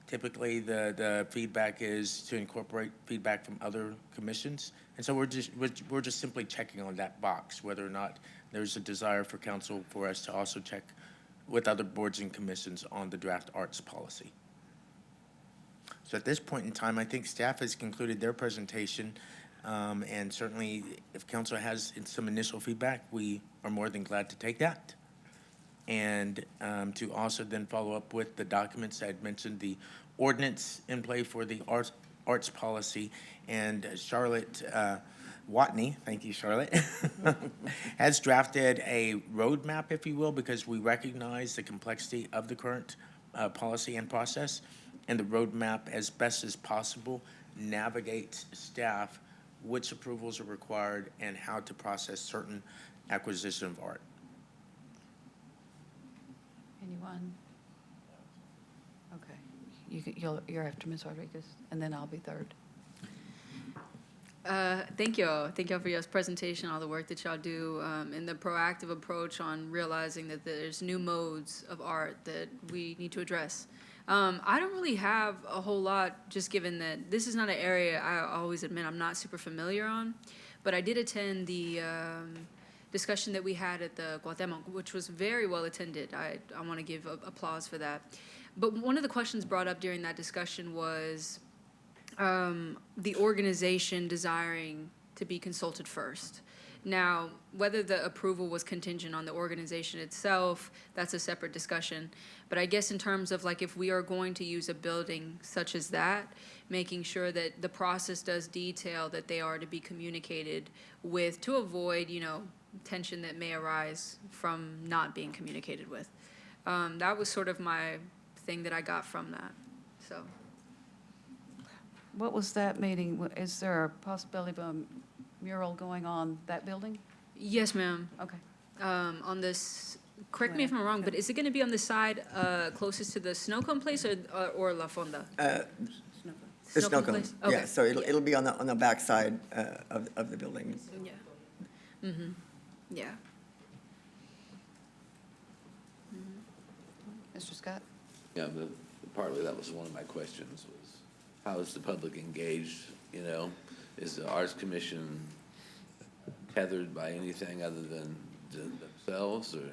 typically the feedback is to incorporate feedback from other commissions. And so we're just simply checking on that box, whether or not there's a desire for council for us to also check with other boards and commissions on the draft arts policy. So at this point in time, I think staff has concluded their presentation. And certainly if council has some initial feedback, we are more than glad to take that. And to also then follow up with the documents I had mentioned, the ordinance in play for the arts policy, and Charlotte Watney, thank you, Charlotte, has drafted a roadmap, if you will, because we recognize the complexity of the current policy and process, and the roadmap, as best as possible, navigates staff which approvals are required and how to process certain acquisition of art. Anyone? Okay, you're after Ms. Rodriguez, and then I'll be third. Thank y'all for y'all's presentation, all the work that y'all do, and the proactive approach on realizing that there's new modes of art that we need to address. I don't really have a whole lot, just given that this is not an area I always admit I'm not super familiar on, but I did attend the discussion that we had at the Cuauhtemoc, which was very well attended. I want to give applause for that. But one of the questions brought up during that discussion was the organization desiring to be consulted first. Now, whether the approval was contingent on the organization itself, that's a separate discussion. But I guess in terms of like if we are going to use a building such as that, making sure that the process does detail that they are to be communicated with to avoid, tension that may arise from not being communicated with. That was sort of my thing that I got from that, so. What was that meeting? Is there a possibility of a mural going on that building? Yes, ma'am. Okay. On this, correct me if I'm wrong, but is it gonna be on the side, closest to the snow cone place or La Fonda? The Snow snow cone cone, place? yeah, Okay. so it'll be on the back side of the building. Yeah. Mm-hmm, yeah. Mr. Scott? Yeah, partly that was one of my questions was, how is the public engaged, Is the Arts Commission tethered by anything other than themselves, or?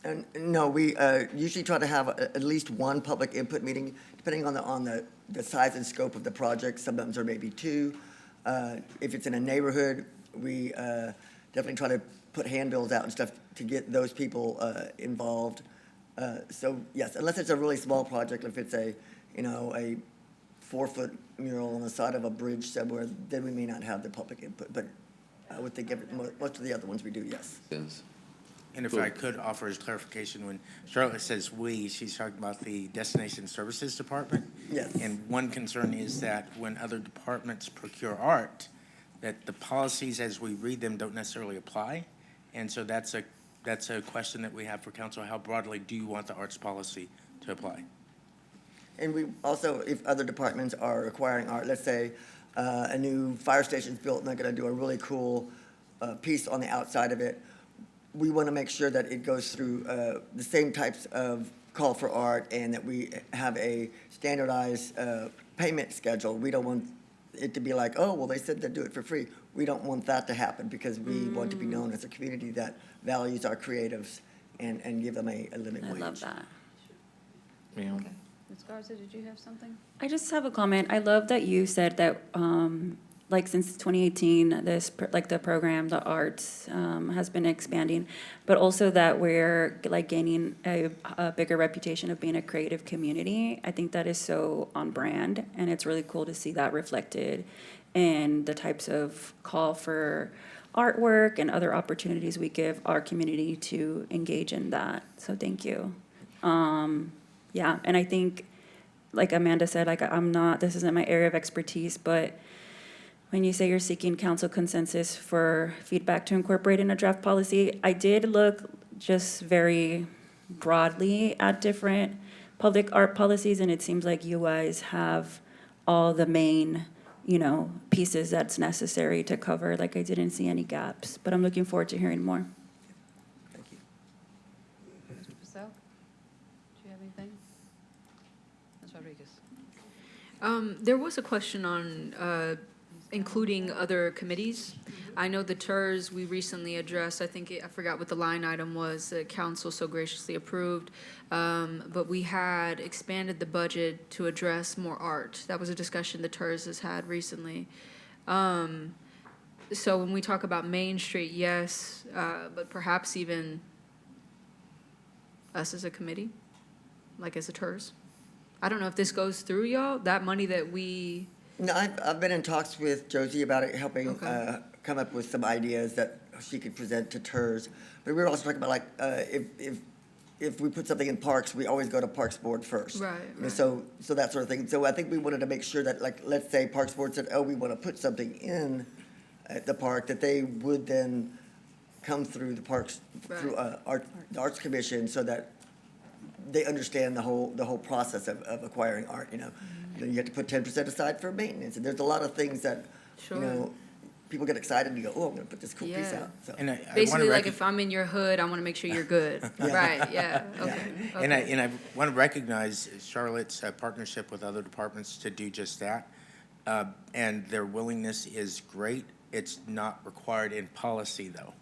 And no, we usually try to have at least one public input meeting, depending on the size and scope of the project. Sometimes there may be two. If it's in a neighborhood, we definitely try to put handbills out and stuff to get those people involved. So yes, unless it's a really small project, if it's a 4-foot mural on the side of a bridge somewhere, then we may not have the public input. But I would think most of the other ones we do, yes. Yes. And if I could offer as clarification, when Charlotte says "we," she's talking about the Destination Services Department. Yes. And one concern is that when other departments procure art, that the policies as we read them don't necessarily apply. And so that's a question that we have for council. How broadly do you want the arts policy to apply? And we also, if other departments are acquiring art, let's say a new fire station's built and they're gonna do a really cool piece on the outside of it, we want to make sure that it goes through the same types of call for art and that we have a standardized payment schedule. We don't want it to be like, oh, well, they said they'd do it for free. We don't want that to happen because we want to be known as a community that values our creatives and give them a living I wage. love that. Yeah. Okay. Ms. Garza, did you have something? I just have a comment. I love that you said that, like, since 2018, the program, the arts, has been expanding, but also that we're, like, gaining a bigger reputation of being a creative community. I think that is so on brand, and it's really cool to see that reflected in the types of call for artwork and other opportunities we give our community to engage in that. So thank you. Yeah, and I think, like Amanda said, like, this isn't my area of expertise, but when you say you're seeking council consensus for feedback to incorporate in a draft policy, I did look just very broadly at different public art policies, and it seems like you guys have all the main, pieces that's necessary to cover. Like, I didn't see any gaps, but I'm looking forward to hearing more. Thank you. Mr. Purcell? Do you have anything? Ms. Rodriguez? There was a question on including other committees. I know the TERS we recently addressed, I forgot what the line item was, that council so graciously approved. But we had expanded the budget to address more art. That was a discussion the TERS has had recently. So when we talk about Main Street, yes, but perhaps even us as a committee, like as a TERS. I don't know if this goes through y'all, that money that we. No, I've been in talks with Josie about it, helping Okay. come up with some ideas that she could present to TERS. But we were also talking about, like, if we put something in parks, we always go to Parks Board first. Right, You know, right. So that sort of thing. So I think we wanted to make sure that, like, let's say Parks Board said, oh, we want to put something in at the park, that they would then come through the parks, through the Arts Commission, so that they understand the whole process of acquiring art, You know, you have to put 10% aside for maintenance, and there's a lot of things that, Sure. people get excited and you go, oh, I'm gonna put this cool piece Yeah. out, so. And I Basically, wanna like if I'm in your hood, I want to make sure you're good. Right, yeah, okay. And okay. I want to recognize Charlotte's partnership with other departments to do just that. And their willingness is great. It's not required in policy, though.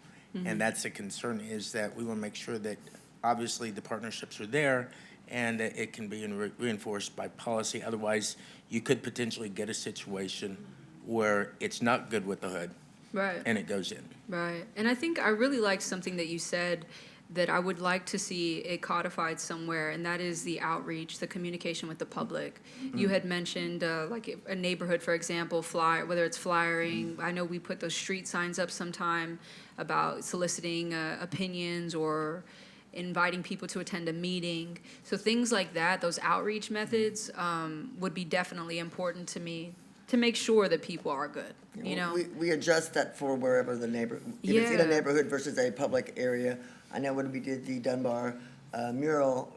And that's a concern, is that we want to make sure that obviously the partnerships are there and that it can be reinforced by policy. Otherwise, you could potentially get a situation where it's not good with the hood Right. and it goes in. Right. And I think I really liked something that you said that I would like to see it codified somewhere, and that is the outreach, the communication with the public. You had mentioned, like a neighborhood, for example, whether it's flyering. I know we put those street signs up sometime about soliciting opinions or inviting people to attend a meeting. So things like that, those outreach methods, would be definitely important to me to make sure that people are good, you know? We adjust that for wherever the neighbor, if it's in a Yeah. neighborhood versus a public area. I know when we did the Dunbar mural,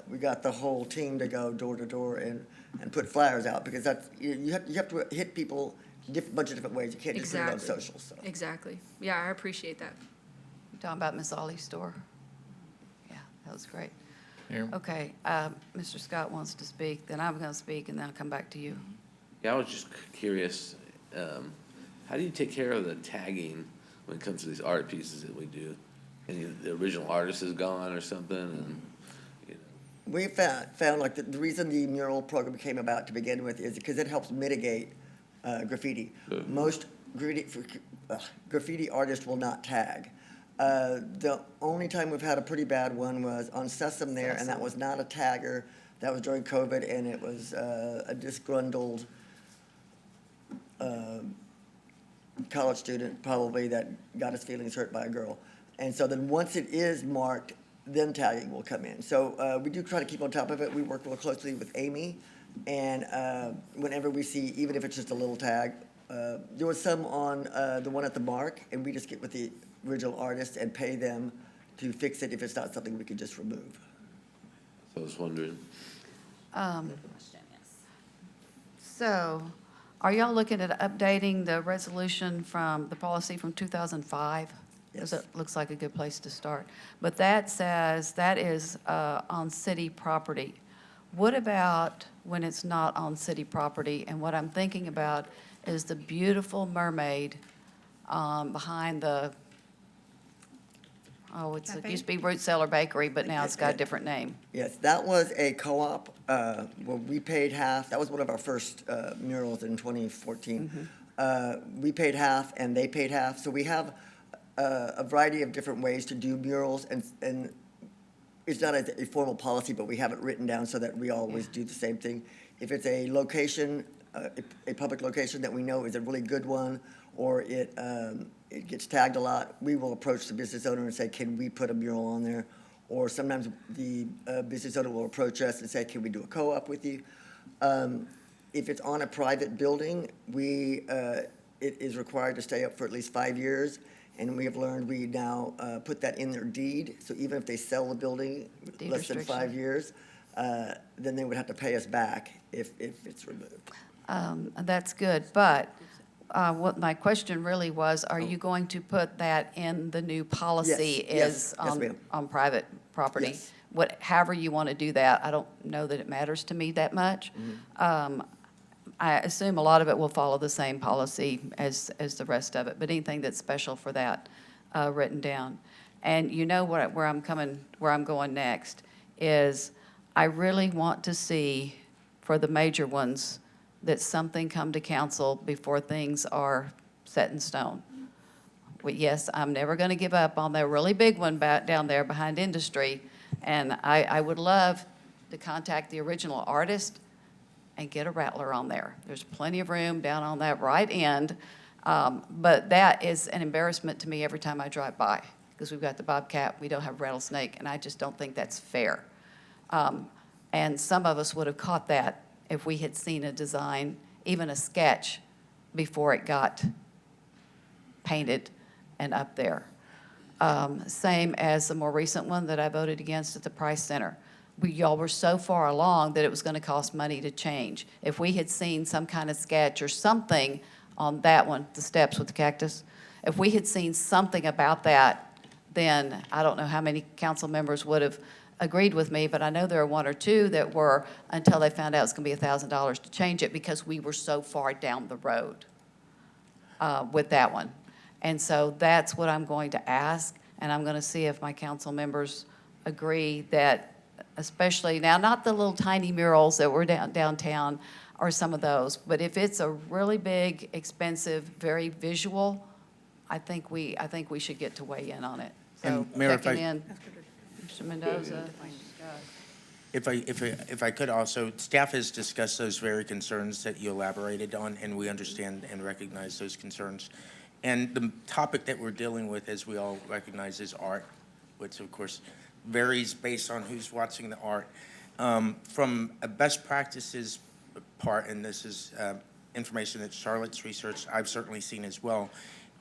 we got the whole team to go door to door and put flyers out, because that's, you have to hit people bunch of different ways. You can't just do it on Exactly. social, so. Exactly. Yeah, I appreciate that. You talking about Miss Ollie's store? Yeah, that was great. Yeah. Okay, Mr. Scott wants to speak, then I'm gonna speak, and then I'll come back to you. Yeah, I was just curious, how do you take care of the tagging when it comes to these art pieces that we do? And the original artist is gone or something, and, you know, We found like the reason the mural program came about to begin with is because it helps mitigate graffiti. Most graffiti artists will not tag. The only time we've had a pretty bad one was on Sesame there, and that was not a tagger. That was during COVID, and it was a disgruntled college student probably that got his feelings hurt by a girl. And so then once it is marked, then tagging will come in. So we do try to keep on top of it. We work real closely with Amy, and whenever we see, even if it's just a little tag, there was some on the one at the Mark, and we just get with the original artist and pay them to fix it if it's not something we could just remove. so I was wondering. So, are y'all looking at updating the resolution from, the policy from 2005? Because it looks like a good place to start. But that says, that is on city property. What about when it's not on city property? And what I'm thinking about is the beautiful mermaid behind the, it Cafe? used to be Root Cellar Bakery, but now it's got a different name. Yes, that was a co-op where we paid half. That was one of our first murals in 2014. We paid half and they paid half. So we have a variety of different ways to do murals, and it's not a formal policy, but we have it written down so that we always do the same thing. If it's a location, a public location that we know is a really good one, or it gets tagged a lot, we will approach the business owner and say, can we put a mural on there? Or sometimes the business owner will approach us and say, can we do a co-op with you? If it's on a private building, it is required to stay up for at least 5 years. And we have learned we now put that in their deed. So even if they sell the building Deed less than 5 restriction. years, then they would have to pay us back if it's removed. That's good, but what my question really was, are you going to put that in the new policy Yes, is yes, ma'am. on private property? Yes. However you want to do that, I don't know that it matters to me that much. I assume a lot of it will follow the same policy as the rest of it, but anything that's special for that written down. And you know where I'm going next is I really want to see for the major ones that something come to council before things are set in stone. Well, yes, I'm never going to give up on that really big one down there behind Industry, and I would love to contact the original artist and get a rattler on there. There's plenty of room down on that right end, but that is an embarrassment to me every time I drive by, because we've got the bobcat, we don't have rattlesnake, and I just don't think that's fair. And some of us would have caught that if we had seen a design, even a sketch, before it got painted and up there. Same as the more recent one that I voted against at the Price Center. Y'all were so far along that it was going to cost money to change. If we had seen some kind of sketch or something on that one, the steps with the cactus, if we had seen something about that, then I don't know how many council members would have agreed with me, but I know there are one or two that were, until they found out it's going to be $1,000 to change it, because we were so far down the road with that one. And so that's what I'm going to ask, and I'm going to see if my council members agree that, especially now, not the little tiny murals that were downtown. or some of those. But if it's a really big, expensive, very visual, I think we should get to weigh in on it. So And Mayor, if checking I- in, Mr. Mendoza. If I could also, staff has discussed those very concerns that you elaborated on, and we understand and recognize those concerns. And the topic that we're dealing with, as we all recognize, is art, which of course varies based on who's watching the art. From a best practices part, and this is information that Charlotte's research I've certainly seen as well,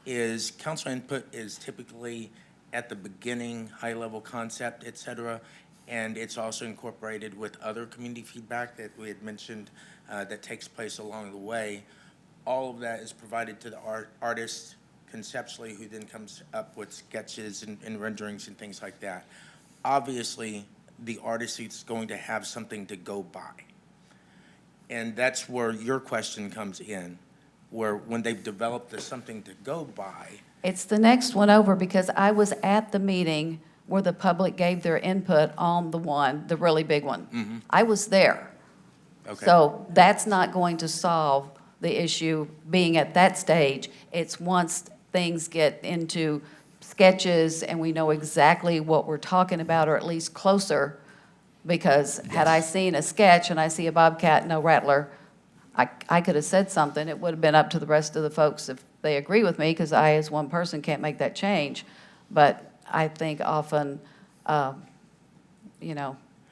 is council input is typically at the beginning, high-level concept, et cetera, and it's also incorporated with other community feedback that we had mentioned that takes place along the way. All of that is provided to the artist conceptually, who then comes up with sketches and renderings and things like that. Obviously, the artist is going to have something to go by. And that's where your question comes in, where when they've developed the something to go by, It's the next one over, because I was at the meeting where the public gave their input on the really big one. I was there. okay. So that's not going to solve the issue being at that stage. It's once things get into sketches and we know exactly what we're talking about, or at least closer, because had I seen a sketch and I see a bobcat, no rattler, I could have said something. It would have been up to the rest of the folks if they agree with me, because I, as one person, can't make that change. But I think often, that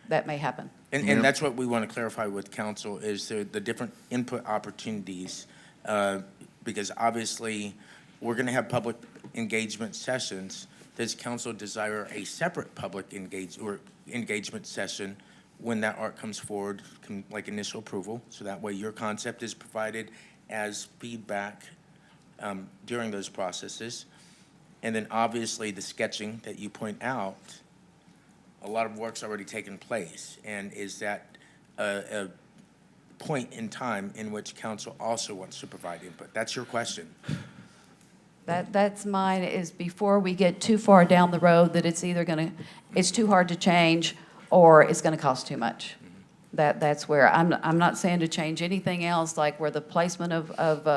may happen. And that's what we want to clarify with council, is the different input opportunities, because obviously, we're going to have public engagement sessions. Does council desire a separate public engagement session when that art comes forward, like initial approval? So that way your concept is provided as feedback during those processes. And then obviously the sketching that you point out, a lot of work's already taken place. And is that a point in time in which council also wants to provide input? That's your question. That's mine, is before we get too far down the road that it's either it's too hard to change, or it's gonna cost too much. That's where, I'm not saying to change anything else, like where the placement of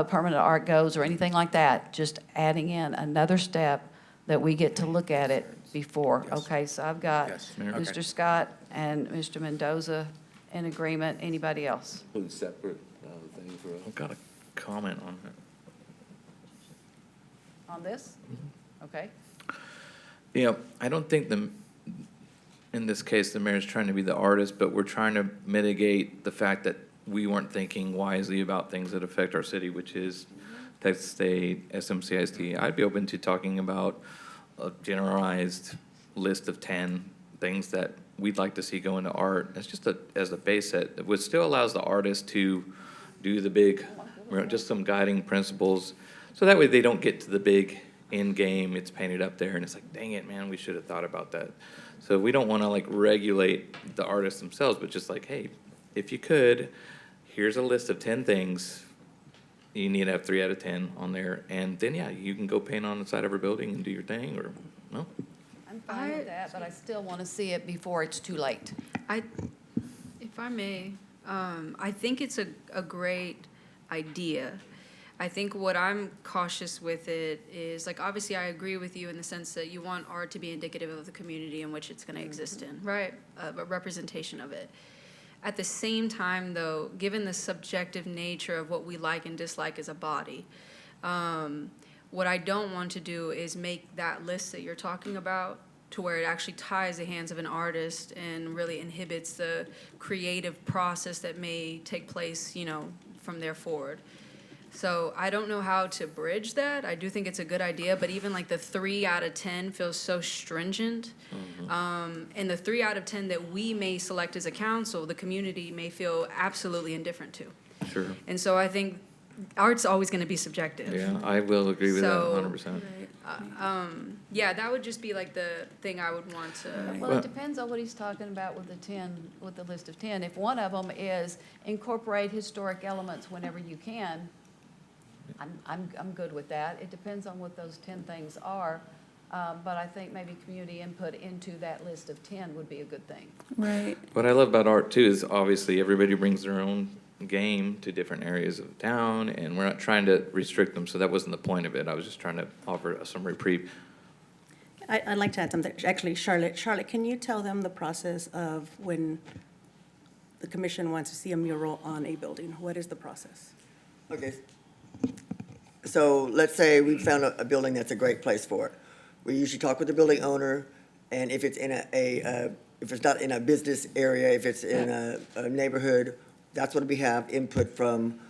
permanent art goes or anything like that, just adding in another step that we get to look at it before. Yes. Okay, so I've got Yes, Mayor. Okay. Mr. Scott and Mr. Mendoza in agreement. Anybody else? Put a separate thing for us. I've got a comment on it. On this? Okay. Yeah, I don't think in this case, the mayor's trying to be the artist, but we're trying to mitigate the fact that we weren't thinking wisely about things that affect our city, which is Texas State, SMCISD. I'd be open to talking about a generalized list of 10 things that we'd like to see go into art. It's just as a base set, which still allows the artist to do the big, just some guiding principles. So that way they don't get to the big end game, it's painted up there, and it's like, dang it, man, we should have thought about that. So we don't want to like regulate the artists themselves, but just like, hey, if you could, here's a list of 10 things. You need to have 3 out of 10 on there, and then, yeah, you can go paint on the side of our building and do your thing, or, no? I'm fine with that, but I still want to see it before it's too late. If I may, I think it's a great idea. I think what I'm cautious with it is, like, obviously I agree with you in the sense that you want art to be indicative of the community in which it's going to exist in, right? A representation of it. At the same time, though, given the subjective nature of what we like and dislike as a body, what I don't want to do is make that list that you're talking about to where it actually ties the hands of an artist and really inhibits the creative process that may take place, from there forward. So I don't know how to bridge that. I do think it's a good idea, but even like the 3 out of 10 feels so stringent. And the 3 out of 10 that we may select as a council, the community may feel absolutely indifferent to. Sure. And so I think art's always going to be subjective. Yeah, I will agree with that So, 100%. Yeah, that would just be like the thing I would want to. Well, it depends on what he's talking about with the 10, with the list of 10. If one of them is incorporate historic elements whenever you can, I'm good with that. It depends on what those 10 things are. But I think maybe community input into that list of 10 would be a good thing. Right. What I love about art too is obviously everybody brings their own game to different areas of town, and we're not trying to restrict them, so that wasn't the point of it. I was just trying to offer some reprieve. I'd like to add something, actually, Charlotte. Charlotte, can you tell them the process of when the commission wants to see a mural on a building? What is the process? Okay. So let's say we found a building that's a great place for it. We usually talk with the building owner, and if it's in if it's not in a business area, if it's in a neighborhood, that's when we have input from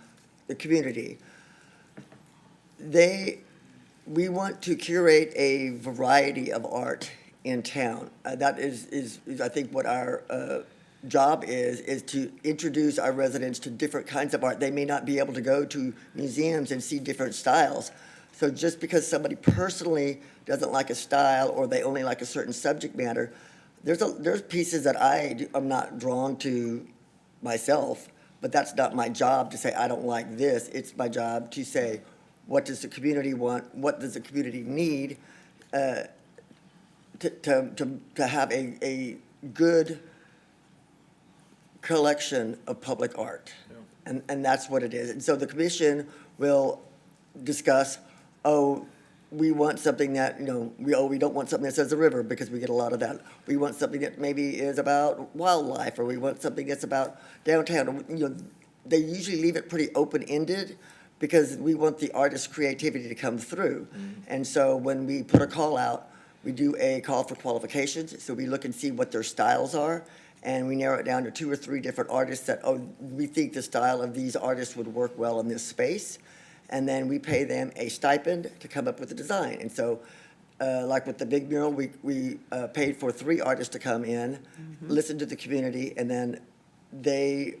the community. We want to curate a variety of art in town. That is I think what our job is to introduce our residents to different kinds of art. They may not be able to go to museums and see different styles. So just because somebody personally doesn't like a style or they only like a certain subject matter, there's pieces that I'm not drawn to myself, but that's not my job to say I don't like this. It's my job to say, what does the community want? What does the community need to have a good collection of public art? And that's what it is. And so the commission will discuss, we want something that, we don't want something that says the river because we get a lot of that. We want something that maybe is about wildlife, or we want something that's about downtown. They usually leave it pretty open-ended because we want the artist's creativity to come through. And so when we put a call out, we do a call for qualifications. So we look and see what their styles are, and we narrow it down to 2 or 3 different artists that, we think the style of these artists would work well in this space. And then we pay them a stipend to come up with a design. And so, like with the big mural, we paid for 3 artists to come in, listen to the community, and then they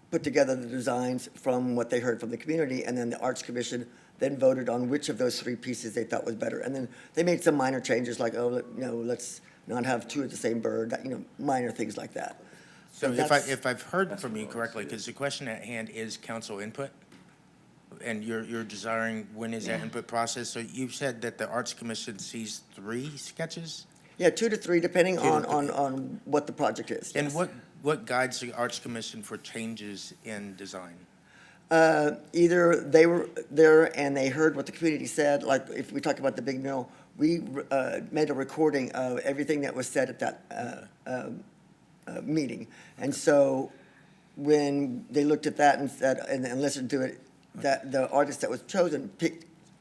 put together the designs from what they heard from the community, and then the Arts Commission then voted on which of those 3 pieces they thought was better. And then they made some minor changes, like, let's not have 2 of the same bird, minor things like that. So if I've heard from you correctly, because the question at hand is council input, and you're desiring, when is that input process? So you've said that the Arts Commission sees 3 sketches? Yeah, 2 to 3, depending on what the project is. And what guides the Arts Commission for changes in design? Either they were there and they heard what the community said, like if we talk about the big mural, we made a recording of everything that was said at that meeting. And so when they looked at that and said, and listened to it, that the artist that was chosen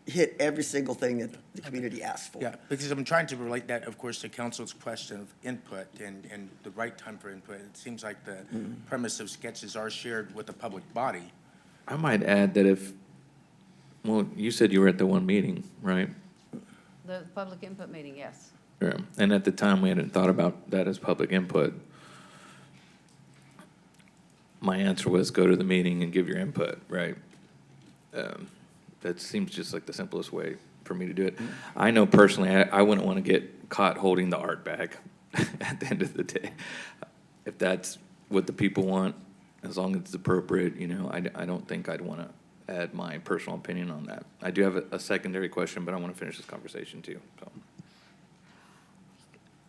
hit every single thing that the community asked for. Yeah, because I'm trying to relate that, of course, to council's question of input and the right time for input. It seems like the premise of sketches are shared with the public body. I might add that you said you were at the one meeting, right? The public input meeting, yes. Yeah. And at the time, we hadn't thought about that as public input. My answer was go to the meeting and give your input, right? That seems just like the simplest way for me to do it. I know personally, I wouldn't want to get caught holding the art bag at the end of the day. If that's what the people want, as long as it's appropriate, I don't think I'd want to add my personal opinion on that. I do have a secondary question, but I want to finish this conversation too. So.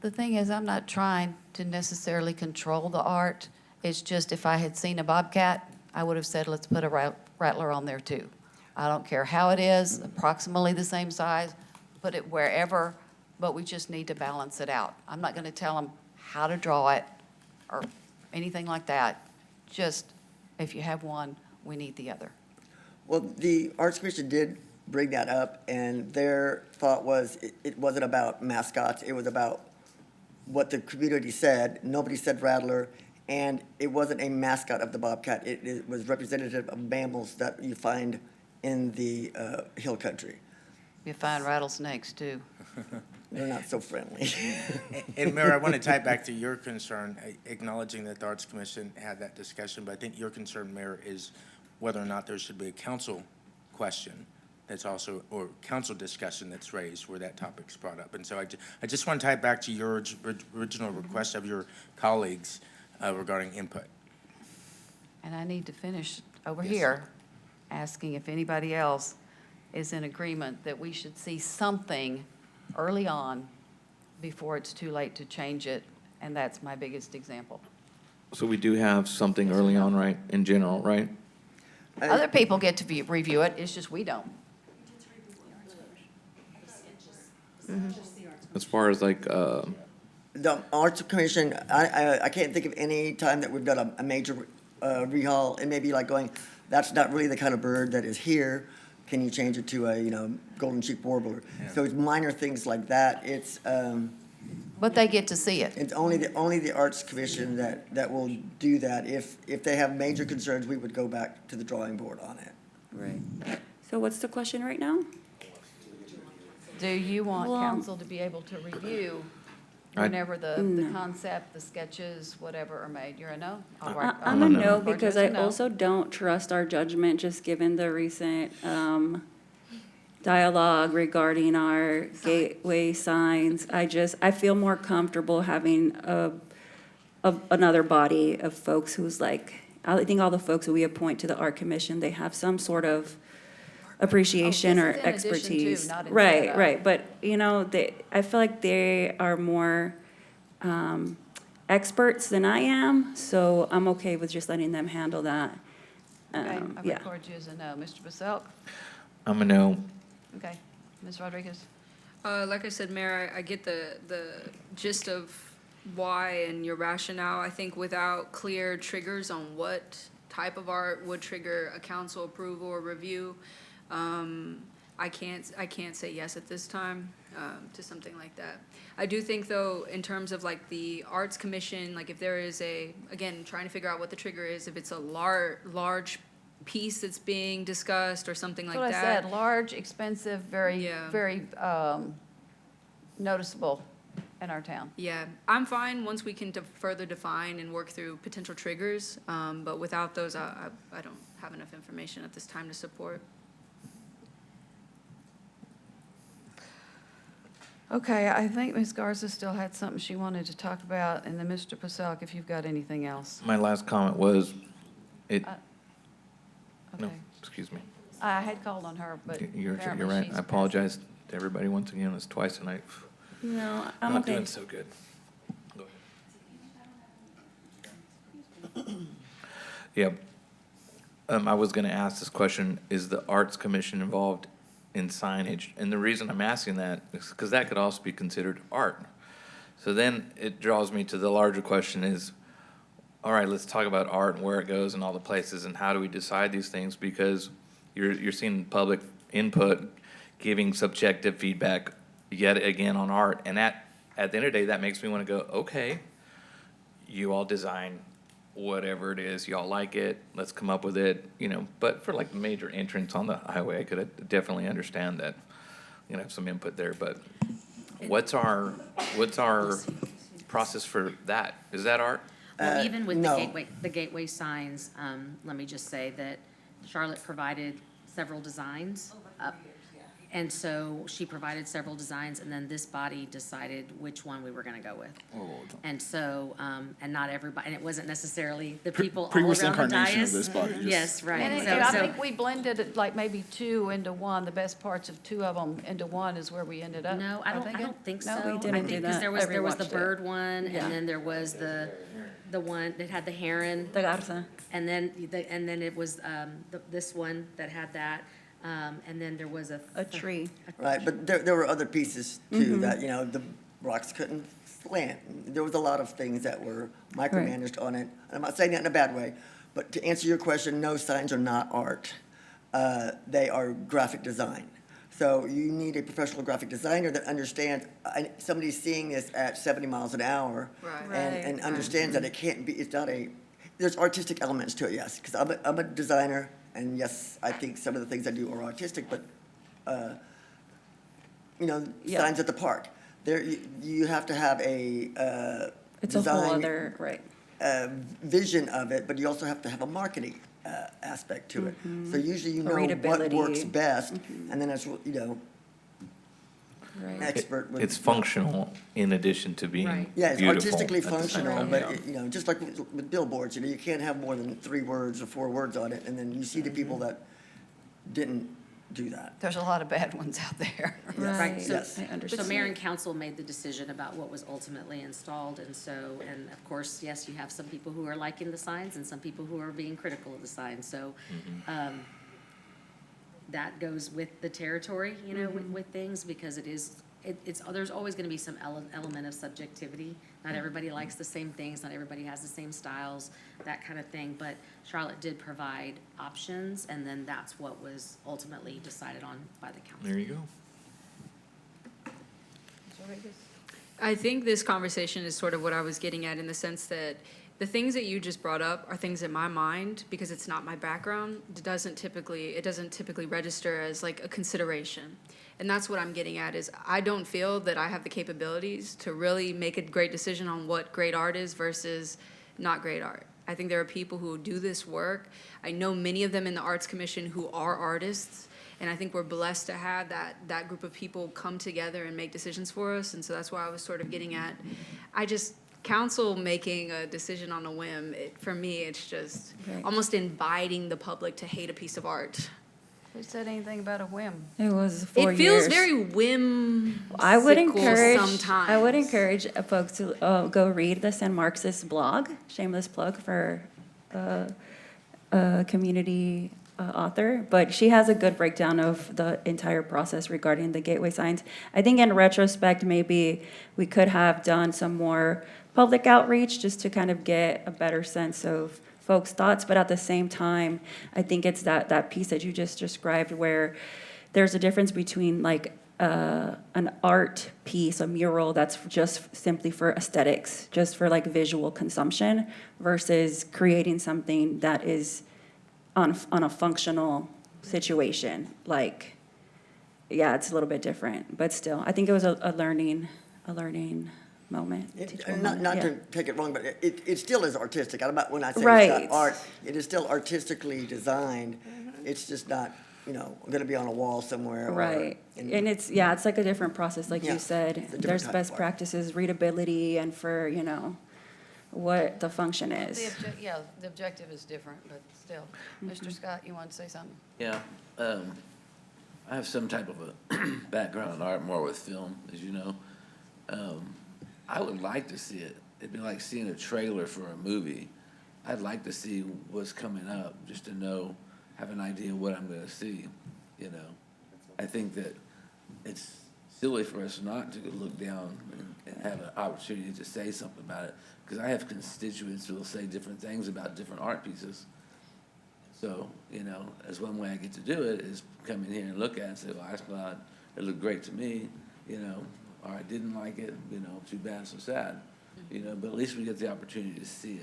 The thing is, I'm not trying to necessarily control the art. It's just if I had seen a bobcat, I would have said, let's put a rattler on there too. I don't care how it is, approximately the same size, put it wherever, but we just need to balance it out. I'm not going to tell them how to draw it or anything like that. Just, if you have one, we need the other. Well, the Arts Commission did bring that up, and their thought was it wasn't about mascots. It was about what the community said. Nobody said rattler, and it wasn't a mascot of the bobcat. It was representative of mammals that you find in the hill country. You find rattlesnakes too. They're not so friendly. And Mayor, I want to tie it back to your concern, acknowledging that the Arts Commission had that discussion, but I think your concern, Mayor, is whether or not there should be a council question that's also, or council discussion that's raised where that topic's brought up. And so I just want to tie it back to your original request of your colleagues regarding input. And I need to finish over Yes. here, asking if anybody else is in agreement that we should see something early on before it's too late to change it, and that's my biggest example. So we do have something early on, right, in general, right? Other people get to review it, it's just we don't. As far as like, The Arts Commission, I can't think of any time that we've done a major rehaul. It may be like going, that's not really the kind of bird that is here. Can you change it to a, golden cheek warbler? So it's minor things like that. It's, But they get to see it. it's only the Arts Commission that will do that. If they have major concerns, we would go back to the drawing board on it. Right. So what's the question right now? Do you want Well- council to be able to review whenever the concept, the sketches, whatever are made? You're a no? All right. I'm a no Or because just a I no. also don't trust our judgment, just given the recent dialogue regarding our gateway signs. I feel more comfortable having another body of folks who's like, I think all the folks that we appoint to the Art Commission, they have some sort of appreciation Oh, or this is in addition to, expertise. not instead Right, of. right, but, I feel like they are more experts than I am, so I'm okay with just letting them handle that. Okay, I Yeah. record you as a no. Mr. Baselk? I'm a no. Okay. Ms. Rodriguez? Like I said, Mayor, I get the gist of why and your rationale. I think without clear triggers on what type of art would trigger a council approval or review, I can't say yes at this time to something like that. I do think, though, in terms of like the Arts Commission, like if there is again, trying to figure out what the trigger is, if it's a large piece that's being discussed or something like That's what that. I said, large, expensive, very, Yeah. very noticeable in our town. Yeah, I'm fine once we can further define and work through potential triggers, but without those, I don't have enough information at this time to support. Okay, I think Ms. Garza still had something she wanted to talk about, and then Mr. Paselk, if you've got anything else. My last comment was, no, Okay. excuse me. I had called on her, but You're apparently right. she's I apologize to everybody once again. It's twice tonight. No, I'm Not okay. doing so good. Go ahead. Yeah. I was gonna ask this question, is the Arts Commission involved in signage? And the reason I'm asking that is because that could also be considered art. So then it draws me to the larger question is, all right, let's talk about art and where it goes and all the places and how do we decide these things? Because you're seeing public input, giving subjective feedback yet again on art. And at the end of the day, that makes me want to go, okay, you all design whatever it is, y'all like it, let's come up with it, But for like major entrance on the highway, I could definitely understand that, have some input there. But what's our process for that? Is that art? Well, even with no. the gateway signs, let me just say that Charlotte provided several designs. And so she provided several designs, and then this body decided which one we were gonna go with. And so, and not everybody, and it wasn't necessarily the people all Previous around the incarnation of dais. this body, just- Yes, right. And So- I so- think we blended it like maybe two into one, the best parts of two of them into one is where we ended up. No, I don't think so. we didn't do Because that. there I was the rewatched it. bird one, Yeah. and then there was the one that had the heron. The Garza. And then, it was, this one that had that, and then there was a tree. Right, but there were other pieces too, that, the rocks couldn't slant. There was a lot of things that were micromanaged on it. And I'm not saying that in a bad way, but to answer your question, no, signs are not art. They are graphic design. So you need a professional graphic designer that understands, somebody's seeing this at 70 miles an hour. Right. And understands that it can't be, it's not there's artistic elements to it, yes, because I'm a designer, and yes, I think some of the things I do are artistic, but, Yeah. signs at the park. You have to have a It's a whole design other, right. vision of it, but you also have to have a marketing aspect to it. So usually you know what Readability. works best, and then it's, Right. expert with. It's functional in addition to being Right. Yeah, it's beautiful. artistically at the same functional, time, but, yeah. just like with billboards, you can't have more than 3 words or 4 words on it, and then you see the people that didn't do that. There's a lot of bad ones out there. Right, so, Yes. I understand. so mayor and council made the decision about what was ultimately installed, and so, and of course, yes, you have some people who are liking the signs and some people who are being critical of the signs, so, that goes with the territory, you know, with things, because it's, there's always gonna be some element of subjectivity. Not everybody likes the same things, not everybody has the same styles, that kind of thing, but Charlotte did provide options, and then that's what was ultimately decided on by the council. There you go. I think this conversation is sort of what I was getting at, in the sense that the things that you just brought up are things in my mind, because it's not my background, it doesn't typically register as like a consideration. And that's what I'm getting at, is I don't feel that I have the capabilities to really make a great decision on what great art is versus not great art. I think there are people who do this work. I know many of them in the Arts Commission who are artists, and I think we're blessed to have that group of people come together and make decisions for us. And so that's why I was sort of getting at, council making a decision on a whim, for me, it's just Right. almost inviting the public to hate a piece of art. Who said anything about a whim? It was 4 It years. feels very whimsical I would encourage sometimes. folks to go read the San Marx's blog. Shameless plug for a community author, but she has a good breakdown of the entire process regarding the gateway signs. I think in retrospect, maybe we could have done some more public outreach just to kind of get a better sense of folks' thoughts, but at the same time, I think it's that piece that you just described where there's a difference between like an art piece, a mural that's just simply for aesthetics, just for like visual consumption, versus creating something that is on a functional situation. Like, yeah, it's a little bit different, but still, I think it was a learning moment. teachable moment, Not yeah. to take it wrong, but it still is artistic. When I say Right. it's not art, it is still artistically designed. It's just not, going to be on a wall somewhere. Right, and it's like a different process, like Yeah, you said. it's a different There's type best of art. practices, readability, and for, what the function The is. the objective is different, but still. Mr. Scott, you want to say something? Yeah, I have some type of a background in art, more with film, as you know. I would like to see it. It'd be like seeing a trailer for a movie. I'd like to see what's coming up, just to know, have an idea what I'm gonna see, I think that it's silly for us not to look down and have an opportunity to say something about it, because I have constituents who will say different things about different art pieces. So, as one way I get to do it is come in here and look at it and say, well, I thought it looked great to me, or I didn't like it, too bad, so sad. But at least we get the opportunity to see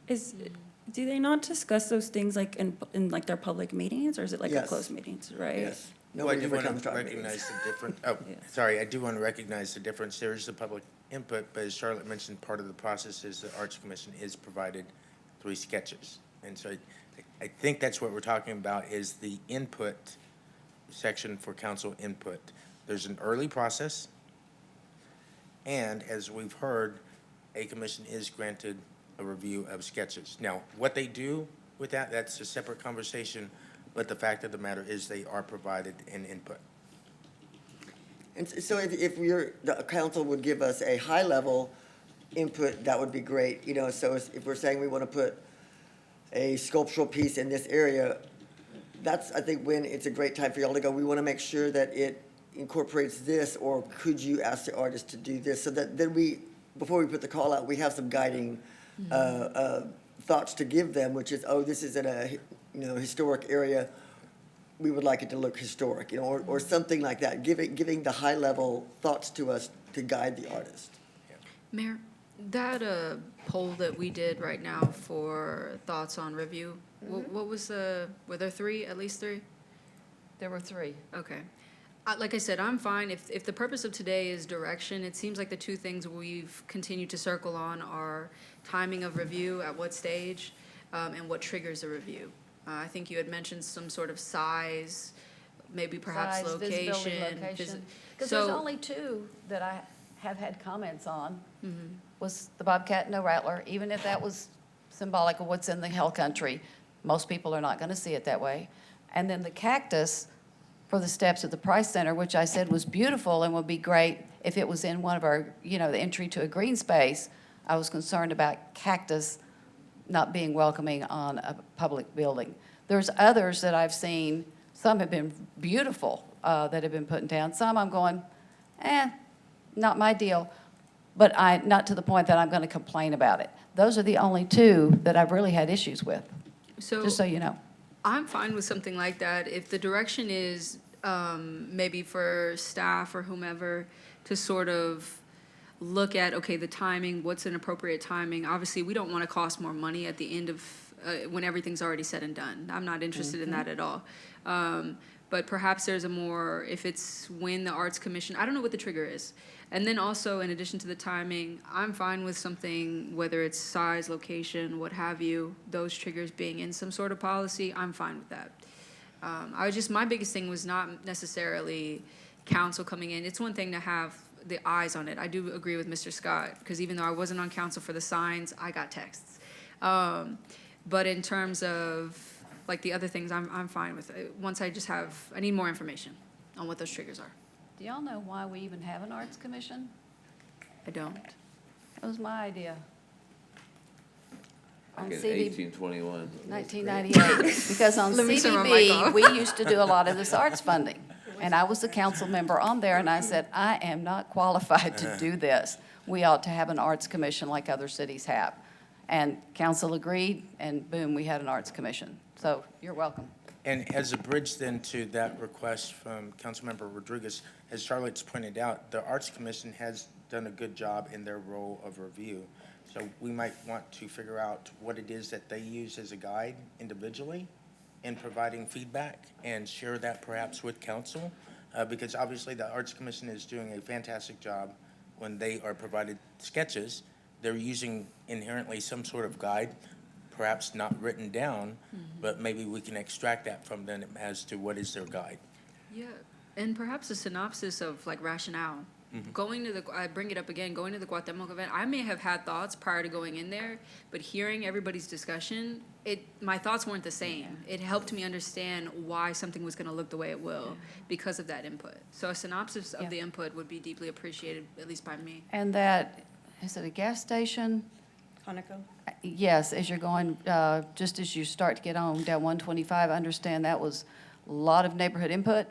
it. Do they not discuss those things like in like their public meetings, or is it like a Yes. closed meetings, right? Yes. Well, I Nobody do ever want comes to to our meetings. recognize the difference, I do want to recognize the difference. There is the public input, but as Charlotte mentioned, part of the process is the Arts Commission is provided 3 sketches. And so I think that's what we're talking about, is the input section for council input. There's an early process, and as we've heard, a commission is granted a review of sketches. Now, what they do with that, that's a separate conversation, but the fact of the matter is they are provided an input. And so if the council would give us a high-level input, that would be great, so if we're saying we want to put a sculptural piece in this area, that's, I think, when it's a great time for y'all to go, we want to make sure that it incorporates this, or could you ask the artist to do this, so that then before we put the call out, we have some guiding thoughts to give them, which is, this is in a, historic area, we would like it to look historic, or something like that, giving the high-level thoughts to us to guide the artist. Mayor, that poll that we did right now for thoughts on review, what was were there 3, at least 3? There were 3. Okay. Like I said, I'm fine. If the purpose of today is direction, it seems like the 2 things we've continued to circle on are timing of review, at what stage, and what triggers a review. I think you had mentioned some sort of size, maybe perhaps Size, visibility, location. location. Because there's only 2 that I have had comments on, was the Bobcat No Rattler, even if that was symbolic of what's in the Hell Country. Most people are not going to see it that way. And then the cactus, for the steps at the Price Center, which I said was beautiful and would be great if it was in one of our, the entry to a green space. I was concerned about cactus not being welcoming on a public building. There's others that I've seen, some have been beautiful, that have been put down. Some I'm going, not my deal, but not to the point that I'm going to complain about it. Those are the only two that I've really had issues with, So just so you know. I'm fine with something like that. If the direction is maybe for staff or whomever to sort of look at, okay, the timing, what's an appropriate timing? Obviously, we don't want to cost more money at the end of, when everything's already said and done. I'm not interested in that at all. But perhaps there's a more, if it's when the Arts Commission, I don't know what the trigger is. And then also, in addition to the timing, I'm fine with something, whether it's size, location, what have you, those triggers being in some sort of policy, I'm fine with that. My biggest thing was not necessarily council coming in. It's one thing to have the eyes on it. I do agree with Mr. Scott, because even though I wasn't on council for the signs, I got texts. But in terms of, like, the other things, I'm fine with it. Once I need more information on what those triggers are. Do y'all know why we even have an Arts Commission? I don't. That was my idea. On Back in CDB 1821. 1998, because on Let me turn my mic CDB, off. we used to do a lot of this arts funding. And I was the council member on there, and I said, I am not qualified to do this. We ought to have an arts commission like other cities have. And council agreed, and boom, we had an arts commission. So you're welcome. And as a bridge then to that request from Councilmember Rodriguez, as Charlotte's pointed out, the Arts Commission has done a good job in their role of review. So we might want to figure out what it is that they use as a guide individually in providing feedback and share that perhaps with council. Because obviously the Arts Commission is doing a fantastic job when they are provided sketches. They're using inherently some sort of guide, perhaps not written down, but maybe we can extract that from them as to what is their guide. Yeah, and perhaps a synopsis of like rationale. I bring it up again, going to the Cuauhtemoc event, I may have had thoughts prior to going in there, but hearing everybody's discussion, my thoughts weren't the same. It helped me understand why something was gonna look the way it will because of that input. So a synopsis of the input would be deeply appreciated, at least by me. And that, is it a gas station? Conoco? Yes, as you're going, just as you start to get on down 125, understand that was a lot of neighborhood input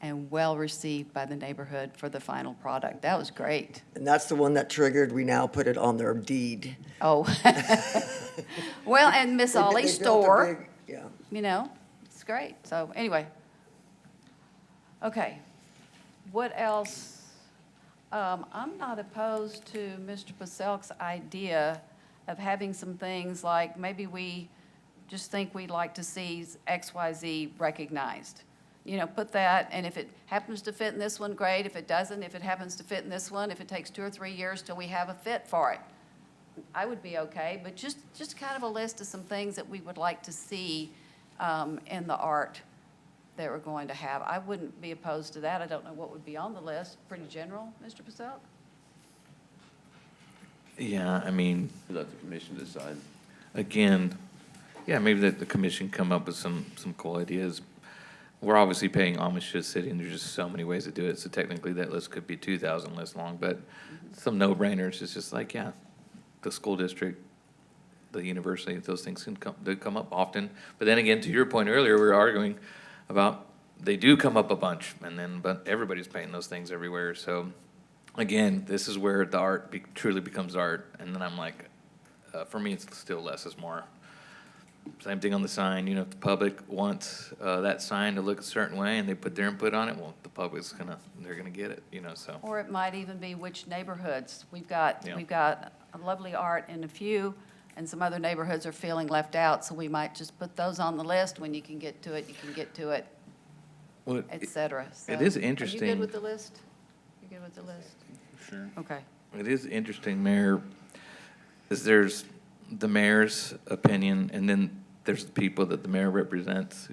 and well-received by the neighborhood for the final product. That was great. And that's the one that triggered, we now put it on their deed. Oh. Well, and Miss They Ollie's built a store, big- Yeah. it's great. So anyway. Okay. What else? I'm not opposed to Mr. Paselk's idea of having some things like maybe we just think we'd like to see XYZ recognized. Put that, and if it happens to fit in this one, great. If it doesn't, if it happens to fit in this one, if it takes 2 or 3 years till we have a fit for it, I would be okay. But just kind of a list of some things that we would like to see in the art that we're going to have. I wouldn't be opposed to that. I don't know what would be on the list. Pretty general, Mr. Paselk? Yeah, I mean, Let the commission decide. again, yeah, maybe that the commission come up with some cool ideas. We're obviously paying homage to the city, and there's just so many ways to do it. So technically, that list could be 2,000 lists long, but some no-brainers is just like, yeah, the school district, the university, those things they come up often. But then again, to your point earlier, we were arguing about they do come up a bunch, but everybody's paying those things everywhere. So again, this is where the art truly becomes art. And then I'm like, for me, it's still less is more. Same thing on the sign, if the public wants that sign to look a certain way and they put their input on it, well, the public's they're gonna get it, so. Or it might even be which neighborhoods. We've got Yeah. a lovely art in a few, and some other neighborhoods are feeling left out, so we might just put those on the list. When you can get to it, you can get to it, Well, et cetera. it is So, Are you interesting. good with the list? You good with the list? Sure. Okay. It is interesting, Mayor, is there's the mayor's opinion, and then there's the people that the mayor represents.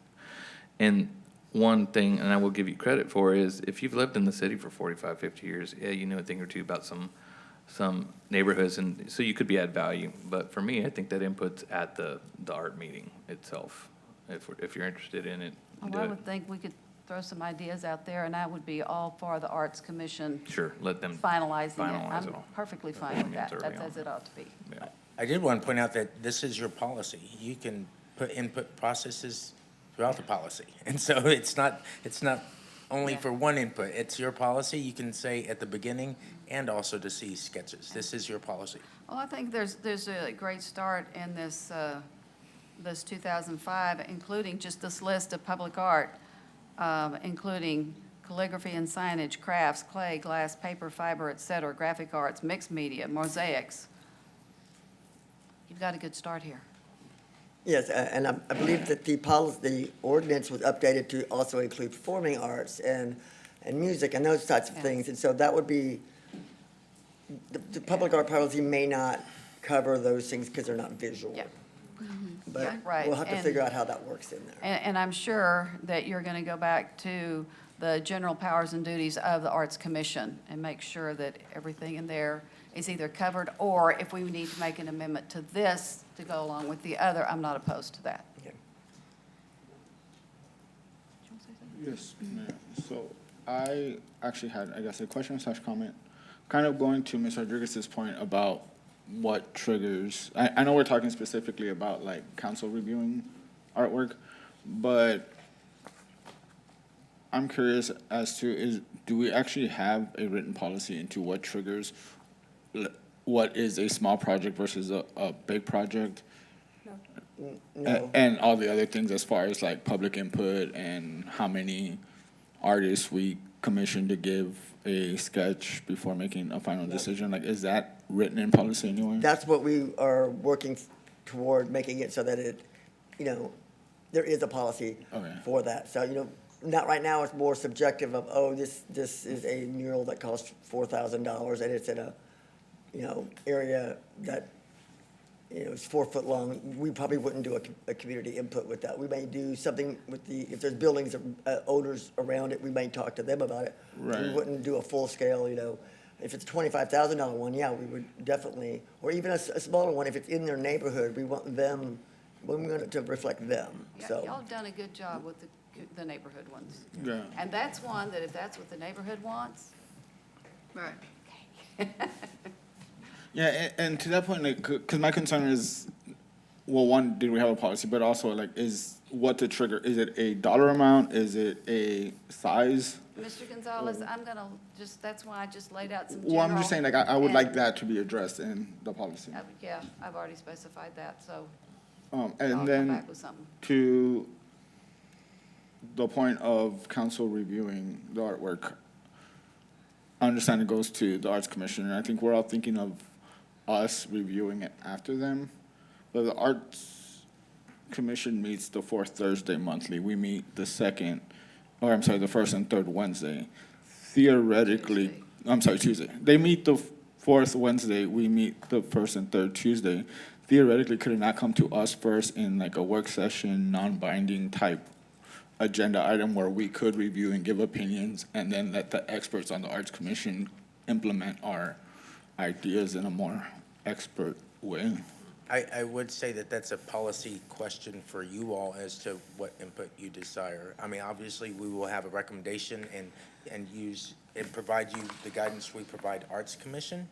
And one thing, and I will give you credit for, is if you've lived in the city for 45, 50 years, yeah, you know a thing or two about some neighborhoods, and so you could be add value. But for me, I think that input's at the art meeting itself. If you're interested in it, Well, do I it. would think we could throw some ideas out there, and I would be all for the Arts Commission Sure, let them finalizing it. finalize it I'm all. perfectly fine with that. Early That's on. as it ought to be. Yeah. I did want to point out that this is your policy. You can put input processes throughout the policy. And so it's not only Yeah. for one input. It's your policy. You can say at the beginning and also to see sketches. This is your policy. Well, I think there's a great start in this, this 2005, including just this list of public art, including calligraphy and signage, crafts, clay, glass, paper, fiber, et cetera, graphic arts, mixed media, mosaics. You've got a good start here. Yes, and I believe that the ordinance was updated to also include performing arts and music and those types of Yeah. things. And so that would be, the public art policy may not cover those things because they're not visual. Yeah. But Yeah, right. we'll have to And- figure out how that works in there. And I'm sure that you're going to go back to the general powers and duties of the Arts Commission and make sure that everything in there is either covered, or if we need to make an amendment to this to go along with the other, I'm not opposed to that. Okay. Yes, Mayor. So I actually had, I guess, a question slash comment, kind of going to Ms. Rodriguez's point about what triggers, I know we're talking specifically about like council reviewing artwork, but I'm curious as to do we actually have a written policy into what triggers, what is a small project versus a big project? No. And all the other things as far as like public input and how many artists we commission to give a sketch before making a final decision, like, is that written in policy anywhere? That's what we are working toward, making it so that it, there is a policy Okay. for that. So, not right now, it's more subjective of, oh, this is a mural that costs $4,000 and it's in a, area that, is 4 foot long. We probably wouldn't do a community input with that. We may do something with if there's buildings, owners around it, we may talk to them about it. We Right. wouldn't do a full scale, if it's a $25,000 one, yeah, we would definitely, or even a smaller one, if it's in their neighborhood, we want it to reflect them, Yeah, so. y'all have done a good job with the neighborhood ones. Yeah. And that's one that if that's what the neighborhood wants, Right. Yeah, and to that point, like, because my concern is, well, one, did we have a policy, but also, like, is what the trigger, is it a dollar amount, is it a size? Mr. Gonzalez, I'm gonna that's why I just laid out some general. Well, I'm just saying, like, I would and- like that to be addressed in the policy. Yeah, I've already specified that, so And I'll come then back with something. to the point of council reviewing the artwork, I understand it goes to the Arts Commission, and I think we're all thinking of us reviewing it after them. But the Arts Commission meets the fourth Thursday monthly. We meet the first and third Wednesday. Theoretically, Tuesday. They meet the fourth Wednesday, we meet the first and third Tuesday. Theoretically, could it not come to us first in like a work session, non-binding type agenda item where we could review and give opinions, and then let the experts on the Arts Commission implement our ideas in a more expert way? I would say that that's a policy question for you all as to what input you desire. I mean, obviously, we will have a recommendation and provide you the guidance we provide Arts Commission,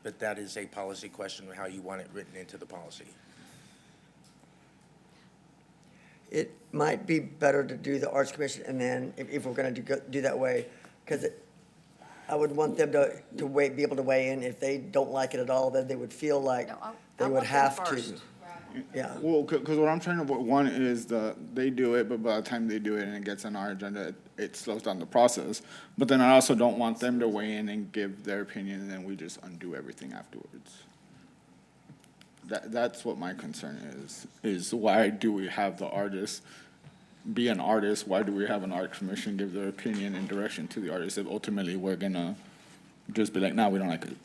but that is a policy question of how you want it written into the policy. It might be better to do the Arts Commission, and then if we're gonna do that way, because I would want them to be able to weigh in. If they don't like it at all, then they would feel like No, they I would want them have to. first. Yeah. Well, because what I'm trying to, one is they do it, but by the time they do it and it gets on our agenda, it slows down the process. But then I also don't want them to weigh in and give their opinion, and then we just undo everything afterwards. That's what my concern is why do we have the artist be an artist? Why do we have an art commission give their opinion and direction to the artist if ultimately we're gonna just be like, no, we don't like it?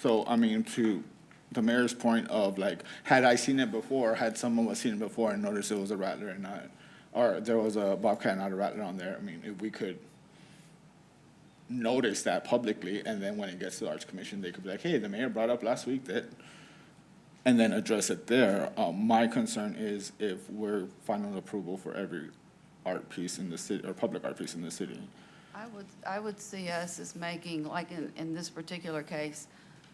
So, I mean, to the mayor's point of like, had I seen it before, had some of us seen it before and noticed it was a Rattler and not, or there was a Bobcat, not a Rattler on there, I mean, if we could notice that publicly, and then when it gets to the Arts Commission, they could be like, hey, the mayor brought up last week that, and then address it there. My concern is if we're final approval for every art piece in the city, or public art piece in the city. I would see us as making, like in this particular case,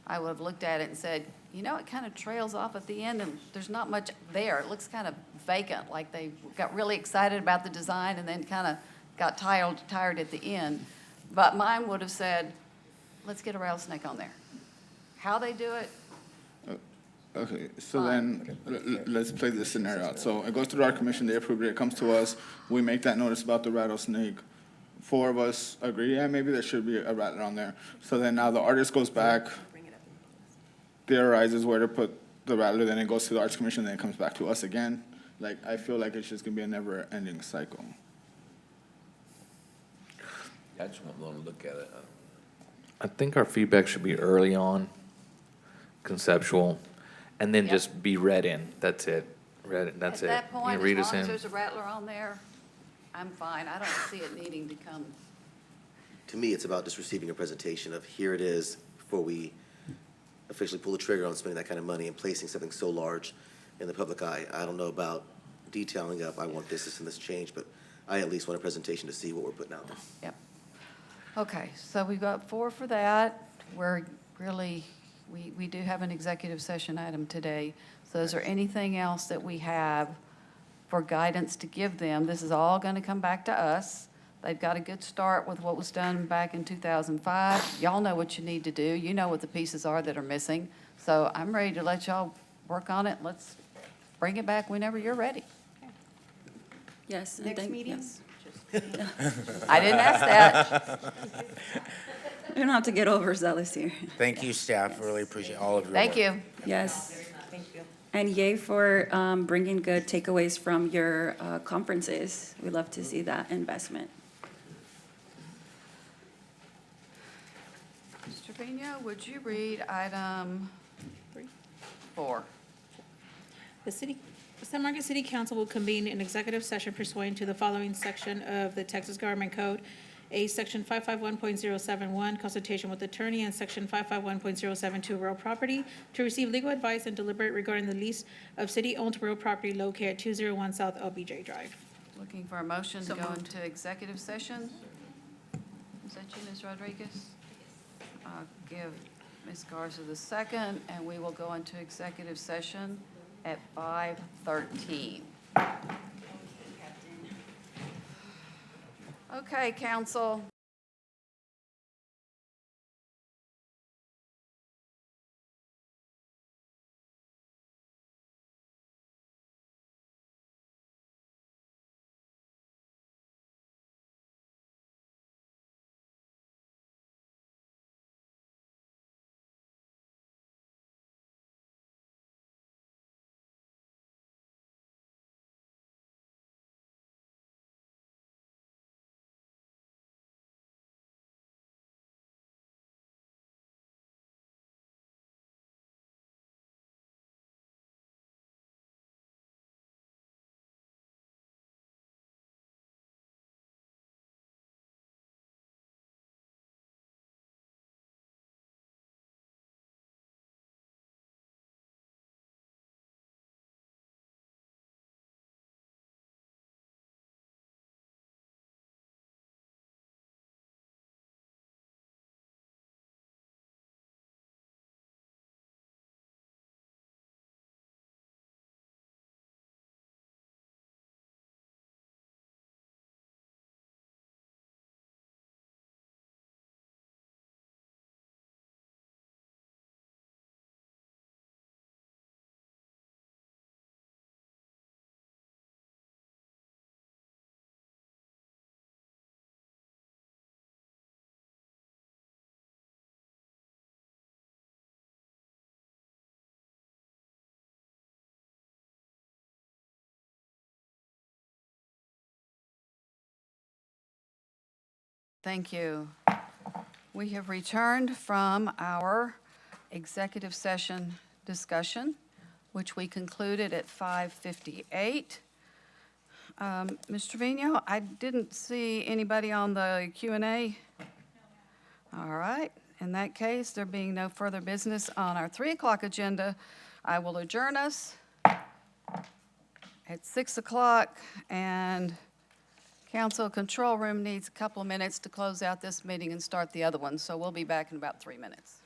I would have looked at it and said, you know, it kind of trails off at the end and there's not much there. It looks kind of vacant, like they got really excited about the design and then kind of got tired at the end. But mine would have said, let's get a rattlesnake on there. How they do it, Okay, so then, let's play this scenario out. So it goes to the art commission, they approve it, it comes to us, we make that notice about the rattlesnake. 4 of us agree, yeah, maybe there should be a rattler on there. So then now the artist goes back, theorizes where to put the rattler, then it goes to the arts commission, then it comes back to us again. Like, I feel like it's just gonna be a never-ending cycle. I just want to look at it. I think our feedback should be early on, conceptual, and then Yep. just be read in. That's it. Read it, that's it. at that You point, read as us long as in. there's a rattler on there, I'm fine. I don't see it needing to come. To me, it's about just receiving a presentation of, here it is, before we officially pull the trigger on spending that kind of money and placing something so large in the public eye. I don't know about detailing up, I want this and this change, but I at least want a presentation to see what we're putting out there. Yep. Okay, so we've got 4 for that. We're really, we do have an executive session item today. So is there anything else that we have for guidance to give them? This is all going to come back to us. They've got a good start with what was done back in 2005. Y'all know what you need to do. You know what the pieces are that are missing. So I'm ready to let y'all work on it. Let's bring it back whenever you're ready. Yes. and Next thank- meeting? yes. I didn't ask that. We don't have to get overzealous here. Thank you, staff. Really appreciate all of your work. Thank you. Yes. And yay for bringing good takeaways from your conferences. We love to see that investment. Mr. Trevino, would you read item 4? The San Marcos City Council will convene an executive session pursuant to the following section of the Texas Government Code: A, Section 551.071, consultation with attorney, and Section 551.072, real property, to receive legal advice and deliberate regarding the lease of city-owned real property located at 201 South LBJ Drive. Looking for a motion to go into executive session? Is that you, Ms. Rodriguez? I'll give Ms. Garza the second, and we will go into executive session at 5:13. Okay, council. Thank you. We have returned from our executive session discussion, which we concluded at 5:58. Mr. Trevino, I didn't see anybody on the Q&A. All right. In that case, there being no further business on our 3 o'clock agenda, I will adjourn us at 6 o'clock and Council Control Room needs a couple of minutes to close out this meeting and start the other one, so we'll be back in about 3 minutes.